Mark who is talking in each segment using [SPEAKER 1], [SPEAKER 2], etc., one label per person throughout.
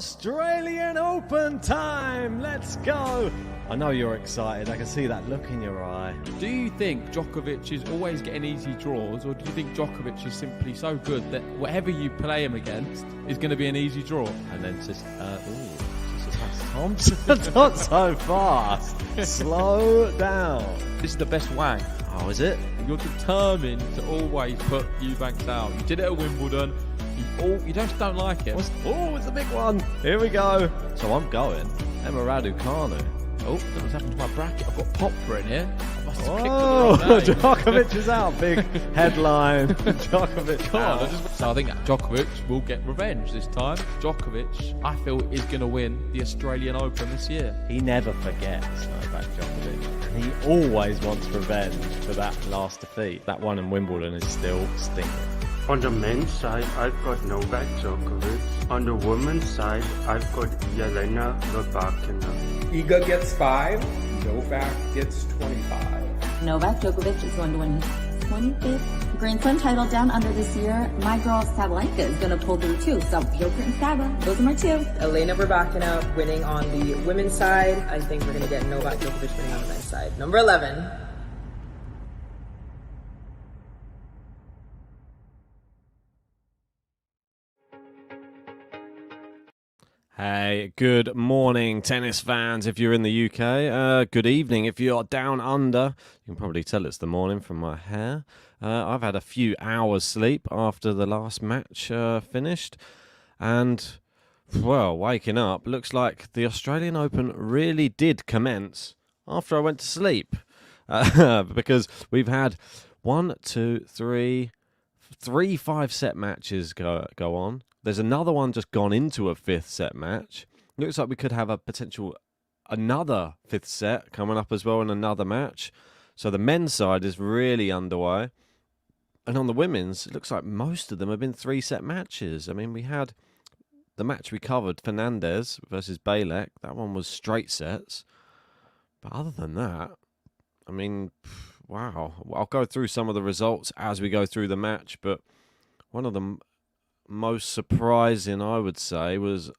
[SPEAKER 1] Australian Open time. Let's go. I know you're excited. I can see that look in your eye.
[SPEAKER 2] Do you think Djokovic is always getting easy draws, or do you think Djokovic is simply so good that whatever you play him against is going to be an easy draw?
[SPEAKER 1] And then just, Thompson, not so fast. Slow down.
[SPEAKER 2] This is the best wang.
[SPEAKER 1] Oh, is it?
[SPEAKER 2] You're determined to always put Eubanks out. You did it at Wimbledon. You just don't like it.
[SPEAKER 1] Oh, it's a big one. Here we go. So I'm going. Emma Raducanu.
[SPEAKER 2] Oh, what's happened to my bracket? I've got Popper in here. I must have
[SPEAKER 1] Oh,
[SPEAKER 2] clicked on the wrong name.
[SPEAKER 1] Djokovic is out. Big headline. Djokovic out.
[SPEAKER 2] So I think Djokovic will get revenge this time. Djokovic, I feel, is going to win the Australian Open this year.
[SPEAKER 1] He never forgets Novak Djokovic. He always wants revenge for that last defeat. That one in Wimbledon is still stinging.
[SPEAKER 3] On the men's side, I've got Novak Djokovic. On the women's side, I've got Jelena Rybakina.
[SPEAKER 4] Iga gets 5, Novak gets 25.
[SPEAKER 5] Novak Djokovic is going to win his 25th Grand Slam title down under this year. My girl Sabalenka is going to pull through too. So Joker and Saba, those are my two.
[SPEAKER 6] Elena Rybakina winning on the women's side. I think we're going to get Novak Djokovic winning on the men's side. Number 11.
[SPEAKER 1] Hey, good morning, tennis fans, if you're in the UK. Good evening if you're down under. You can probably tell it's the morning from my hair. I've had a few hours sleep after the last match finished. And, well, waking up, looks like the Australian Open really did commence after I went to sleep. Because we've had three 5-set matches go on. There's another one just gone into a 5th set match. Looks like we could have another 5th set coming up as well in another match. So the men's side is really underway. And on the women's, it looks like most of them have been 3-set matches. I mean, we had the match we covered, Fernandez versus Bejlek. That one was straight sets. But other than that, I mean, wow. I'll go through some of the results as we go through the match, but one of them most surprising, I would say, was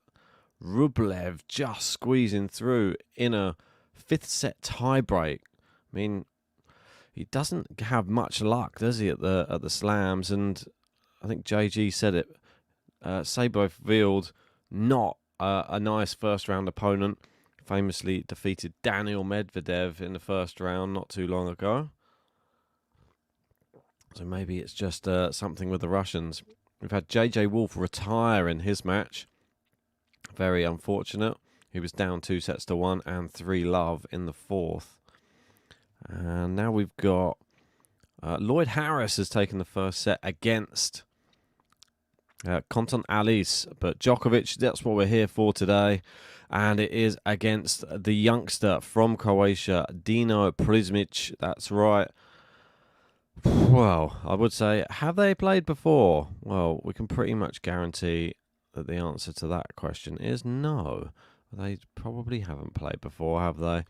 [SPEAKER 1] Rublev just squeezing through in a 5th set tiebreak. I mean, he doesn't have much luck, does he, at the slams? And I think JG said it. Sabo Field, not a nice first round opponent. Famously defeated Daniil Medvedev in the first round not too long ago. So maybe it's just something with the Russians. We've had JJ Wolf retire in his match. Very unfortunate. He was down 2-1 and 3-love in the 4th. And now we've got Lloyd Harris has taken the first set against Konton Alice. But Djokovic, that's what we're here for today. And it is against the youngster from Croatia, Dino Prizmic. That's right. Well, I would say, have they played before? Well, we can pretty much guarantee that the answer to that question is no. They probably haven't played before, have they? I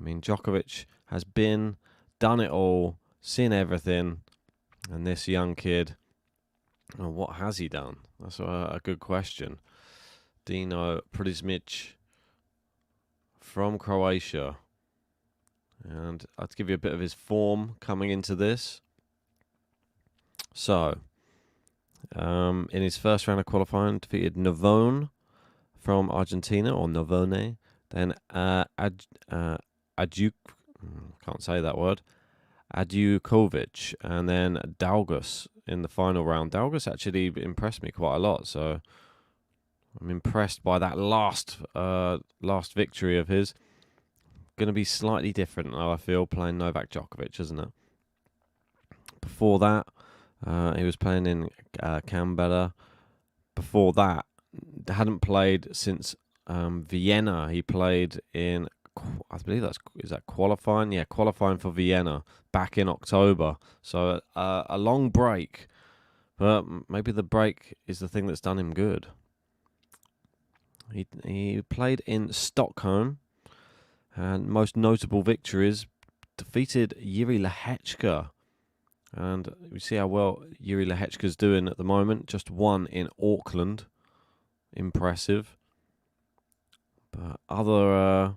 [SPEAKER 1] mean, Djokovic has done it all, seen everything, and this young kid, well, what has he done? That's a good question. Dino Prizmic from Croatia. And I'll give you a bit of his form coming into this. So, in his first round of qualifying, defeated Novone from Argentina, or Novone. Then can't say that word, Adjukovic, and then Dalgas in the final round. Dalgas actually impressed me quite a lot, so I'm impressed by that last victory of his. Going to be slightly different, though, I feel, playing Novak Djokovic, isn't it? Before that, he was playing in Canberra. Before that, hadn't played since Vienna. He played in, I believe is that qualifying? Yeah, qualifying for Vienna back in October. So a long break, but maybe the break is the thing that's done him good. He played in Stockholm, and most notable victories, defeated Jiri Lehechka. And we see how well Jiri Lehechka's doing at the moment. Just won in Auckland. Impressive. But other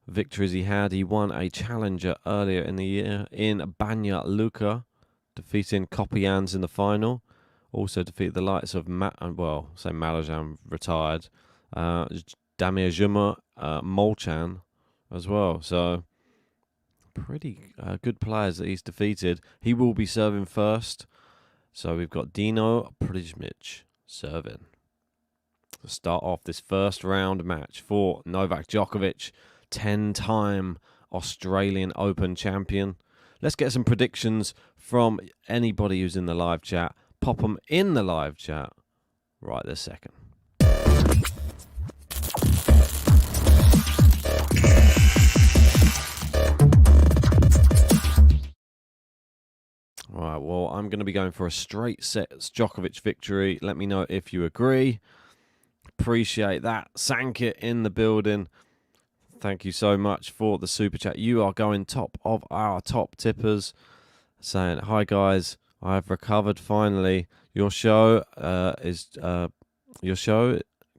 [SPEAKER 1] victories he had, he won a challenger earlier in the year in Banja Luka, defeating Kopians in the final. Also defeated the likes of Malajan retired, Damir Juma, Molchan as well. So pretty good players that he's defeated. He will be serving first. So we've got Dino Prizmic serving to start off this first round match for Novak Djokovic, 10-time Australian Open champion. Let's get some predictions from anybody who's in the live chat. Pop them in the live chat right this second. Right, well, I'm going to be going for a straight sets Djokovic victory. Let me know if you agree. Appreciate that. Sankit in the building. Thank you so much for the super chat. You are going top of our top tippers. Saying, hi guys, I've recovered finally. Your show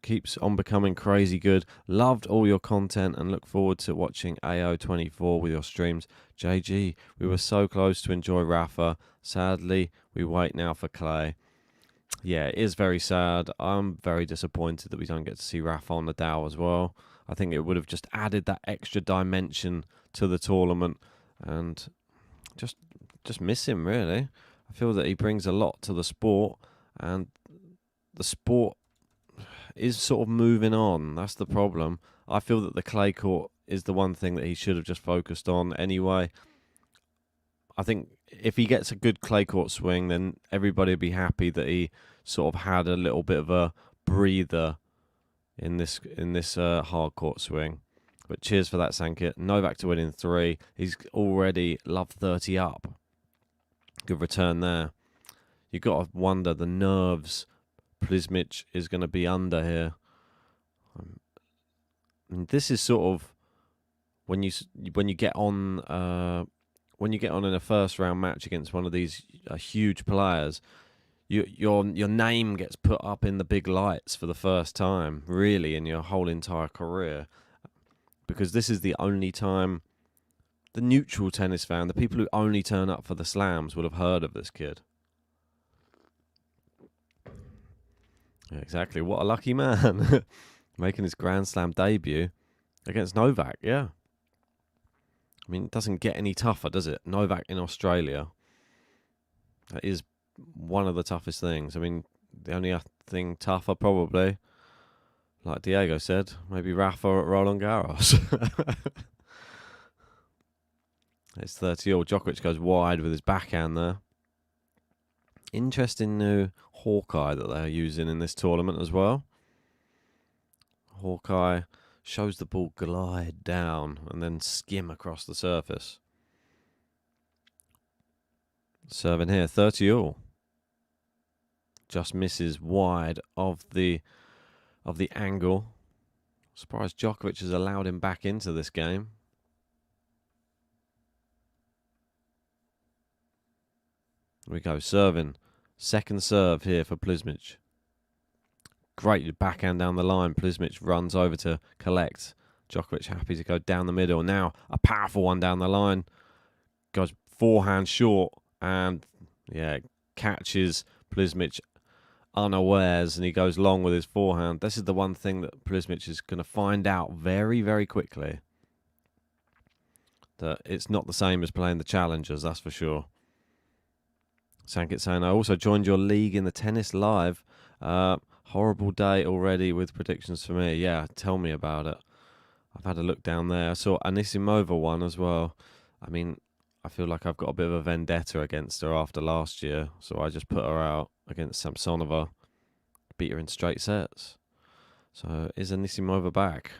[SPEAKER 1] keeps on becoming crazy good. Loved all your content and look forward to watching AO24 with your streams. JG, we were so close to enjoy Rafa. Sadly, we wait now for Clay. Yeah, it is very sad. I'm very disappointed that we don't get to see Rafa on the Dow as well. I think it would have just added that extra dimension to the tournament and just miss him, really. I feel that he brings a lot to the sport, and the sport is sort of moving on. That's the problem. I feel that the clay court is the one thing that he should have just focused on anyway. I think if he gets a good clay court swing, then everybody will be happy that he sort of had a little bit of a breather in this hard court swing. But cheers for that, Sankit. Novak to win in 3. He's already love 30 up. Good return there. You've got to wonder the nerves Prizmic is going to be under here. And this is sort of when you get on in a first round match against one of these huge players, your name gets put up in the big lights for the first time, really, in your whole entire career, because this is the only time the neutral tennis fan, the people who only turn up for the slams, will have heard of this kid. Yeah, exactly. What a lucky man. Making his Grand Slam debut against Novak, yeah. I mean, it doesn't get any tougher, does it? Novak in Australia. That is one of the toughest things. I mean, the only thing tougher, probably, like Diego said, maybe Rafa at Roland Garros. It's 30-all. Djokovic goes wide with his backhand there. Interesting new Hawkeye that they're using in this tournament as well. Hawkeye shows the ball glide down and then skim across the surface. Serving here, 30-all. Just misses wide of the angle. Surprised Djokovic has allowed him back into this game. Here we go, serving. Second serve here for Prizmic. Great backhand down the line. Prizmic runs over to collect. Djokovic happy to go down the middle. Now a powerful one down the line. Goes forehand short and, yeah, catches Prizmic unawares and he goes long with his forehand. This is the one thing that Prizmic is going to find out very, very quickly. That it's not the same as playing the challengers, that's for sure. Sankit saying, I also joined your league in the tennis live. Horrible day already with predictions for me. Yeah, tell me about it. I've had a look down there. I saw Anisimova one as well. I mean, I feel like I've got a bit of a vendetta against her after last year, so I just put her out against Samsonova. Beat her in straight sets. So is Anisimova back?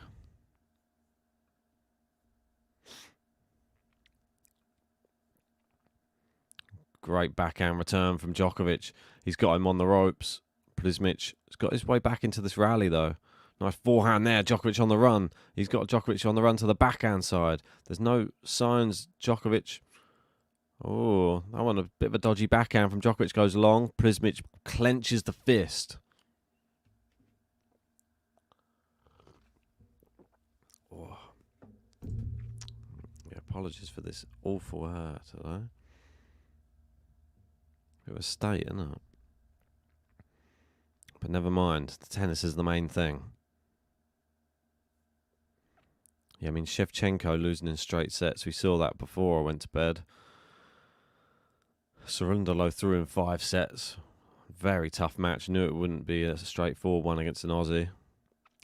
[SPEAKER 1] Great backhand return from Djokovic. He's got him on the ropes. Prizmic has got his way back into this rally, though. Nice forehand there. Djokovic on the run. He's got Djokovic on the run to the backhand side. There's no signs. Djokovic. Oh, that one, a bit of a dodgy backhand from Djokovic goes long. Prizmic clenches the fist. Apologies for this awful hair today. Bit of a state, isn't it? But never mind. The tennis is the main thing. Yeah, I mean, Shevchenko losing in straight sets. We saw that before I went to bed. Cerundolo threw in 5 sets. Very tough match. Knew it wouldn't be a straightforward one against an Aussie.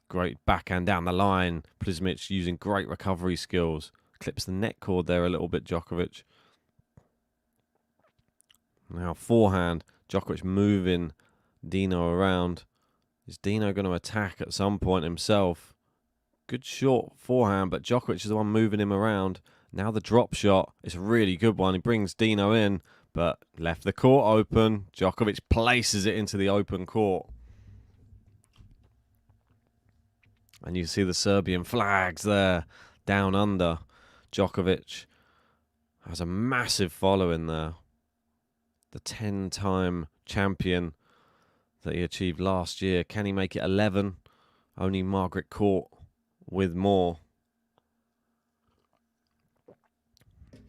[SPEAKER 1] Great backhand down the line. Prizmic using great recovery skills. Clips the net cord there a little bit, Djokovic. Now forehand. Djokovic moving Dino around. Is Dino going to attack at some point himself? Good short forehand, but Djokovic is the one moving him around. Now the drop shot. It's a really good one. He brings Dino in, but left the court open. Djokovic places it into the open court. And you see the Serbian flags there, down under. Djokovic has a massive following there. The 10-time champion that he achieved last year. Can he make it 11? Only Margaret Court with more. There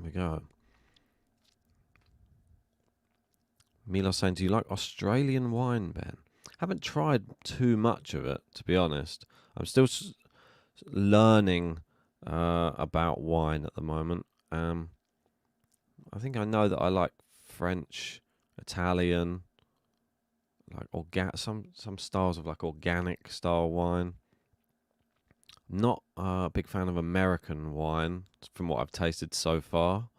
[SPEAKER 1] we go. Milos saying, do you like Australian wine, Ben? Haven't tried too much of it, to be honest. I'm still learning about wine at the moment. I think I know that I like French, Italian, like some styles of like organic style wine. Not a big fan of American wine from what I've tasted so far,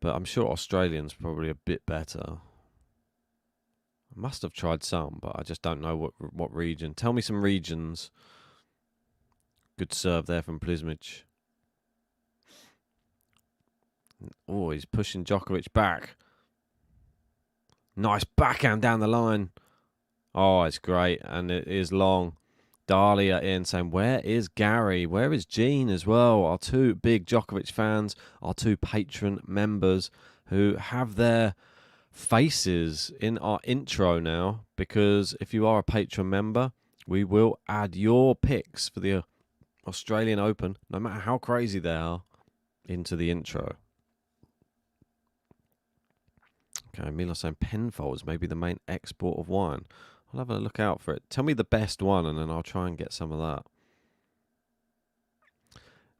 [SPEAKER 1] but I'm sure Australian's probably a bit better. I must have tried some, but I just don't know what region. Tell me some regions. Good serve there from Prizmic. Oh, he's pushing Djokovic back. Nice backhand down the line. Oh, it's great, and it is long. Dahlia in saying, where is Gary? Where is Jean as well? Our 2 big Djokovic fans, our 2 patron members who have their faces in our intro now, because if you are a patron member, we will add your picks for the Australian Open, no matter how crazy they are, into the intro. Okay, Milos saying Penfolds may be the main export of wine. I'll have a look out for it. Tell me the best one, and then I'll try and get some of that.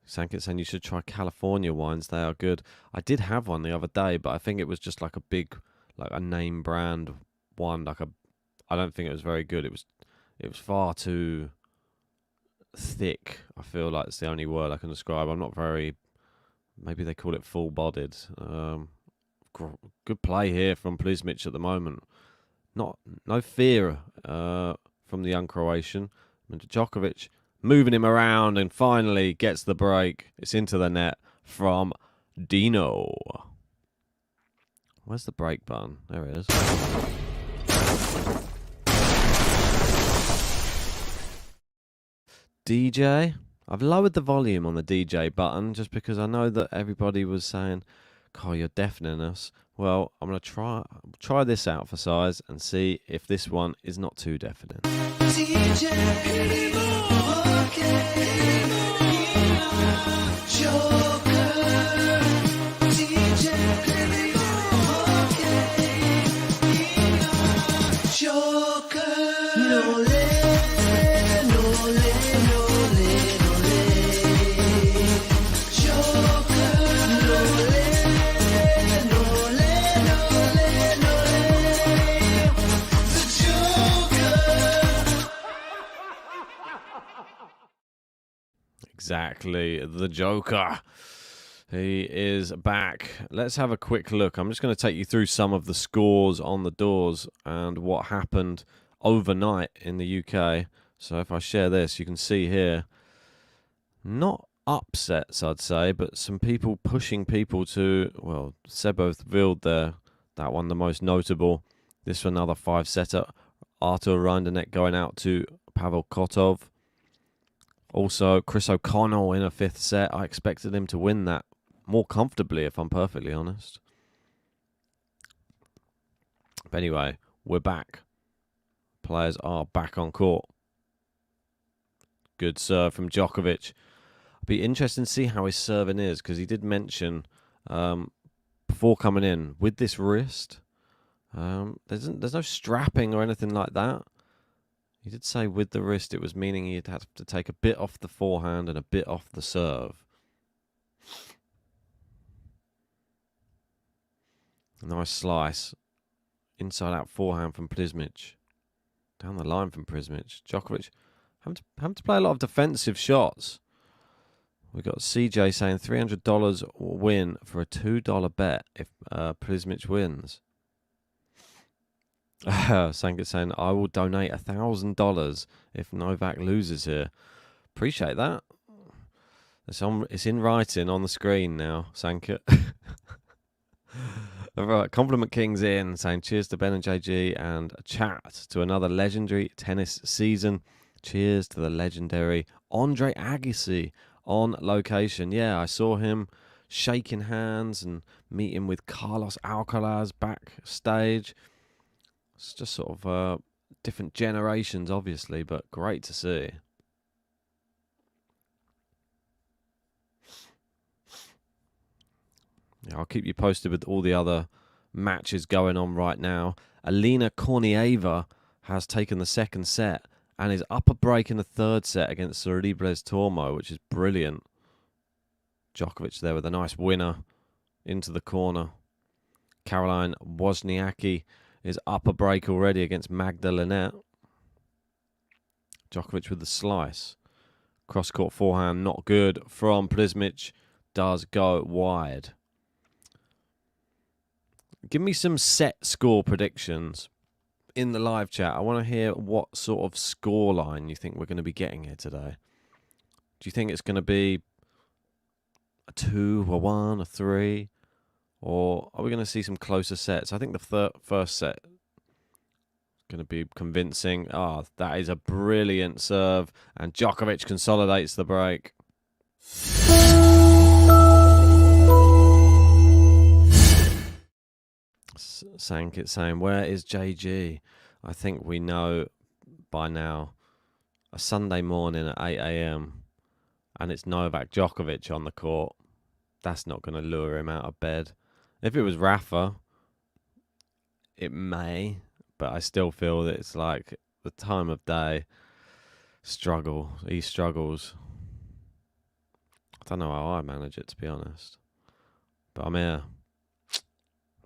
[SPEAKER 1] Sankit saying you should try California wines. They are good. I did have one the other day, but I think it was just like a big, like a name brand one. I don't think it was very good. It was far too thick. I feel like it's the only word I can describe. I'm not very. Maybe they call it full-bodied. Good play here from Prizmic at the moment. No fear from the young Croatian. And Djokovic moving him around and finally gets the break. It's into the net from Dino. Where's the break button? There it is. DJ. I've lowered the volume on the DJ button just because I know that everybody was saying, "Carl, you're deafening us." Well, I'm going to try this out for size and see if this one is not too deafening. Exactly, the Joker. He is back. Let's have a quick look. I'm just going to take you through some of the scores on the doors and what happened overnight in the UK. So if I share this, you can see here, not upsets, I'd say, but some people pushing people to, well, Sebo revealed there, that one the most notable. This was another 5-setter. Artur Rinderknech going out to Pavel Kotov. Also, Chris O'Connell in a 5th set. I expected him to win that more comfortably, if I'm perfectly honest. But anyway, we're back. Players are back on court. Good serve from Djokovic. Be interesting to see how his serving is, because he did mention before coming in with this wrist. There's no strapping or anything like that. He did say with the wrist it was meaning he'd have to take a bit off the forehand and a bit off the serve. Nice slice. Inside out forehand from Prizmic. Down the line from Prizmic. Djokovic having to play a lot of defensive shots. We've got CJ saying $300 win for a $2 bet if Prizmic wins. Sankit saying, I will donate $1,000 if Novak loses here. Appreciate that. It's in writing on the screen now, Sankit. All right, Compliment King's in, saying cheers to Ben and JG and a chat to another legendary tennis season. Cheers to the legendary Andre Agassi on location. Yeah, I saw him shaking hands and meeting with Carlos Alcaraz backstage. It's just sort of different generations, obviously, but great to see. Yeah, I'll keep you posted with all the other matches going on right now. Alina Kornieva has taken the second set and is up a break in the third set against Sorribes Tormo, which is brilliant. Djokovic there with a nice winner into the corner. Caroline Wozniacki is up a break already against Magda Linette. Djokovic with the slice. Cross-court forehand, not good from Prizmic. Does go wide. Give me some set score predictions in the live chat. I want to hear what sort of score line you think we're going to be getting here today. Do you think it's going to be a 2, a 1, a 3? Or are we going to see some closer sets? I think the first set is going to be convincing. That is a brilliant serve. And Djokovic consolidates the break. Sankit saying, where is JG? I think we know by now. A Sunday morning at 8 a.m. and it's Novak Djokovic on the court. That's not going to lure him out of bed. If it was Rafa, it may, but I still feel that it's like the time of day. He struggles. I don't know how I manage it, to be honest. But I'm here.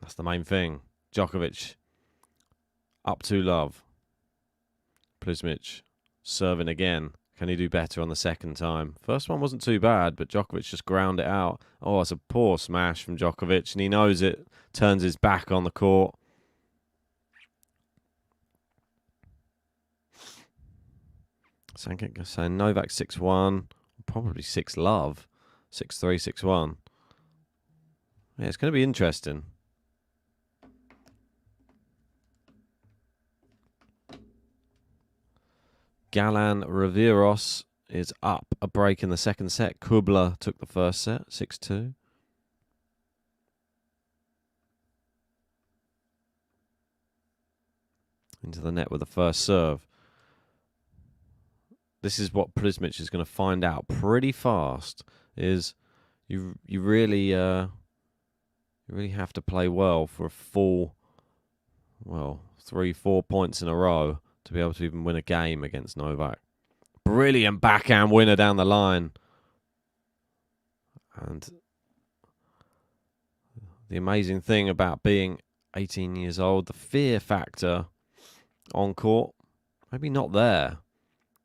[SPEAKER 1] That's the main thing. Djokovic, up to love. Prizmic, serving again. Can he do better on the second time? First one wasn't too bad, but Djokovic just ground it out. Oh, it's a poor smash from Djokovic, and he knows it. Turns his back on the court. Sankit saying Novak 6-1, probably 6-love. 6-3, 6-1. Yeah, it's going to be interesting. Galan Riveros is up a break in the second set. Kubler took the first set, 6-2. Into the net with the first serve. This is what Prizmic is going to find out pretty fast. Is you really have to play well for a full, 3-4 points in a row to be able to even win a game against Novak. Brilliant backhand winner down the line. And the amazing thing about being 18 years old, the fear factor on court, maybe not there.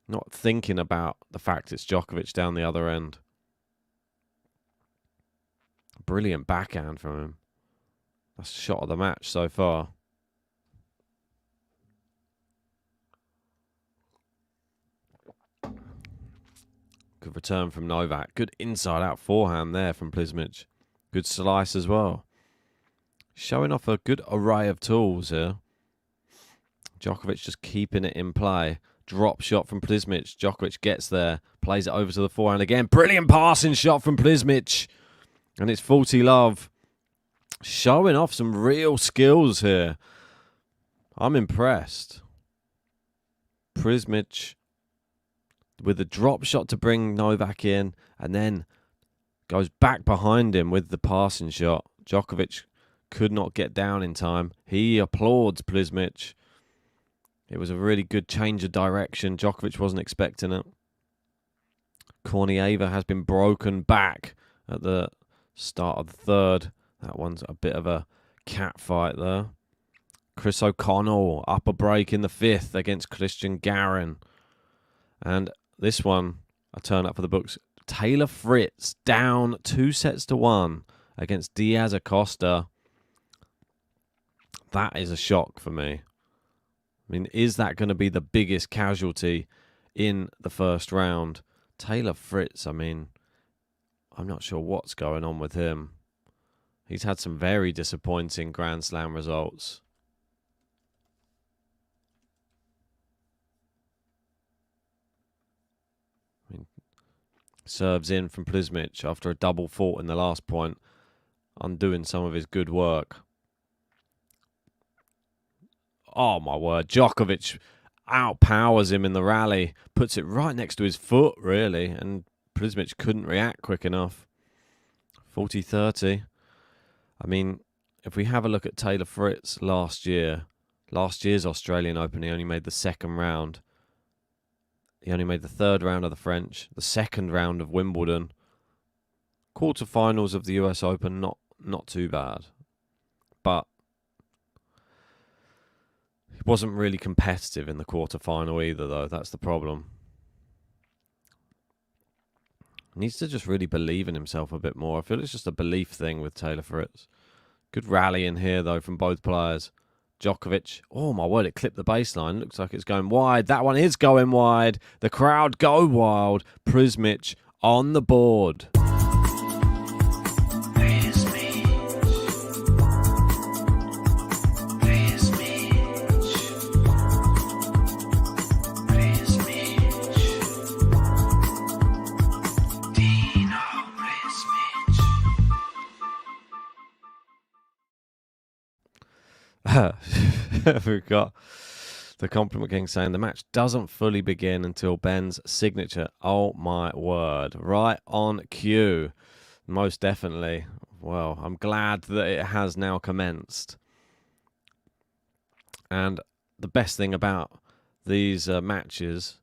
[SPEAKER 1] Not thinking about the fact it's Djokovic down the other end. Brilliant backhand from him. That's the shot of the match so far. Good return from Novak. Good inside-out forehand there from Prizmic. Good slice as well. Showing off a good array of tools here. Djokovic just keeping it in play. Drop shot from Prizmic. Djokovic gets there. Plays it over to the forehand again. Brilliant passing shot from Prizmic. And it's 40-love. Showing off some real skills here. I'm impressed. Prizmic with the drop shot to bring Novak in, and then goes back behind him with the passing shot. Djokovic could not get down in time. He applauds Prizmic. It was a really good change of direction. Djokovic wasn't expecting it. Kornieva has been broken back at the start of the third. That one's a bit of a cat fight there. Chris O'Connell up a break in the fifth against Christian Garin. And this one, a turn up for the books. Taylor Fritz down 2-1 against Diaz Acosta. That is a shock for me. I mean, is that going to be the biggest casualty in the first round? Taylor Fritz, I mean, I'm not sure what's going on with him. He's had some very disappointing Grand Slam results. I mean, serves in from Prizmic after a double fault in the last point, undoing some of his good work. Oh, my word. Djokovic outpowers him in the rally. Puts it right next to his foot, really. And Prizmic couldn't react quick enough. 40-30. I mean, if we have a look at Taylor Fritz last year's Australian Open, he only made the second round. He only made the third round of the French, the second round of Wimbledon. Quarterfinals of the US Open, not too bad. But he wasn't really competitive in the quarterfinal either, though. That's the problem. He needs to just really believe in himself a bit more. I feel it's just a belief thing with Taylor Fritz. Good rally in here, though, from both players. Djokovic. Oh, my word, it clipped the baseline. Looks like it's going wide. That one is going wide. The crowd go wild. Prizmic on the board. We've got the Compliment King saying the match doesn't fully begin until Ben's signature. Oh my word. Right on cue. Most definitely. Well, I'm glad that it has now commenced. And the best thing about these matches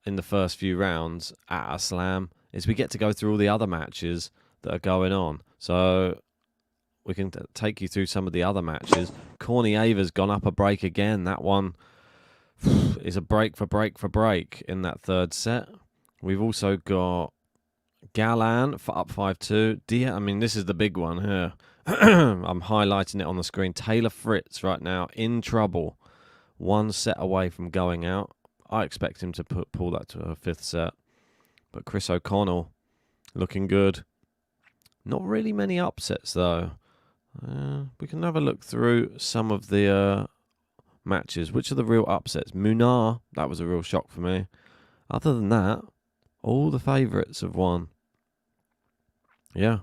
[SPEAKER 1] in the first few rounds at a slam is we get to go through all the other matches that are going on. So we can take you through some of the other matches. Kornieva's gone up a break again. That one is a break for break in that third set. We've also got Galan for up 5-2. I mean, this is the big one here. I'm highlighting it on the screen. Taylor Fritz right now in trouble. One set away from going out. I expect him to pull that to a fifth set. But Chris O'Connell looking good. Not really many upsets, though. We can have a look through some of the matches. Which are the real upsets? Munar, that was a real shock for me. Other than that, all the favourites have won. Yeah,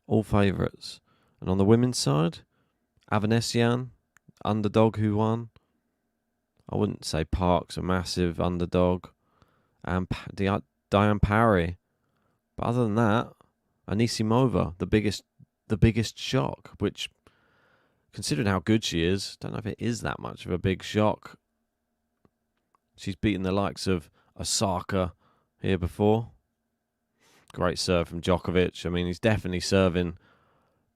[SPEAKER 1] all favourites. And on the women's side, Avanesian, underdog who won. I wouldn't say Park's a massive underdog. And Diane Parry. But other than that, Anisimova, the biggest shock, which, considering how good she is, don't know if it is that much of a big shock. She's beaten the likes of Osaka here before. Great serve from Djokovic. I mean, he's definitely serving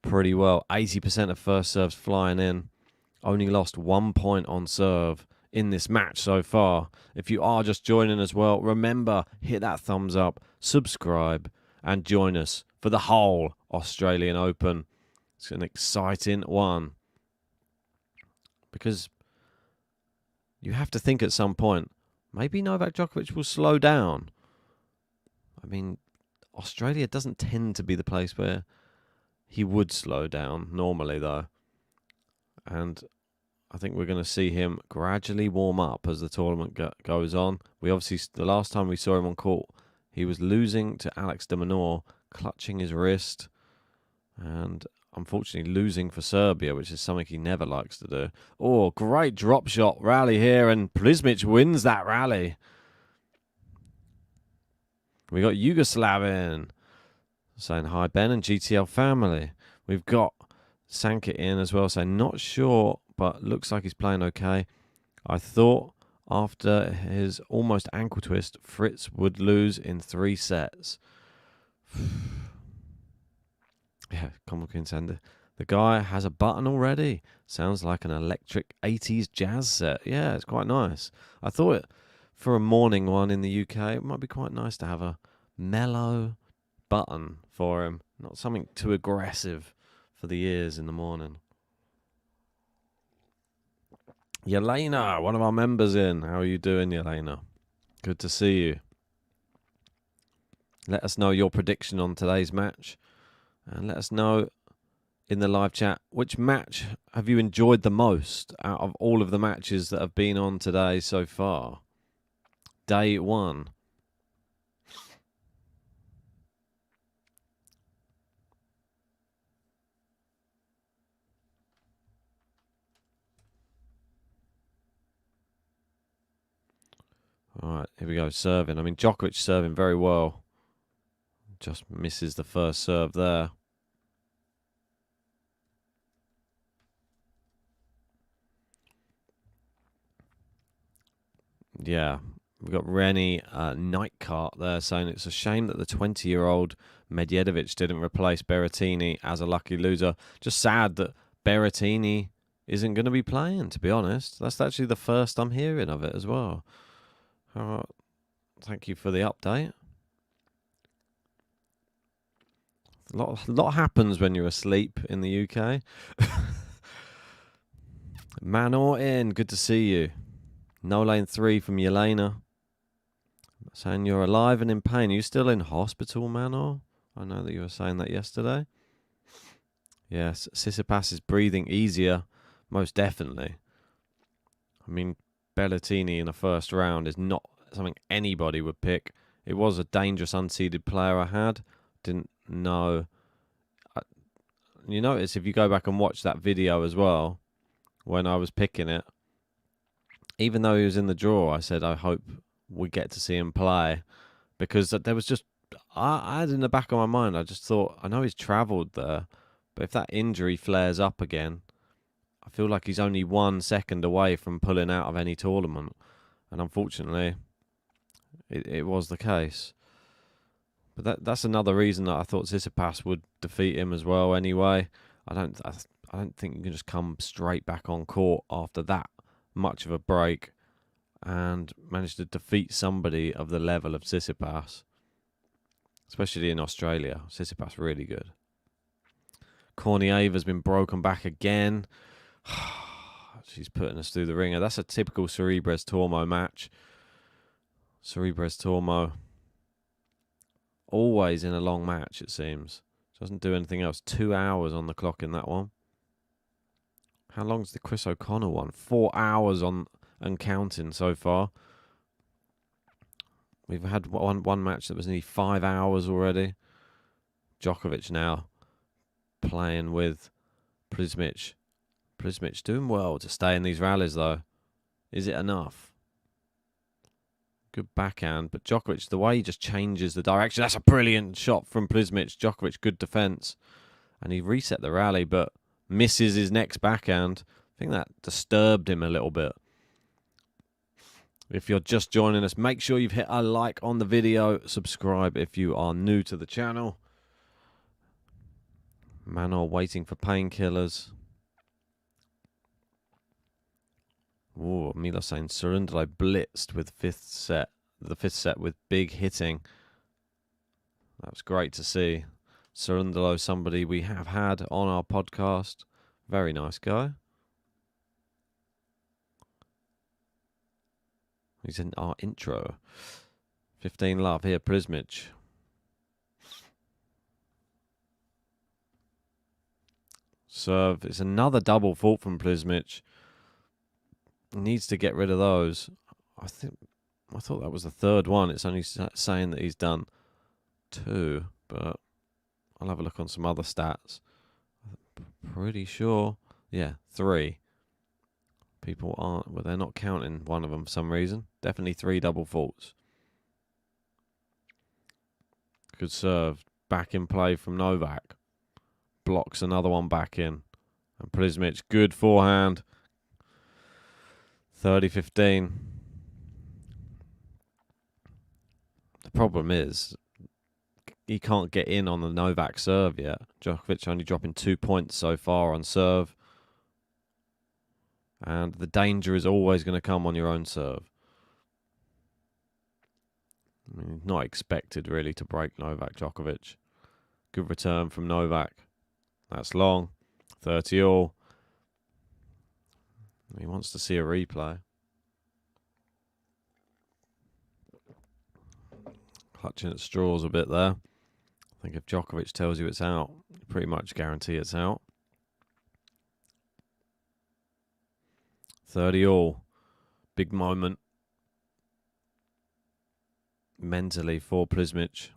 [SPEAKER 1] pretty well. 80% of first serves flying in. Only lost 1 point on serve in this match so far. If you are just joining as well, remember, hit that thumbs up, subscribe, and join us for the whole Australian Open. It's an exciting one. Because you have to think at some point, maybe Novak Djokovic will slow down. I mean, Australia doesn't tend to be the place where he would slow down normally, though. And I think we're going to see him gradually warm up as the tournament goes on. We obviously, the last time we saw him on court, he was losing to Alex de Minaur, clutching his wrist, and unfortunately losing for Serbia, which is something he never likes to do. Oh, great drop shot rally here, and Prizmic wins that rally. We got Yugoslavin saying hi, Ben and GTL family. We've got Sankit in as well saying not sure, but looks like he's playing okay. I thought after his almost ankle twist, Fritz would lose in 3 sets. Yeah, Common King Sander. The guy has a button already. Sounds like an electric 80s jazz set. Yeah, it's quite nice. I thought for a morning one in the UK, it might be quite nice to have a mellow button for him. Not something too aggressive for the ears in the morning. Yelena, one of our members in. How are you doing, Yelena? Good to see you. Let us know your prediction on today's match. And let us know in the live chat, which match have you enjoyed the most out of all of the matches that have been on today so far? Day 1. All right, here we go. Serving. I mean, Djokovic serving very well. Just misses the first serve there. Yeah, we've got Rennie Nightcart there saying it's a shame that the 20-year-old Medvedev didn't replace Berrettini as a lucky loser. Just sad that Berrettini isn't going to be playing, to be honest. That's actually the first I'm hearing of it as well. Thank you for the update. A lot happens when you're asleep in the UK. Manor in, good to see you. No Lane 3 from Yelena. Saying you're alive and in pain. Are you still in hospital, Manor? I know that you were saying that yesterday. Yes, Tsitsipas is breathing easier, most definitely. I mean, Berrettini in the first round is not something anybody would pick. It was a dangerous unseeded player I had. Didn't know. You notice if you go back and watch that video as well, when I was picking it, even though he was in the draw, I said I hope we get to see him play, because there was just, I had in the back of my mind, I just thought, I know he's travelled there, but if that injury flares up again, I feel like he's only 1 second away from pulling out of any tournament. And unfortunately, it was the case. But that's another reason that I thought Tsitsipas would defeat him as well anyway. I don't think you can just come straight back on court after that much of a break and manage to defeat somebody of the level of Tsitsipas. Especially in Australia. Tsitsipas really good. Kornieva's been broken back again. She's putting us through the ringer. That's a typical Cerebres Tormo match. Cerebres Tormo. Always in a long match, it seems. Doesn't do anything else. 2 hours on the clock in that one. How long's the Chris O'Connor one? 4 hours on and counting so far. We've had one match that was nearly 5 hours already. Djokovic now playing with Prizmic. Prizmic doing well to stay in these rallies, though. Is it enough? Good backhand, but Djokovic, the way he just changes the direction. That's a brilliant shot from Prizmic. Djokovic, good defence. And he reset the rally, but misses his next backhand. I think that disturbed him a little bit. If you're just joining us, make sure you've hit a like on the video. Subscribe if you are new to the channel. Manor waiting for painkillers. Oh, Mila saying Surundalo blitzed with the fifth set with big hitting. That was great to see. Surundalo, somebody we have had on our podcast. Very nice guy. He's in our intro. 15 love here, Prizmic. Serve. It's another double fault from Prizmic. Needs to get rid of those. I thought that was the third one. It's only saying that he's done 2, but I'll have a look on some other stats. Pretty sure, yeah, 3. People aren't, well, they're not counting one of them for some reason. Definitely 3 double faults. Good serve. Back in play from Novak. Blocks another one back in. And Prizmic, good forehand. 30-15. The problem is he can't get in on the Novak serve yet. Djokovic only dropping 2 points so far on serve. And the danger is always going to come on your own serve. I mean, not expected really to break Novak Djokovic. Good return from Novak. That's long. 30 all. He wants to see a replay. Clutching at straws a bit there. I think if Djokovic tells you it's out, you pretty much guarantee it's out. 30 all. Big moment. Mentally for Prizmic.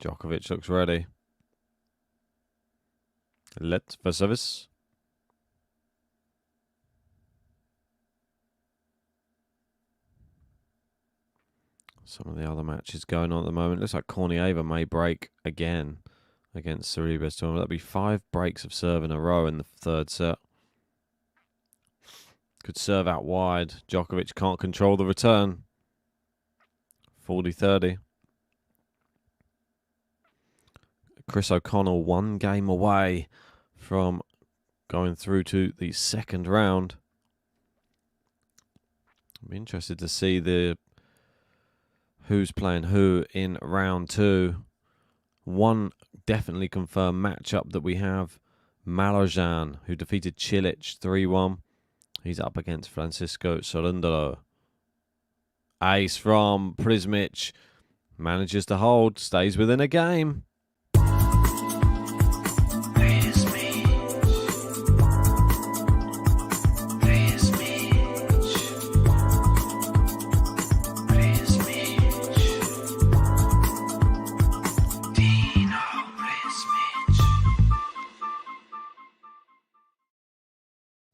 [SPEAKER 1] Djokovic looks ready. Let's for service. Some of the other matches going on at the moment. Looks like Kornieva may break again against Sorribes. That'll be 5 breaks of serve in a row in the third set. Could serve out wide. Djokovic can't control the return. 40-30. Chris O'Connell 1 game away from going through to the second round. I'll be interested to see who's playing who in round 2. One definitely confirmed matchup that we have. Malorjan, who defeated Cilic 3-1. He's up against Francisco Sorundolo. Ace from Prizmic. Manages to hold. Stays within a game.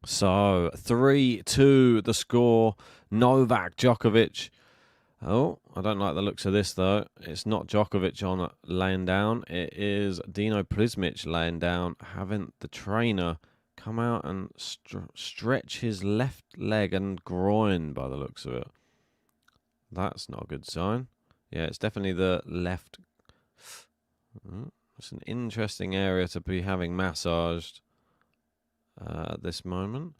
[SPEAKER 1] So, 3-2 the score. Novak Djokovic. Oh, I don't like the looks of this, though. It's not Djokovic on laying down. It is Dino Prizmic laying down, having the trainer come out and stretch his left leg and groin by the looks of it. That's not a good sign. Yeah, it's definitely the left. It's an interesting area to be having massaged. At this moment,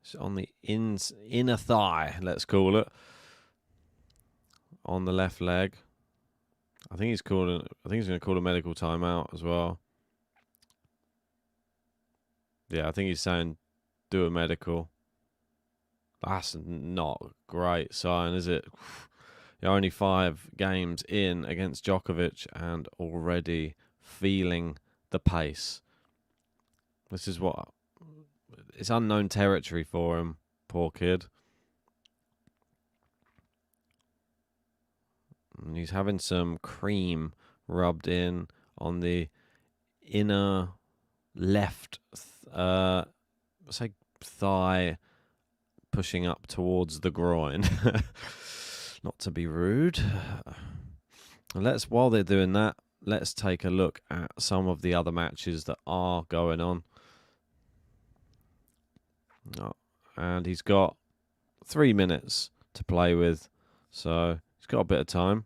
[SPEAKER 1] it's on the inner thigh, let's call it, on the left leg. I think he's going to call a medical timeout as well. Yeah, I think he's saying do a medical. That's not a great sign, is it? You're only 5 games in against Djokovic and already feeling the pace. This is what. It's unknown territory for him, poor kid. And he's having some cream rubbed in on the inner left thigh, pushing up towards the groin. Not to be rude. While they're doing that, let's take a look at some of the other matches that are going on. Oh, and he's got 3 minutes to play with, so he's got a bit of time.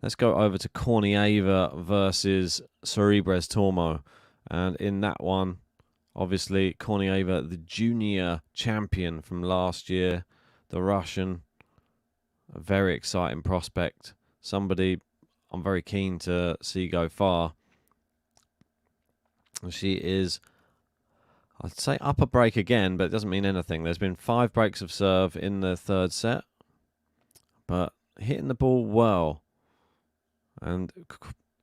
[SPEAKER 1] Let's go over to Kornieva versus Sorribes Tormo. And in that one, obviously, Kornieva, the junior champion from last year, the Russian, a very exciting prospect. Somebody I'm very keen to see go far. She is, I'd say, up a break again, but it doesn't mean anything. There's been 5 breaks of serve in the third set, but hitting the ball well. And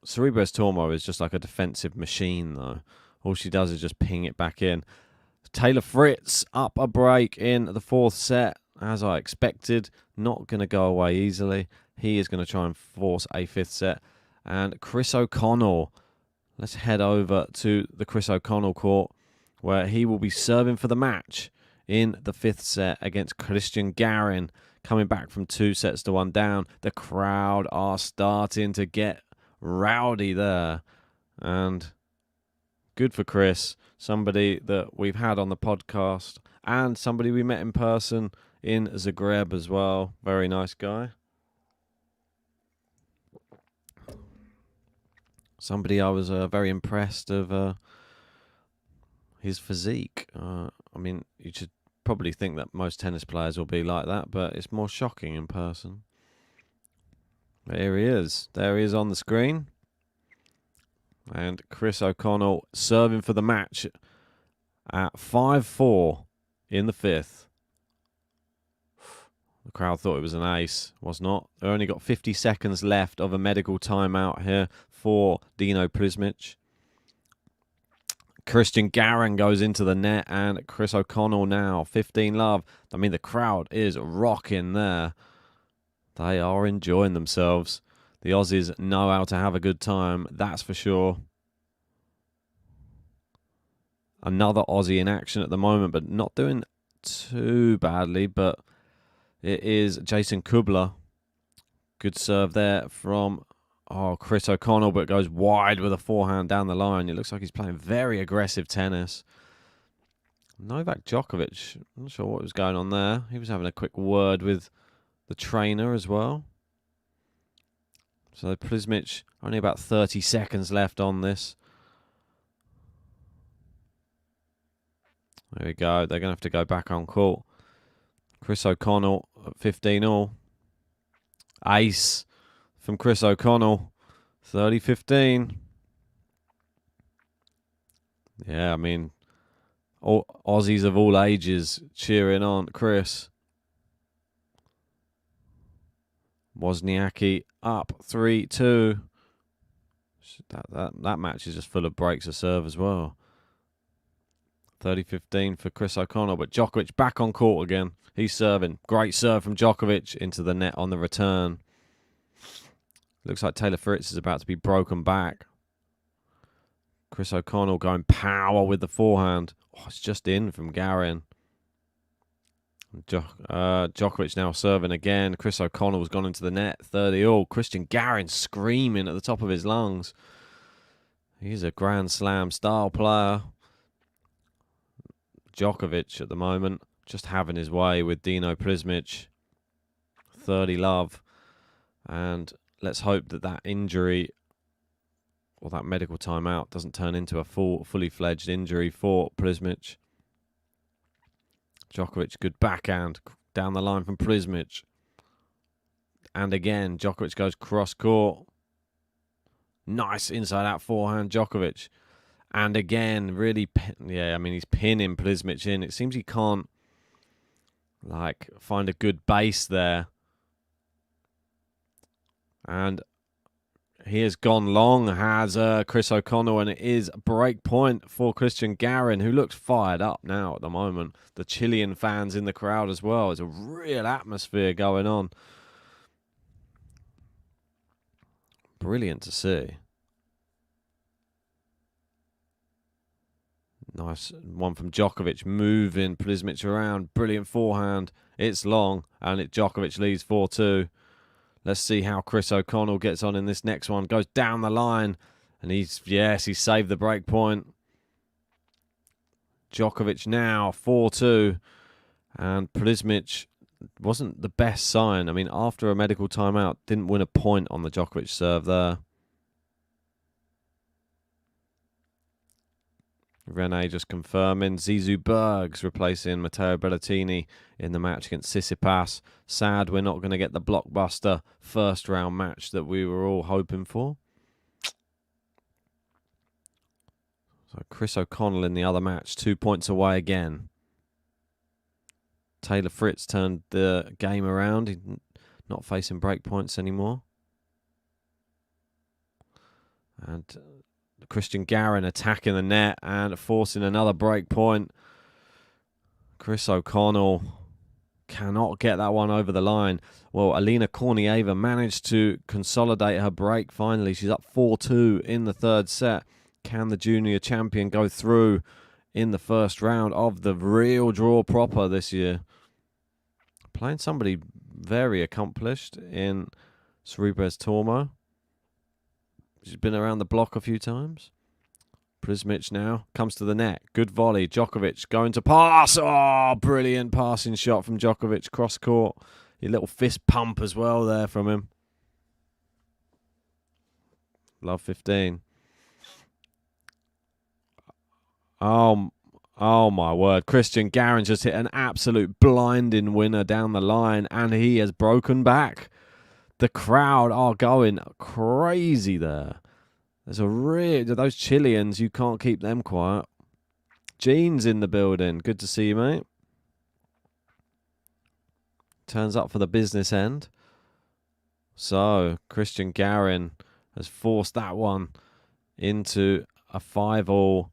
[SPEAKER 1] Sorribes Tormo is just like a defensive machine, though. All she does is just ping it back in. Taylor Fritz up a break in the 4th set, as I expected. Not going to go away easily. He is going to try and force a 5th set. And Chris O'Connell. Let's head over to the Chris O'Connell court, where he will be serving for the match in the 5th set against Christian Garin. coming back from 2-1 down. The crowd are starting to get rowdy there. And good for Chris, somebody that we've had on the podcast and somebody we met in person in Zagreb as well. Very nice guy. Somebody I was very impressed of his physique. I mean, you should probably think that most tennis players will be like that, but it's more shocking in person. But here he is. There he is on the screen. And Chris O'Connell serving for the match at 5-4 in the 5th. The crowd thought it was an ace. Was not. They only got 50 seconds left of a medical timeout here for Dino Prizmic. Christian Garin goes into the net, and Chris O'Connell now 15-love. I mean, the crowd is rocking there. They are enjoying themselves. The Aussies know how to have a good time, that's for sure. Another Aussie in action at the moment, but not doing too badly. But it is Jason Kubler. Good serve there from Chris O'Connell, but goes wide with a forehand down the line. It looks like he's playing very aggressive tennis. Novak Djokovic, I'm not sure what was going on there. He was having a quick word with the trainer as well. So Prizmic, only about 30 seconds left on this. There we go. They're going to have to go back on court. Chris O'Connell at 15-all. Ace from Chris O'Connell. 30-15. Yeah, I mean, all Aussies of all ages cheering on Chris. Wozniacki up 3-2. That match is just full of breaks of serve as well. 30-15 for Chris O'Connell, but Djokovic back on court again. He's serving. Great serve from Djokovic into the net on the return. Looks like Taylor Fritz is about to be broken back. Chris O'Connell going power with the forehand. Oh, it's just in from Garin. Djokovic now serving again. Chris O'Connell's gone into the net. 30-all. Christian Garin screaming at the top of his lungs. He's a Grand Slam style player. Djokovic at the moment just having his way with Dino Prizmic. 30-love. And let's hope that injury or that medical timeout doesn't turn into a fully fledged injury for Prizmic. Djokovic, good backhand down the line from Prizmic. And again, Djokovic goes cross-court. Nice inside-out forehand, Djokovic. And again, really, he's pinning Prizmic in. It seems he can't, find a good base there. And he has gone long, has Chris O'Connell, and it is break point for Christian Garin, who looks fired up now at the moment. The Chilean fans in the crowd as well. There's a real atmosphere going on. Brilliant to see. Nice one from Djokovic, moving Prizmic around. Brilliant forehand. It's long, and Djokovic leads 4-2. Let's see how Chris O'Connell gets on in this next one. Goes down the line, and he saved the break point. Djokovic now 4-2, and Prizmic wasn't the best sign. I mean, after a medical timeout, didn't win a point on the Djokovic serve there. Rene just confirming. Zizou Bergs replacing Matteo Berrettini in the match against Tsitsipas. Sad we're not going to get the blockbuster first round match that we were all hoping for. So Chris O'Connell in the other match, 2 points away again. Taylor Fritz turned the game around. He's not facing break points anymore. And Christian Garin attacking the net and forcing another break point. Chris O'Connell cannot get that one over the line. Well, Alina Kornieva managed to consolidate her break finally. She's up 4-2 in the third set. Can the junior champion go through in the first round of the real draw proper this year? Playing somebody very accomplished in Cerebres Tormo. She's been around the block a few times. Prizmic now comes to the net. Good volley. Djokovic going to pass. Oh, brilliant passing shot from Djokovic. Cross court. A little fist pump as well there from him. Love 15. Oh my word. Christian Garin just hit an absolute blinding winner down the line, and he has broken back. The crowd are going crazy there. Those Chileans, you can't keep them quiet. Gene's in the building. Good to see you, mate. Turns up for the business end. So, Christian Garin has forced that one into a 5-all.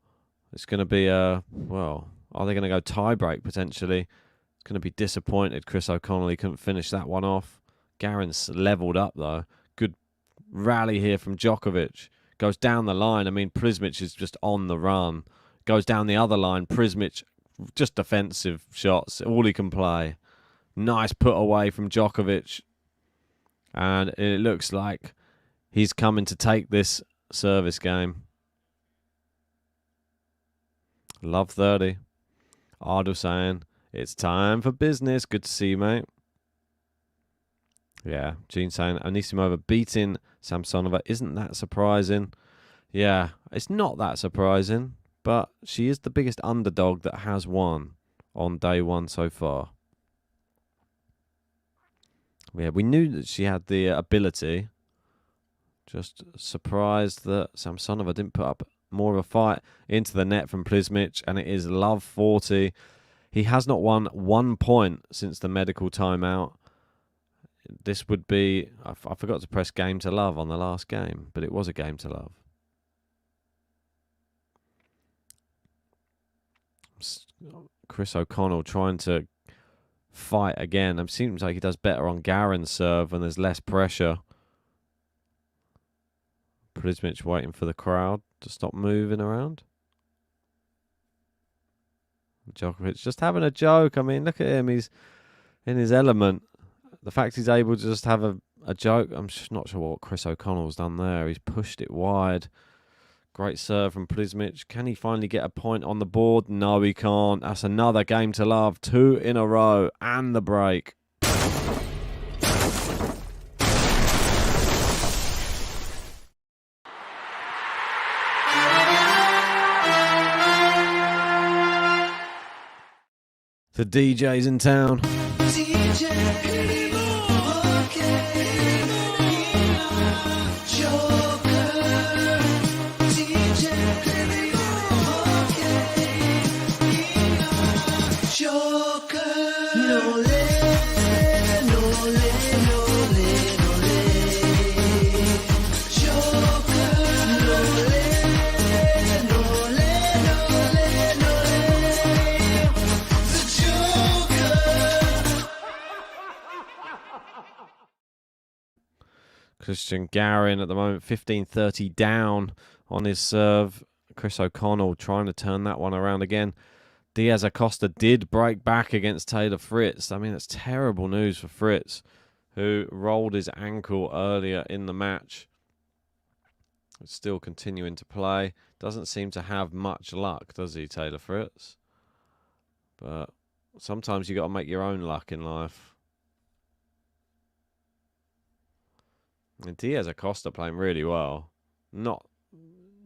[SPEAKER 1] It's going to be are they going to go tie-break potentially? It's going to be disappointed. Chris O'Connell, he couldn't finish that one off. Garin's leveled up, though. Good rally here from Djokovic. Goes down the line. I mean, Prizmic is just on the run. Goes down the other line. Prizmic, just defensive shots. All he can play. Nice put away from Djokovic. And it looks like he's coming to take this service game. Love 30. Ardle saying, it's time for business. Good to see you, mate. Yeah, Gene saying, Anisimova beating Samsonova. Isn't that surprising? Yeah, it's not that surprising, but she is the biggest underdog that has won on day one so far. Yeah, we knew that she had the ability. Just surprised that Samsonova didn't put up more of a fight into the net from Prizmic, and it is love 40. He has not won 1 point since the medical timeout. This would be... I forgot to press game to love on the last game, but it was a game to love. Chris O'Connell trying to fight again. It seems like he does better on Garin's serve when there's less pressure. Prizmic waiting for the crowd to stop moving around. Djokovic just having a joke. I mean, look at him. He's in his element. The fact he's able to just have a joke, I'm just not sure what Chris O'Connell's done there. He's pushed it wide. Great serve from Prizmic. Can he finally get a point on the board? No, he can't. That's another game to love. 2 in a row and the break. The DJ's in town. Christian Garin at the moment, 15-30 down on his serve. Chris O'Connell trying to turn that one around again. Diaz Acosta did break back against Taylor Fritz. I mean, that's terrible news for Fritz, who rolled his ankle earlier in the match. Still continuing to play. Doesn't seem to have much luck, does he, Taylor Fritz? But sometimes you got to make your own luck in life. And Diaz Acosta playing really well. Not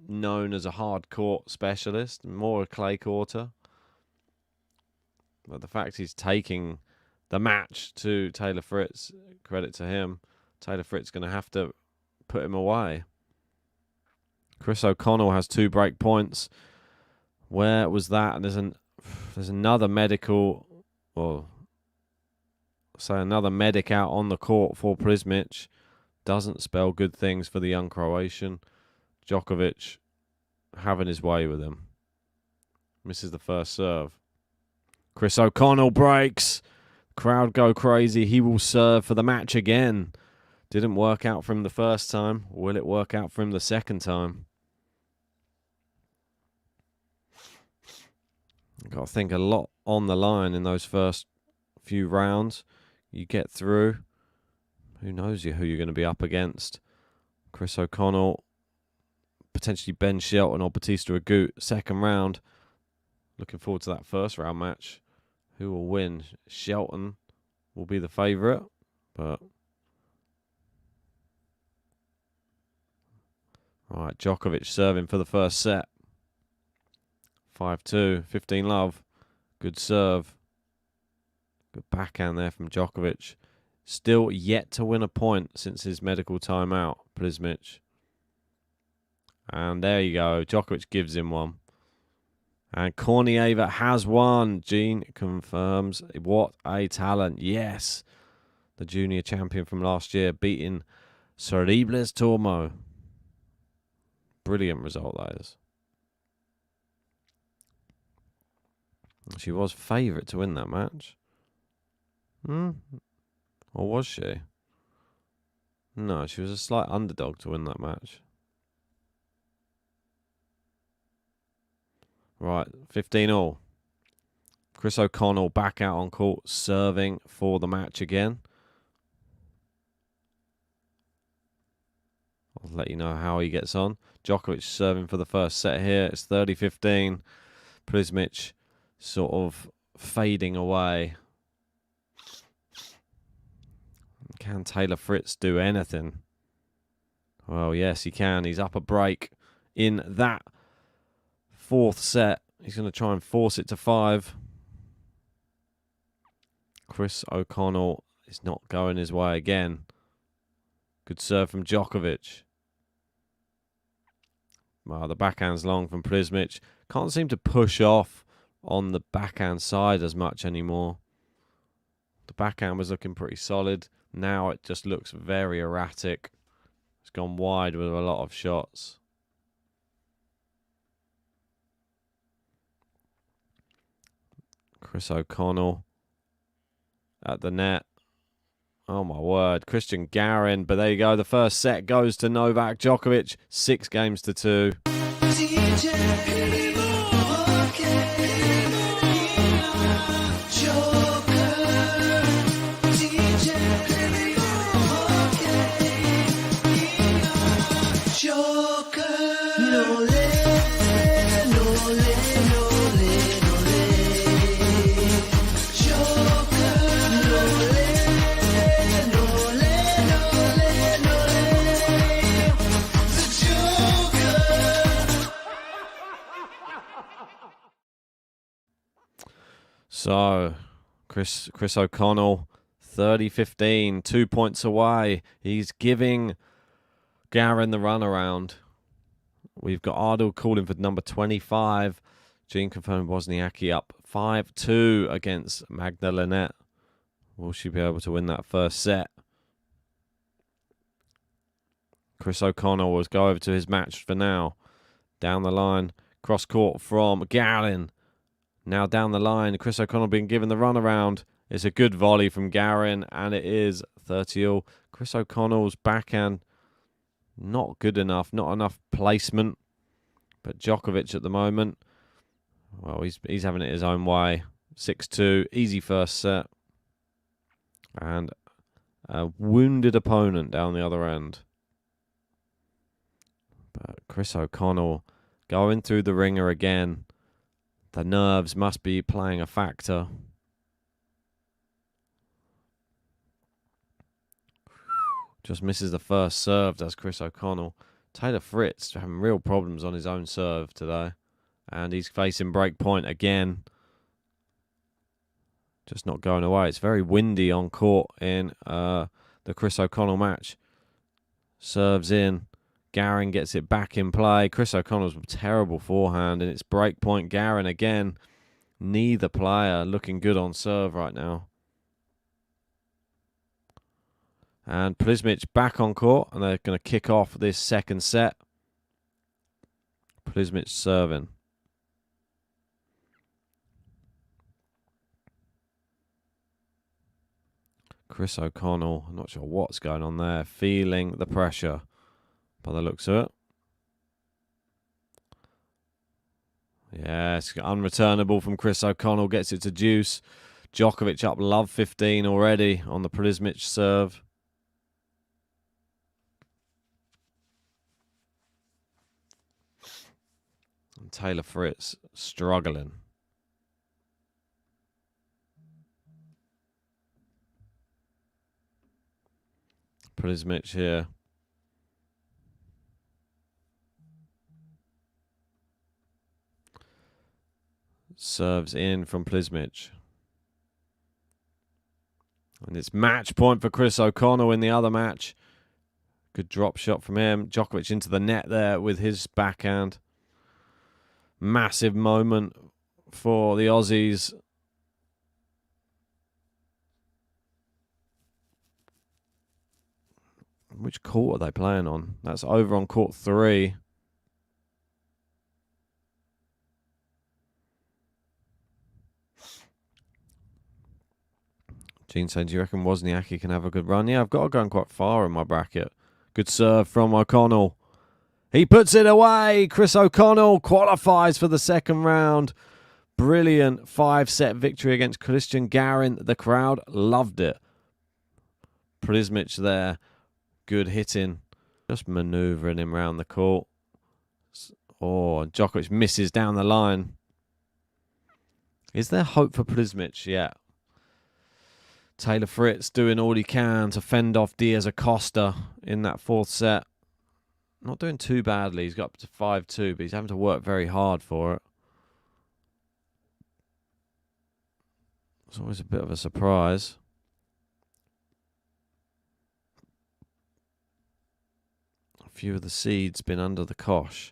[SPEAKER 1] known as a hard court specialist, more a clay courter. But the fact he's taking the match to Taylor Fritz, credit to him. Taylor Fritz going to have to put him away. Chris O'Connell has 2 break points. Where was that? And there's another medical, well, say another medic out on the court for Prizmic. Doesn't spell good things for the young Croatian. Djokovic having his way with him. Misses the first serve. Chris O'Connell breaks. Crowd go crazy. He will serve for the match again. Didn't work out for him the first time. Will it work out for him the second time? Got to think a lot on the line in those first few rounds. you get through. Who knows who you're going to be up against? Chris O'Connell, potentially Ben Shelton or Batista Agut, second round. Looking forward to that first round match. Who will win? Shelton will be the favourite, but... Right, Djokovic serving for the first set. 5-2, 15 love. Good serve. Good backhand there from Djokovic. Still yet to win a point since his medical timeout, Prizmic. And there you go. Djokovic gives him one. And Kornieva has won. Gene confirms. What a talent. Yes. The junior champion from last year beating Cerebles Tormo. Brilliant result, that is. She was favourite to win that match. Or was she? No, she was a slight underdog to win that match. Right, 15-all. Chris O'Connell back out on court, serving for the match again. I'll let you know how he gets on. Djokovic serving for the first set here. It's 30-15. Prizmic sort of fading away. Can Taylor Fritz do anything? Well, yes, he can. He's up a break in that fourth set. He's going to try and force it to 5. Chris O'Connell is not going his way again. Good serve from Djokovic. Well, the backhand's long from Prizmic. Can't seem to push off on the backhand side as much anymore. The backhand was looking pretty solid. Now it just looks very erratic. It's gone wide with a lot of shots. Chris O'Connell at the net. Oh my word, Christian Garin. But there you go, the first set goes to Novak Djokovic, 6-2. So, Chris O'Connell, 30-15, 2 points away. He's giving Garin the runaround. We've got Ardell calling for number 25. Gene confirmed Wozniacki up 5-2 against Magda Linette. Will she be able to win that first set? Chris O'Connell will go over to his match for now. Down the line, cross court from Garin. Now down the line, Chris O'Connell being given the runaround. It's a good volley from Garin, and it is 30-all. Chris O'Connell's backhand, not good enough, not enough placement. But Djokovic at the moment, well, he's having it his own way. 6-2, easy first set. And a wounded opponent down the other end. But Chris O'Connell going through the ringer again. The nerves must be playing a factor. Just misses the first serve, does Chris O'Connell. Taylor Fritz having real problems on his own serve today. And he's facing break point again. Just not going away. It's very windy on court in the Chris O'Connell match. Serves in. Garin gets it back in play. Chris O'Connell's a terrible forehand, and it's break point. Garin again. Neither player looking good on serve right now. And Prizmic back on court, and they're going to kick off this second set. Prizmic serving. Chris O'Connell, I'm not sure what's going on there, feeling the pressure by the looks of it. Yes, unreturnable from Chris O'Connell, gets it to deuce. Djokovic up love 15 already on the Prizmic serve. And Taylor Fritz struggling. Prizmic here. Serves in from Prizmic. And it's match point for Chris O'Connell in the other match. Good drop shot from him. Djokovic into the net there with his backhand. Massive moment for the Aussies. Which court are they playing on? That's over on court 3. Gene saying, do you reckon Wozniacki can have a good run? Yeah, I've got to go quite far in my bracket. Good serve from O'Connell. He puts it away. Chris O'Connell qualifies for the second round. Brilliant 5-set victory against Christian Garin. The crowd loved it. Prizmic there. Good hitting. Just manoeuvring him around the court. Oh, Djokovic misses down the line. Is there hope for Prizmic? Yeah. Taylor Fritz doing all he can to fend off Diaz Acosta in that 4th set. Not doing too badly. He's got up to 5-2, but he's having to work very hard for it. It's always a bit of a surprise. A few of the seeds been under the cosh.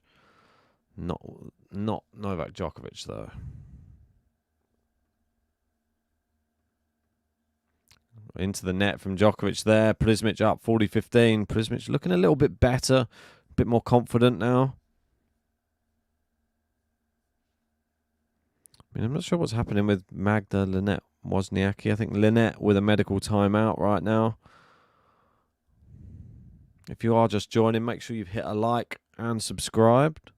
[SPEAKER 1] Not Novak Djokovic, though. Into the net from Djokovic there. Prizmic up 40-15. Prizmic looking a little bit better. A bit more confident now. I mean, I'm not sure what's happening with Magda, Linette, Wozniacki. I think Linette with a medical timeout right now. If you are just joining, make sure you've hit a like and subscribed.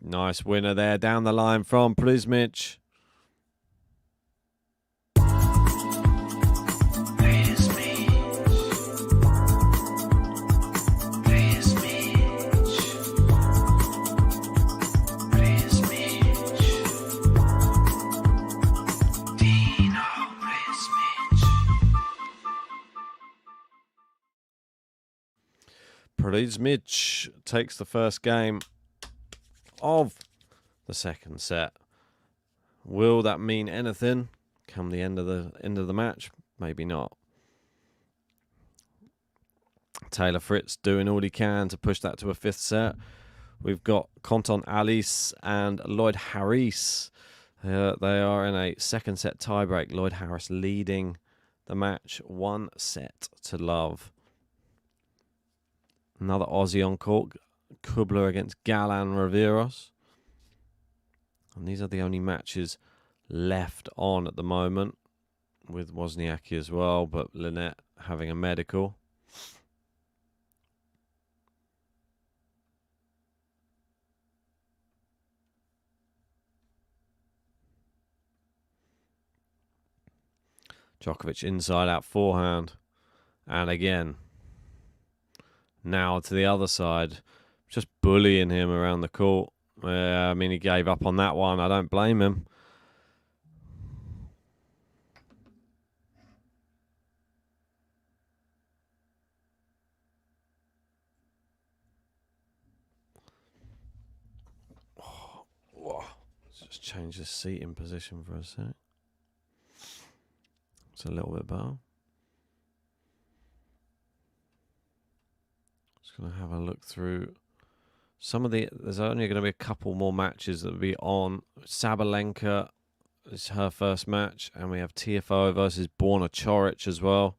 [SPEAKER 1] Nice winner there down the line from Prizmic. Prizmic takes the first game of the second set. Will that mean anything come the end of the match? Maybe not. Taylor Fritz doing all he can to push that to a 5th set. We've got Conton Alice and Lloyd Harris. They are in a second set tiebreak. Lloyd Harris leading the match 1-0. Another Aussie on court. Kubler against Galan Riveros. And these are the only matches left on at the moment, with Wozniacki as well, but Linette having a medical. Djokovic inside out forehand. And again, now to the other side. Just bullying him around the court. I mean, he gave up on that one. I don't blame him. Oh, whoa. Let's just change the seating position for a sec. It's a little bit better. Just going to have a look through. There's only going to be a couple more matches that will be on. Sabalenka is her first match, and we have TFO versus Borna Coric as well.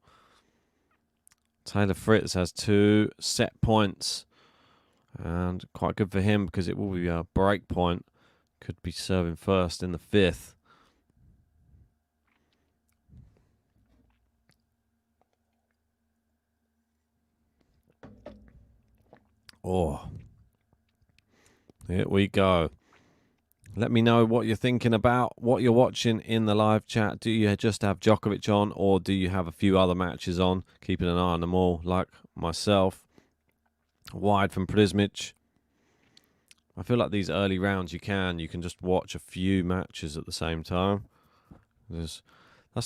[SPEAKER 1] Taylor Fritz has 2 set points, and quite good for him because it will be a break point. Could be serving first in the 5th. Oh. Here we go. Let me know what you're thinking about, what you're watching in the live chat. Do you just have Djokovic on, or do you have a few other matches on? Keeping an eye on them all, like myself. Wide from Prizmic. I feel like these early rounds you can just watch a few matches at the same time. That's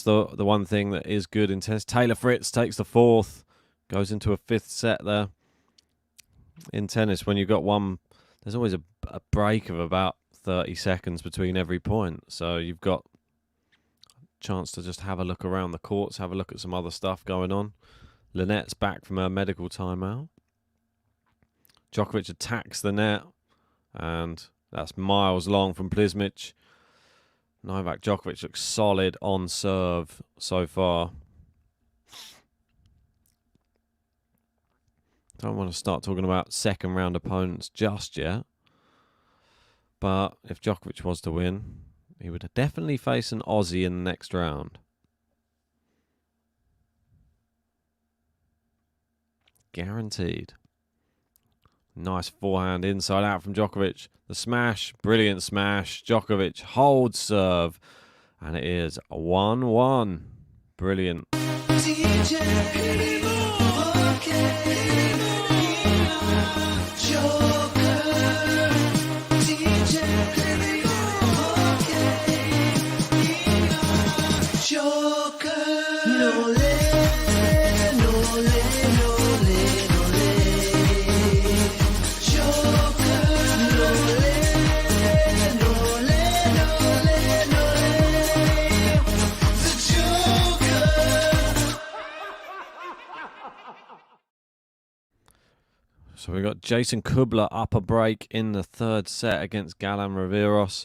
[SPEAKER 1] the one thing that is good in tennis. Taylor Fritz takes the fourth, goes into a fifth set there. In tennis, when you've got one, there's always a break of about 30 seconds between every point. So you've got a chance to just have a look around the courts, have a look at some other stuff going on. Lynette's back from her medical timeout. Djokovic attacks the net, and that's miles long from Prizmic. Novak Djokovic looks solid on serve so far. Don't want to start talking about second round opponents just yet. But if Djokovic was to win, he would definitely face an Aussie in the next round. Guaranteed. Nice forehand inside out from Djokovic. The smash, brilliant smash. Djokovic holds serve, and it is 1-1. Brilliant. So we got Jason Kubler up a break in the third set against Galan Riveros.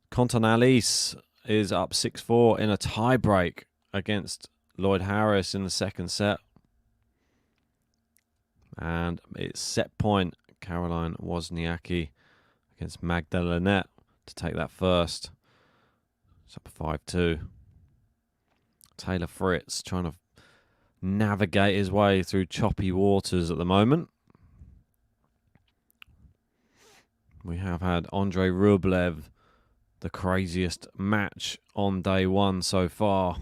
[SPEAKER 1] Contonalis is up 6-4 in a tie break against Lloyd Harris in the second set. And it's set point Caroline Wozniacki against Magda Linette to take that first. It's up 5-2. Taylor Fritz trying to navigate his way through choppy waters at the moment. We have had Andrei Rublev, the craziest match on day one so far,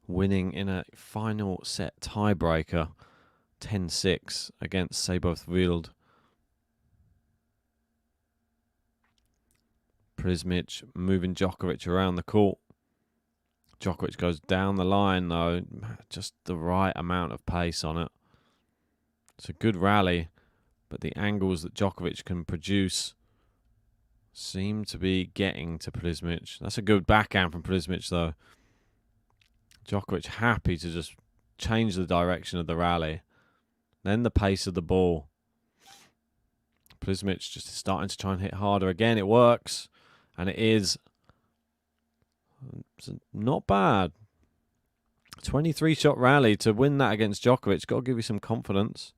[SPEAKER 1] winning in a final set tiebreaker, 10-6 against Seyboth Wild. Prizmic moving Djokovic around the court. Djokovic goes down the line though, just the right amount of pace on it. It's a good rally, but the angles that Djokovic can produce seem to be getting to Prizmic. That's a good backhand from Prizmic though. Djokovic happy to just change the direction of the rally. Then the pace of the ball. Prizmic just starting to try and hit harder again. It works. And it is not bad. 23-shot rally to win that against Djokovic. Got to give you some confidence.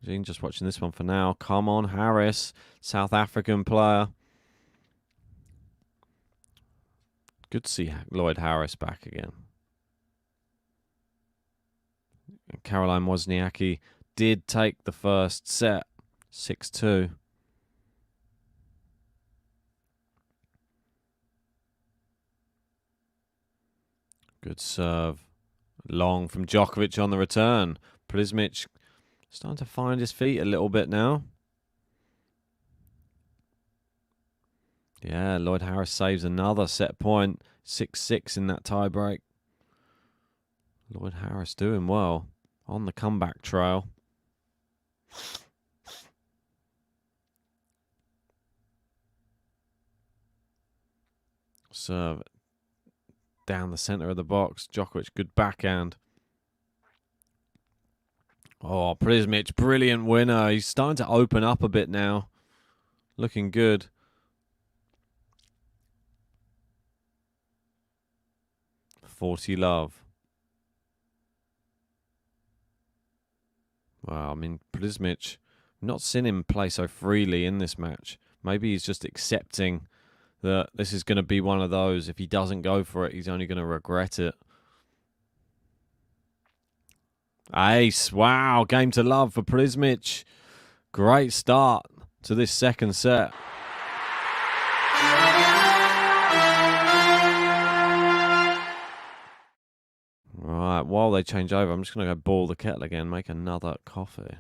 [SPEAKER 1] Jean just watching this one for now. Come on, Harris. South African player. Good to see Lloyd Harris back again. Caroline Wozniacki did take the first set. 6-2. Good serve. Long from Djokovic on the return. Prizmic starting to find his feet a little bit now. Yeah, Lloyd Harris saves another set point. 6-6 in that tiebreak. Lloyd Harris doing well on the comeback trail. Serve down the center of the box. Djokovic, good backhand. Oh, Prizmic, brilliant winner. He's starting to open up a bit now. Looking good. $40 love. Wow, I mean, Prizmic, I've not seen him play so freely in this match. Maybe he's just accepting that this is going to be one of those. If he doesn't go for it, he's only going to regret it. Ace. Wow. Game to love for Prizmic. Great start to this second set. Right, while they change over, I'm just going to go boil the kettle again, make another coffee.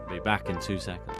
[SPEAKER 1] Be back in 2 seconds.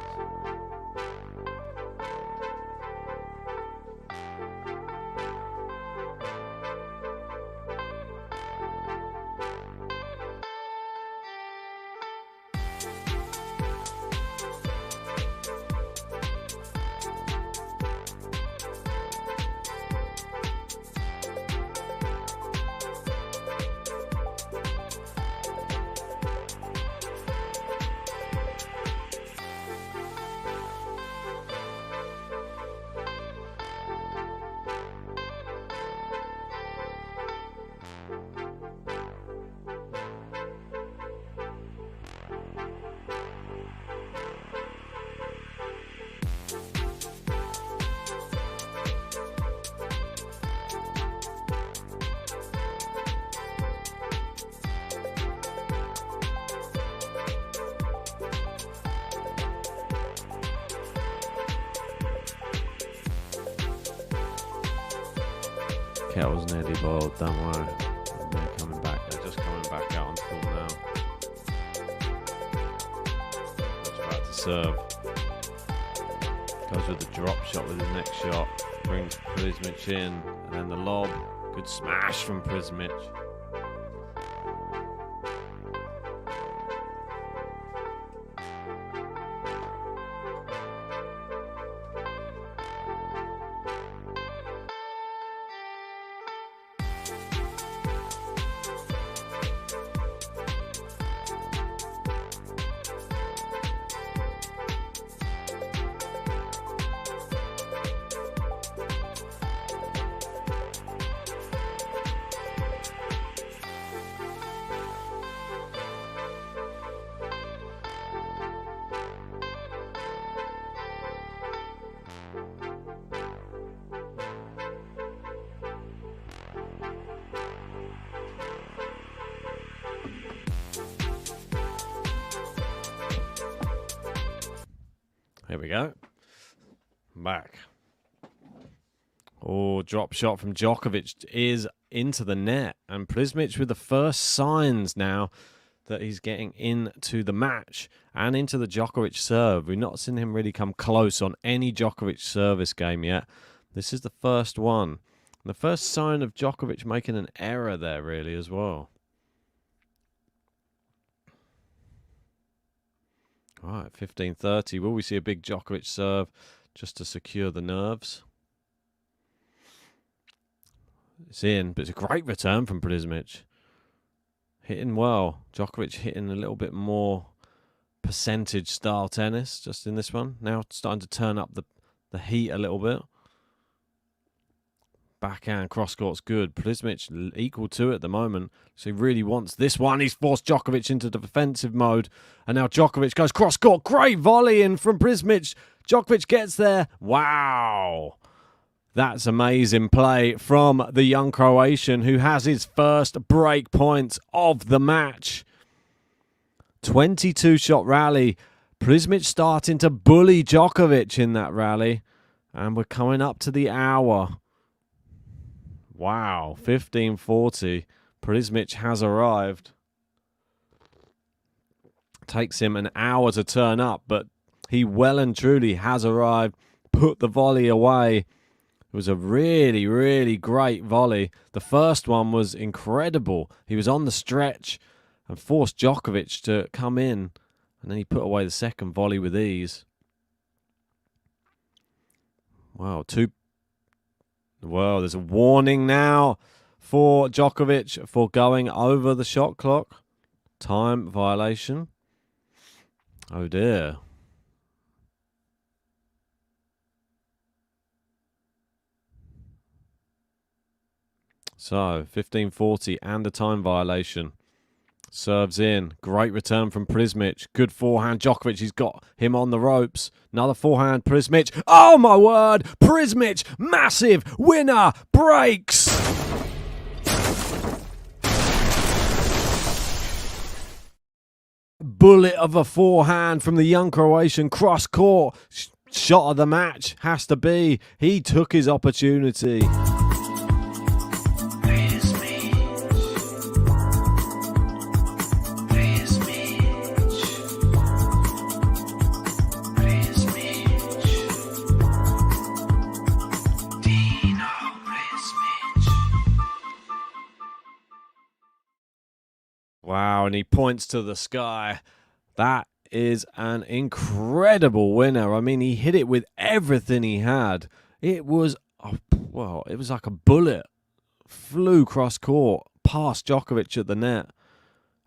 [SPEAKER 1] Kettle's nearly boiled, don't worry. They're coming back, they're just coming back out on full now. Just about to serve. Goes with the drop shot with his next shot. Brings Prizmic in, and then the lob. Good smash from Prizmic. Here we go. Back. Oh, drop shot from Djokovic is into the net. And Prizmic with the first signs now that he's getting into the match and into the Djokovic serve. We've not seen him really come close on any Djokovic service game yet. This is the first one. And the first sign of Djokovic making an error there, really, as well. All right, 15:30. Will we see a big Djokovic serve just to secure the nerves? It's in, but it's a great return from Prizmic. Hitting well. Djokovic hitting a little bit more percentage style tennis just in this one. Now starting to turn up the heat a little bit. Backhand cross court's good. Prizmic equal to it at the moment. So he really wants this one. He's forced Djokovic into the defensive mode. And now Djokovic goes cross court. Great volley in from Prizmic. Djokovic gets there. Wow. That's amazing play from the young Croatian who has his first break point of the match. 22-shot rally. Prizmic starting to bully Djokovic in that rally. And we're coming up to the hour. Wow, 15:40. Prizmic has arrived. Takes him an hour to turn up, but he well and truly has arrived. Put the volley away. It was a really, really great volley. The first one was incredible. He was on the stretch and forced Djokovic to come in, and then he put away the second volley with ease. Wow, Well, there's a warning now for Djokovic for going over the shot clock. Time violation. Oh dear. So 15-40 and a time violation. Serves in. Great return from Prizmic. Good forehand. Djokovic, he's got him on the ropes. Another forehand. Prizmic. Oh, my word. Prizmic, massive winner, breaks. Bullet of a forehand from the young Croatian. Cross court. Shot of the match has to be. He took his opportunity. Wow, and he points to the sky. That is an incredible winner. I mean, he hit it with everything he had. It was, it was like a bullet. Flew cross court, past Djokovic at the net.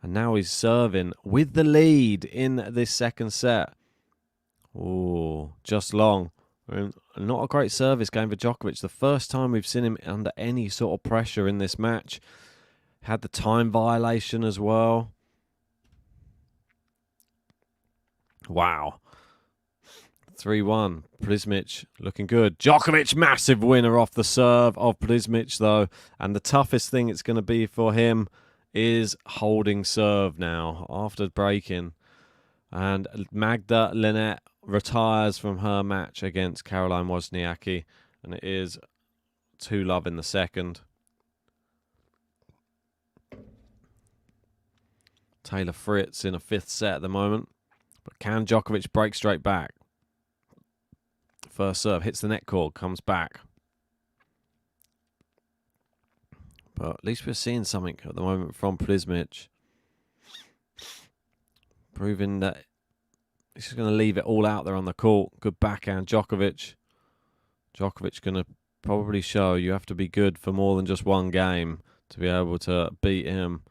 [SPEAKER 1] And now he's serving with the lead in this second set. Oh, just long. Not a great service game for Djokovic. The first time we've seen him under any sort of pressure in this match. Had the time violation as well. Wow. 3-1. Prizmic looking good. Djokovic, massive winner off the serve of Prizmic, though. And the toughest thing it's going to be for him is holding serve now after breaking. And Magda Linette retires from her match against Caroline Wozniacki. And it is 2-love in the second. Taylor Fritz in a fifth set at the moment. But can Djokovic break straight back? First serve, hits the net cord, comes back. But at least we're seeing something at the moment from Prizmic. Proving that he's just going to leave it all out there on the court. Good backhand, Djokovic. Djokovic going to probably show you have to be good for more than just one game to be able to beat him.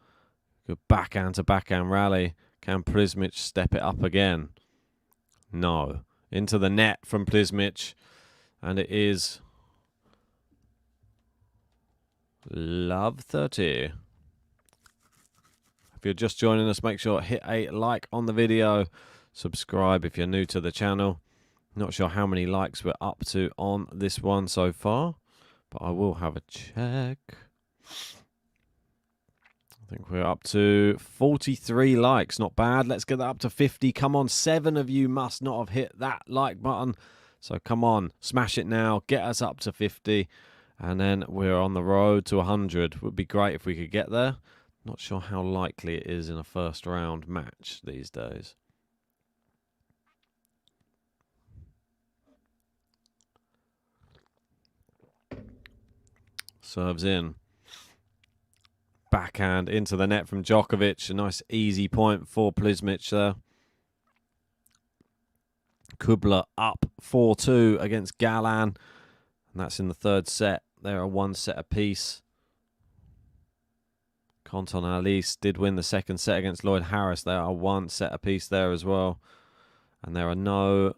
[SPEAKER 1] Good backhand to backhand rally. Can Prizmic step it up again? No. Into the net from Prizmic. And it is love 30. If you're just joining us, make sure to hit a like on the video. Subscribe if you're new to the channel. Not sure how many likes we're up to on this one so far, but I will have a check. I think we're up to 43 likes. Not bad. Let's get that up to 50. Come on, 7 of you must not have hit that like button. So come on, smash it now. Get us up to 50. And then we're on the road to 100. Would be great if we could get there. Not sure how likely it is in a first round match these days. Serves in. Backhand into the net from Djokovic. A nice easy point for Prizmic there. Kubler up 4-2 against Galan. And that's in the third set. They are 1 set apiece. Conton Alice did win the second set against Lloyd Harris. They are 1 set apiece there as well. And there are no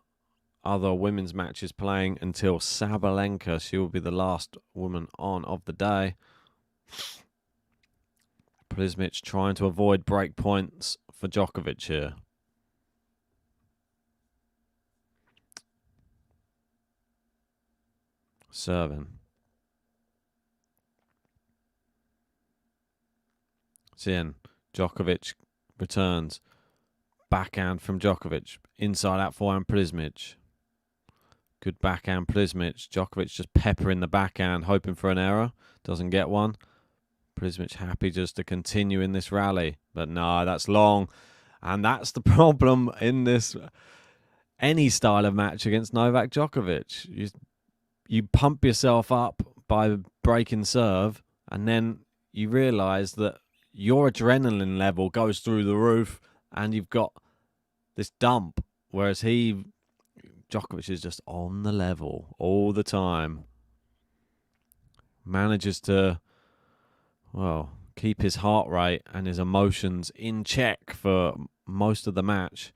[SPEAKER 1] other women's matches playing until Sabalenka. She will be the last woman on of the day. Prizmic trying to avoid break points for Djokovic here. Serving. It's in. Djokovic returns. Backhand from Djokovic. Inside out forehand Prizmic. Good backhand Prizmic. Djokovic just peppering the backhand, hoping for an error. Doesn't get one. Prizmic happy just to continue in this rally. But no, that's long. And that's the problem in this any style of match against Novak Djokovic. You pump yourself up by breaking serve, and then you realise that your adrenaline level goes through the roof and you've got this dump. Whereas Djokovic is just on the level all the time. Manages to, keep his heart rate and his emotions in check for most of the match.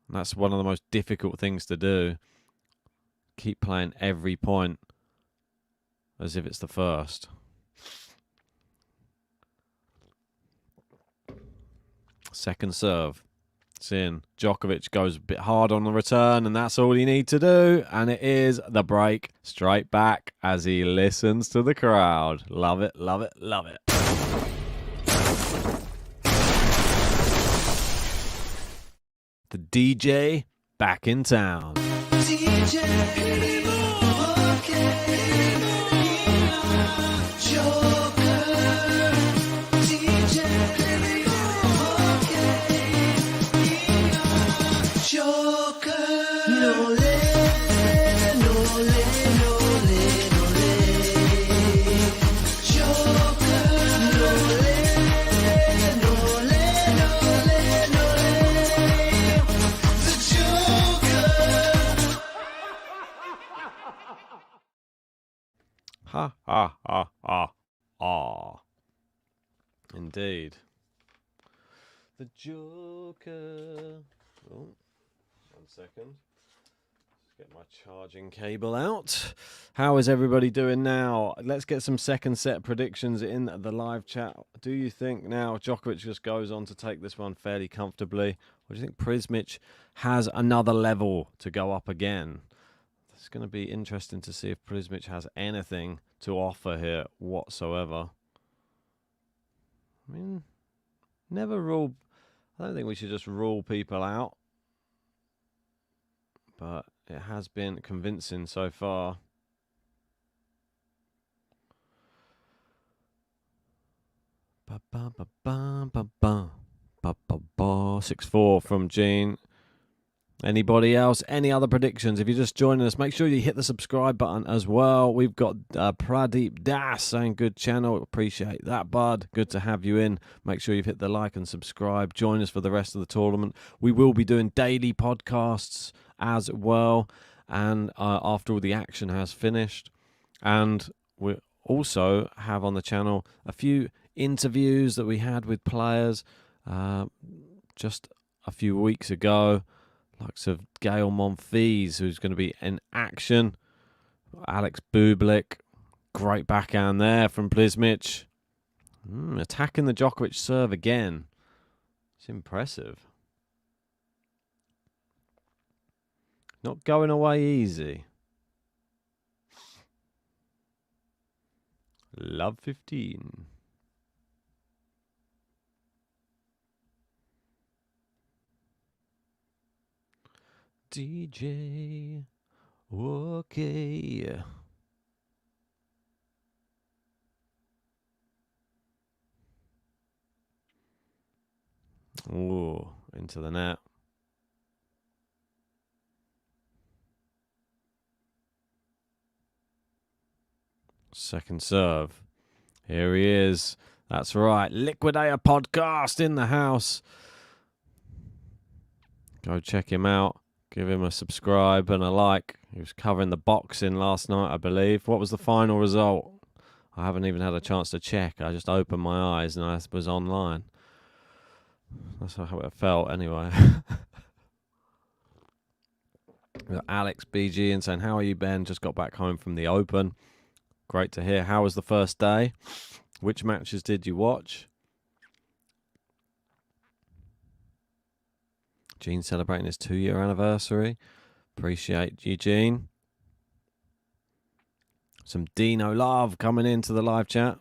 [SPEAKER 1] And that's one of the most difficult things to do. Keep playing every point as if it's the first. Second serve. It's in. Djokovic goes a bit hard on the return, and that's all you need to do. And it is the break straight back as he listens to the crowd. Love it, love it, love it. The DJ back in town. Ha, ha, ha, ha, ah. Indeed. The Joker. Oh, 1 second. Let's get my charging cable out. How is everybody doing now? Let's get some second set predictions in the live chat. Do you think now Djokovic just goes on to take this one fairly comfortably? Or do you think Prizmic has another level to go up again? It's going to be interesting to see if Prizmic has anything to offer here whatsoever. I mean, never rule. I don't think we should just rule people out. But it has been convincing so far. Ba ba ba ba ba ba ba ba ba. 6-4 from Gene. Anybody else? Any other predictions? If you're just joining us, make sure you hit the subscribe button as well. We've got Pradeep Das saying good channel. Appreciate that, bud. Good to have you in. Make sure you've hit the like and subscribe. Join us for the rest of the tournament. We will be doing daily podcasts as well, and after all the action has finished. And we also have on the channel a few interviews that we had with players just a few weeks ago. Likes of Gael Monfils, who's going to be in action. Alex Bublik. Great backhand there from Prizmic. Attacking the Djokovic serve again. It's impressive. Not going away easy. Love 15. DJ, okay. Ooh, into the net. Second serve. Here he is. That's right. Liquidator podcast in the house. Go check him out. Give him a subscribe and a like. He was covering the boxing last night, I believe. What was the final result? I haven't even had a chance to check. I just opened my eyes and I was online. That's how it felt anyway. Alex BG and saying, how are you, Ben? Just got back home from the Open. Great to hear. How was the first day? Which matches did you watch? Gene celebrating his 2-year anniversary. Appreciate you, Gene. Some Dino love coming into the live chat.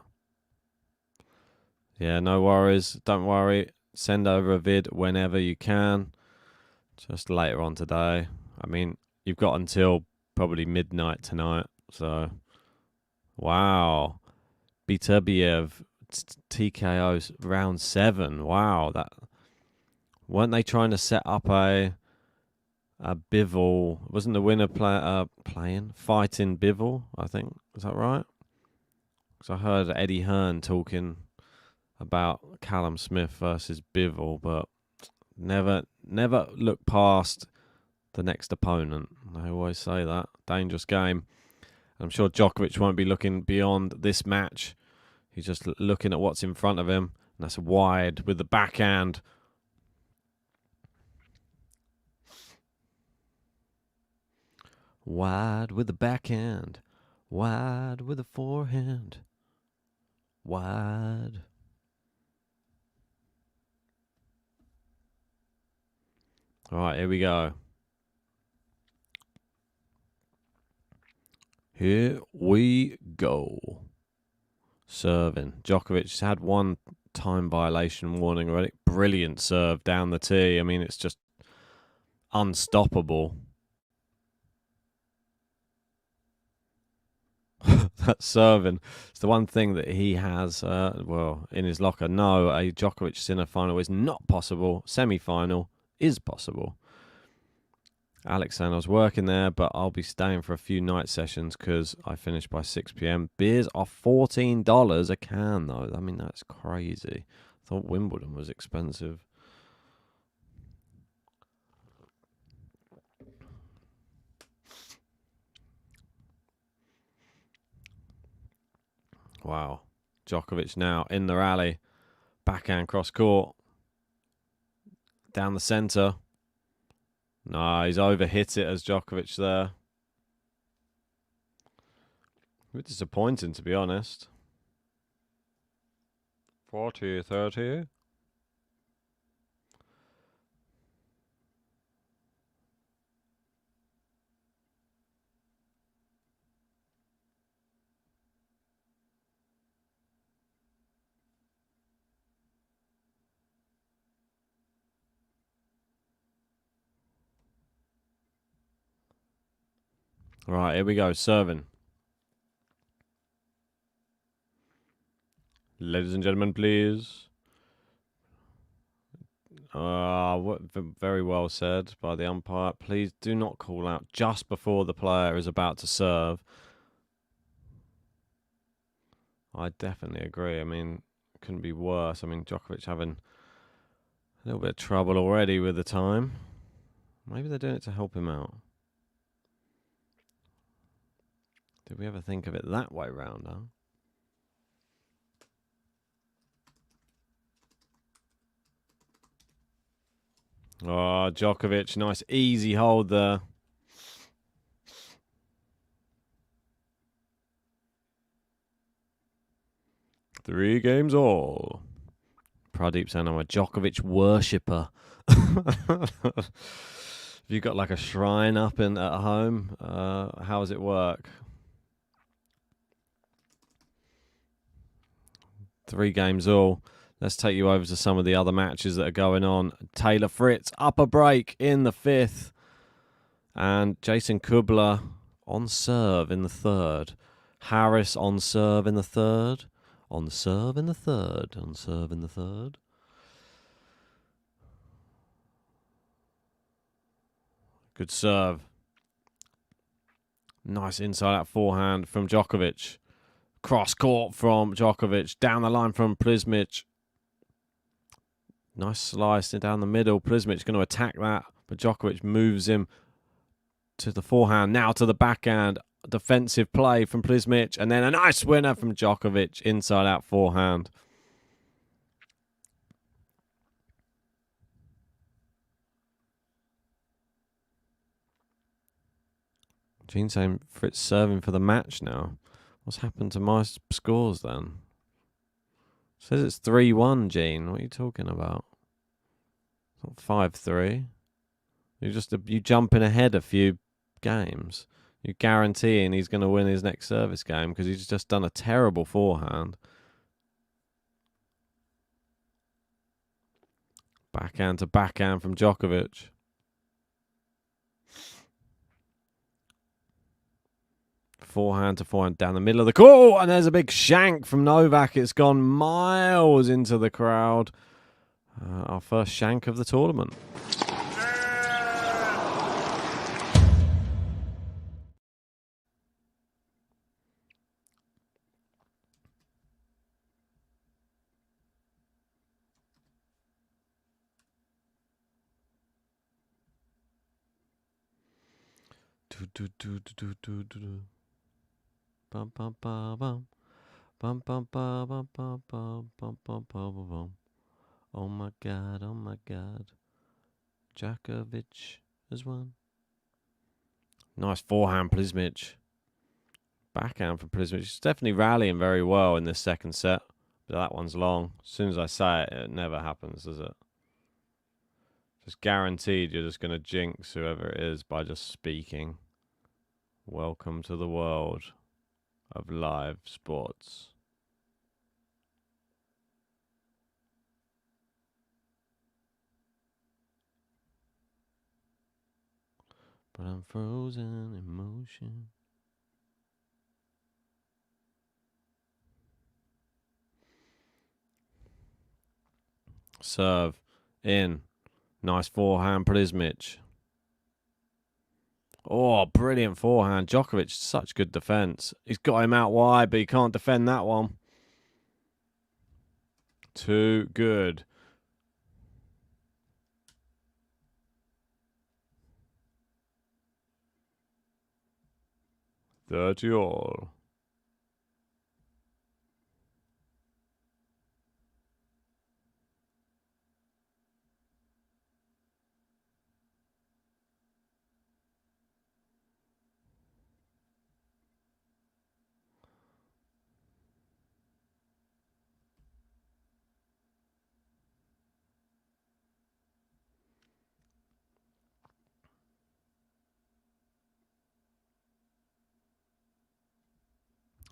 [SPEAKER 1] Yeah, no worries. Don't worry. Send over a vid whenever you can. Just later on today. I mean, you've got until probably midnight tonight. So, wow. Biturbiev TKO round 7. Wow, that. Weren't they trying to set up a Bivol? Wasn't the winner fighting Bivol, I think? Is that right? Because I heard Eddie Hearn talking about Callum Smith versus Bivol, but never look past the next opponent. I always say that. Dangerous game. I'm sure Djokovic won't be looking beyond this match. He's just looking at what's in front of him. And that's wide with the backhand. Wide with the backhand. Wide with a forehand. Wide. All right, here we go. Here we go. Serving. Djokovic's had one time violation warning already. Brilliant serve down the tee. I mean, it's just unstoppable. That's serving. It's the one thing that he has, in his locker. No, a Djokovic Sinner final is not possible. Semi-final is possible. Alex saying I was working there, but I'll be staying for a few night sessions because I finish by 6 p.m. Beers are $14 a can, though. I mean, that's crazy. I thought Wimbledon was expensive. Wow. Djokovic now in the rally. Backhand cross court. Down the centre. No, he's overhit it as Djokovic there. A bit disappointing, to be honest. 40-30. Right, here we go. Serving. Ladies and gentlemen, please. Very well said by the umpire. Please do not call out just before the player is about to serve. I definitely agree. I mean, it couldn't be worse. I mean, Djokovic having a little bit of trouble already with the time. Maybe they're doing it to help him out. Did we ever think of it that way round, huh? Oh, Djokovic, nice easy hold there. Three games all. Pradeep saying I'm a Djokovic worshipper. Have you got like a shrine up at home? How does it work? 3 games all. Let's take you over to some of the other matches that are going on. Taylor Fritz, upper break in the 5th. And Jason Kubler on serve in the 3rd. Harris on serve in the 3rd. On serve in the 3rd. On serve in the 3rd. Good serve. Nice inside out forehand from Djokovic. Cross court from Djokovic. Down the line from Prizmic. Nice slice down the middle. Prizmic going to attack that, but Djokovic moves him to the forehand. Now to the backhand. Defensive play from Prizmic. And then a nice winner from Djokovic. Inside out forehand. Gene saying Fritz serving for the match now. What's happened to my scores then? Says it's 3-1, Gene. What are you talking about? It's not 5-3. You jumping ahead a few games. You're guaranteeing he's going to win his next service game because he's just done a terrible forehand. Backhand to backhand from Djokovic. Forehand to forehand down the middle of the court. And there's a big shank from Novak. It's gone miles into the crowd. Our first shank of the tournament. Bum bum bum bum bum bum bum bum bum bum bum bum bum bum. Oh my God, Djokovic has won. Nice forehand, Prizmic. Backhand from Prizmic. She's definitely rallying very well in this second set. But that one's long. As soon as I say it, it never happens, does it? Just guaranteed you're just going to jinx whoever it is by just speaking. Welcome to the world of live sports. But I'm frozen in motion. Serve in. Nice forehand, Prizmic. Oh, brilliant forehand. Djokovic, such good defense. He's got him out wide, but he can't defend that one. Too good. Thirty all.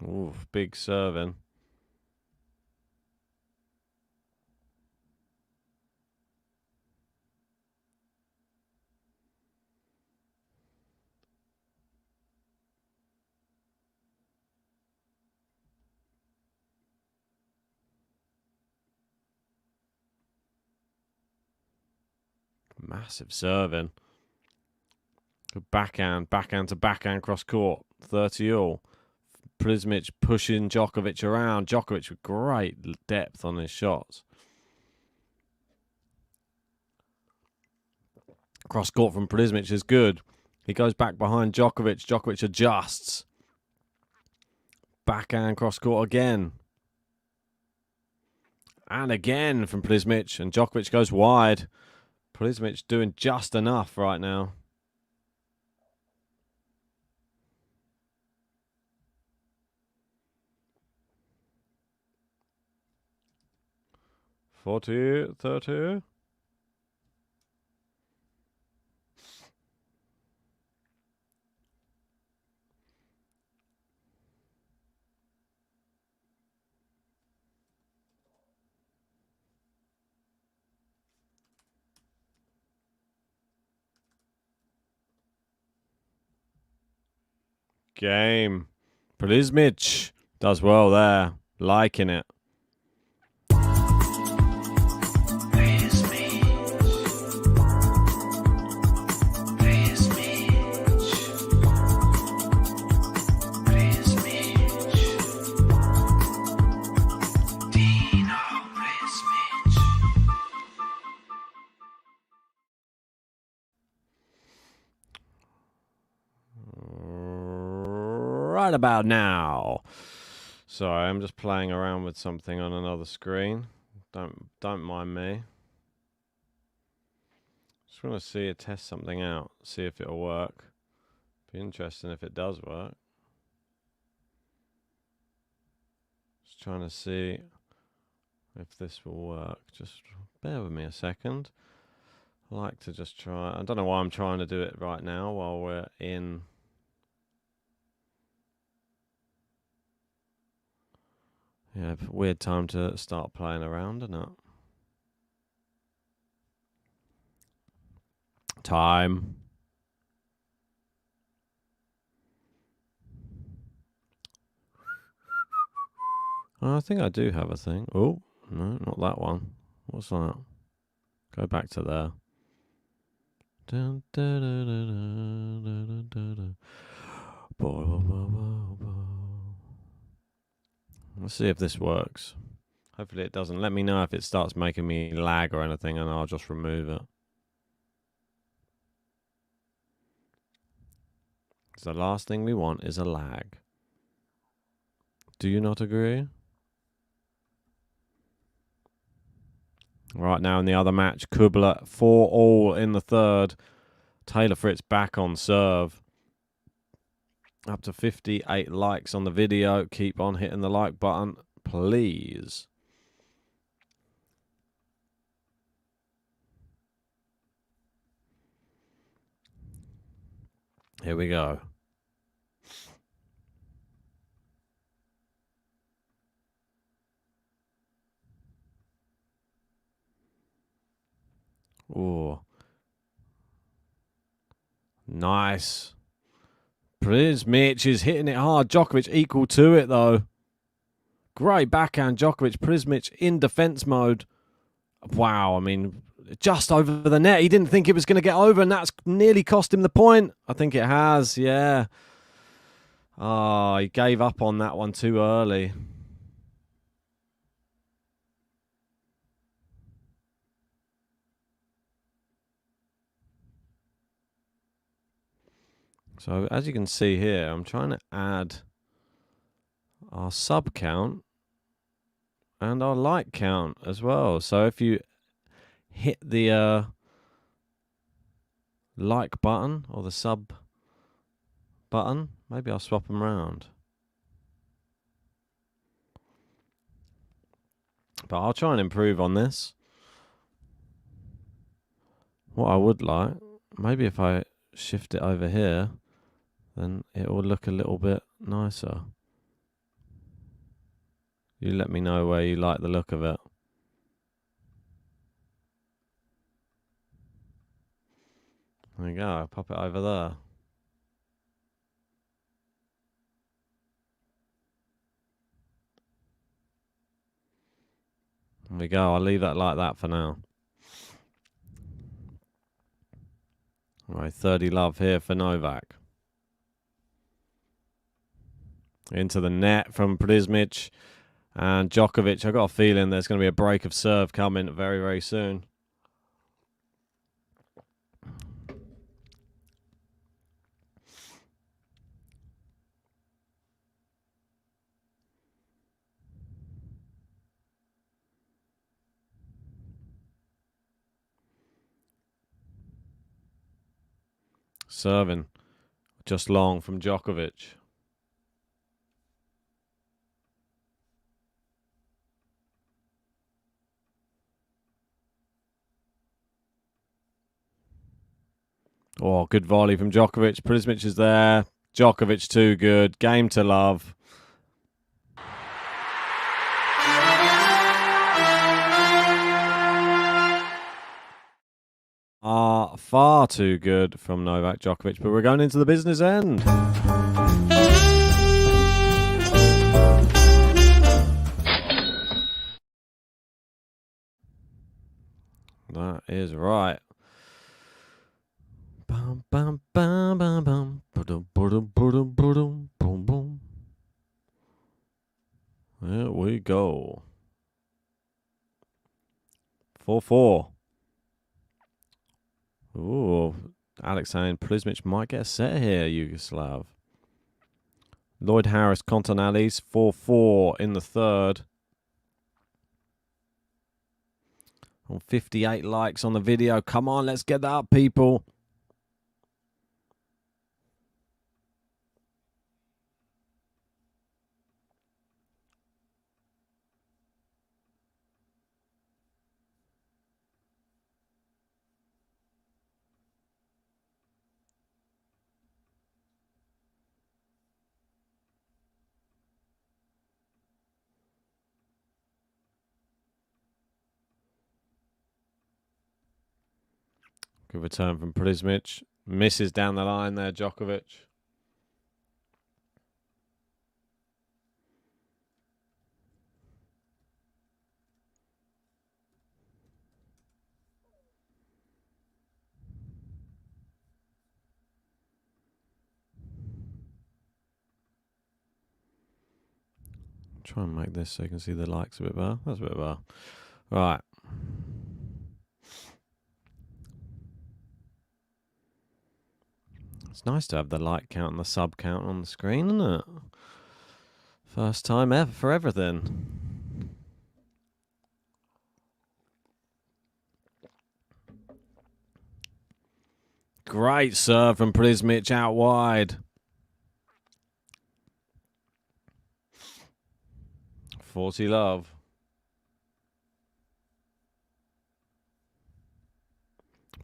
[SPEAKER 1] Ooh, big serving. Massive serving. Good backhand to backhand cross court. 30 all. Prizmic pushing Djokovic around. Djokovic with great depth on his shots. Cross court from Prizmic is good. He goes back behind Djokovic. Djokovic adjusts. Backhand cross court again. And again from Prizmic. And Djokovic goes wide. Prizmic doing just enough right now. Forty, 30. Game. Prizmic does well there. Liking it. Right about now. Sorry, I'm just playing around with something on another screen. Don't mind me. Just want to see it, test something out, see if it'll work. Be interesting if it does work. Just trying to see if this will work. Just bear with me a second. I like to just try. I don't know why I'm trying to do it right now while we're in. Yeah, weird time to start playing around, isn't it? Time. Oh, I think I do have a thing. Oh, no, not that one. What's that? Go back to there. Dun, da, da, da, da, da, da, da. Bo, bo, bo, bo, bo. Let's see if this works. Hopefully it doesn't. Let me know if it starts making me lag or anything, and I'll just remove it. Because the last thing we want is a lag. Do you not agree? Right now in the other match, Kubler 4-all in the third. Taylor Fritz back on serve. Up to 58 likes on the video. Keep on hitting the like button, please. Here we go. Oh, nice. Prizmic is hitting it hard. Djokovic equal to it, though. Great backhand, Djokovic. Prizmic in defense mode. Wow, I mean, just over the net. He didn't think it was going to get over, and that's nearly cost him the point. I think it has, yeah. Oh, he gave up on that one too early. So as you can see here, I'm trying to add our sub count and our like count as well. So if you hit the like button or the sub button, maybe I'll swap them around. But I'll try and improve on this. What I would like, maybe if I shift it over here, then it will look a little bit nicer. You let me know where you like the look of it. There you go, I'll pop it over there. There we go, I'll leave that like that for now. Right, 30 love here for Novak. Into the net from Prizmic and Djokovic. I've got a feeling there's going to be a break of serve coming very, very soon. Serving just long from Djokovic. Oh, good volley from Djokovic. Prizmic is there. Djokovic too good. Game to love. Far too good from Novak Djokovic, but we're going into the business end. That is right. Bum, bum, bum, bum, bum. Ba-dum, ba-dum, ba-dum, ba-dum, boom, boom. There we go. 4-4. Ooh, Alex saying Prizmic might get a set here, Yugoslav. Lloyd Harris, Continalis, 4-4 in the third. On 58 likes on the video. Come on, let's get that up, people. Good return from Prizmic. Misses down the line there, Djokovic. Try and make this so you can see the likes a bit better. That's a bit better. Right. It's nice to have the like count and the sub count on the screen, isn't it? First time ever for everything. Great serve from Prizmic out wide. 40 love.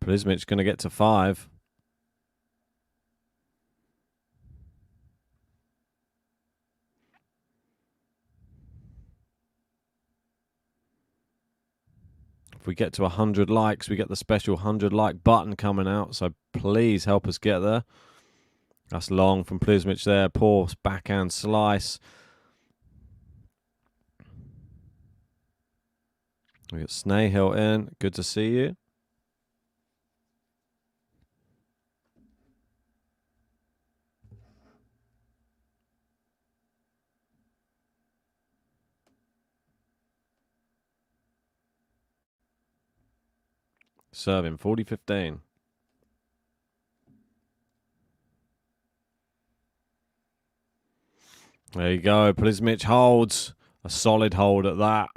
[SPEAKER 1] Prizmic going to get to 5. If we get to 100 likes, we get the special 100 like button coming out. So please help us get there. That's long from Prizmic there. Poor backhand slice. We got Snahill in. Good to see you. Serving 40-15. There you go. Prizmic holds. A solid hold at that.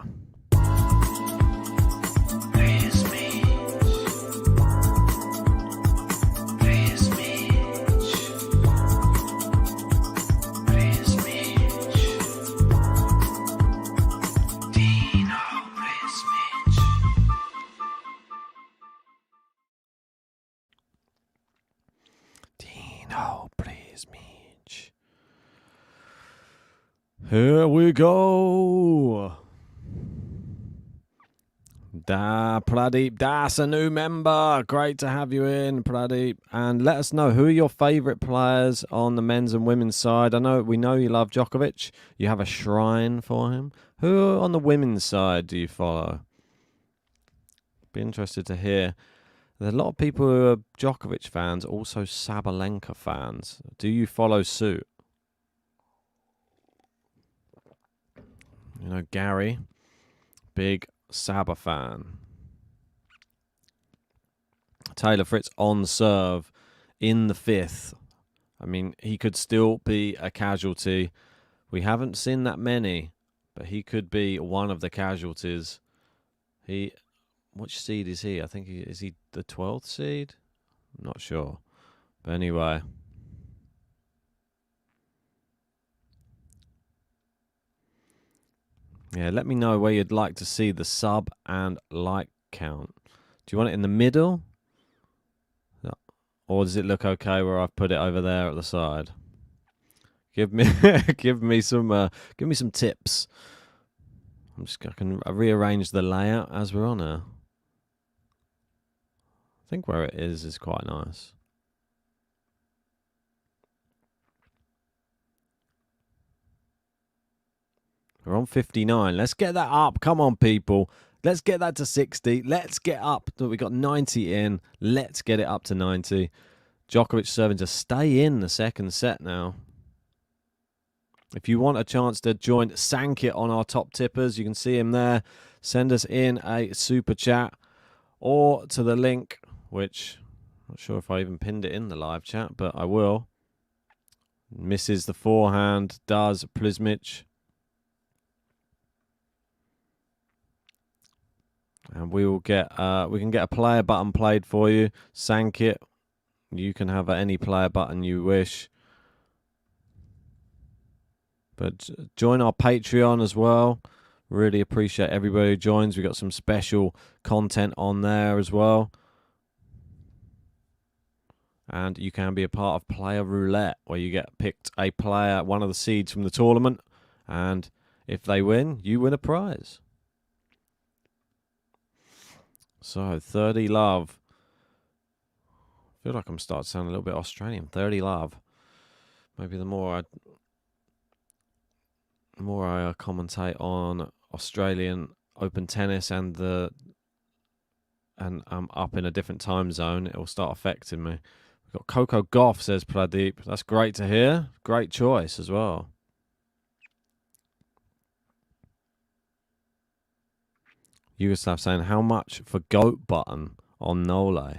[SPEAKER 1] Dino Prizmic. Here we go. Pradeep Das, a new member. Great to have you in, Pradeep. And let us know, who are your favourite players on the men's and women's side? We know you love Djokovic. You have a shrine for him. Who on the women's side do you follow? Be interested to hear. There's a lot of people who are Djokovic fans, also Sabalenka fans. Do you follow suit? You know, Gary, big Saba fan. Taylor Fritz on serve in the 5th. I mean, he could still be a casualty. We haven't seen that many, but he could be one of the casualties. Which seed is he? I think is he the 12th seed? I'm not sure. But anyway. Yeah, let me know where you'd like to see the sub and like count. Do you want it in the middle? Or does it look okay where I've put it over there at the side? Give me some tips. I can rearrange the layout as we're on here. I think where it is quite nice. We're on 59. Let's get that up. Come on, people. Let's get that to 60. Let's get up. We got 90 in. Let's get it up to 90. Djokovic serving to stay in the second set now. If you want a chance to join Sankit on our top tippers, you can see him there. Send us in a super chat or to the link, which I'm not sure if I even pinned it in the live chat, but I will. Misses the forehand, does Prizmic. And we will get we can get a player button played for you. Sankit, you can have any player button you wish. But join our Patreon as well. Really appreciate everybody who joins. We've got some special content on there as well. And you can be a part of Player Roulette, where you get picked a player, one of the seeds from the tournament. And if they win, you win a prize. So, 30 love. I feel like I'm starting to sound a little bit Australian. 30 love. Maybe the more I commentate on Australian Open tennis and I'm up in a different time zone, it will start affecting me. We've got Coco Goff, says Pradeep. That's great to hear. Great choice as well. Yugoslav saying, how much for GOAT button on Nole?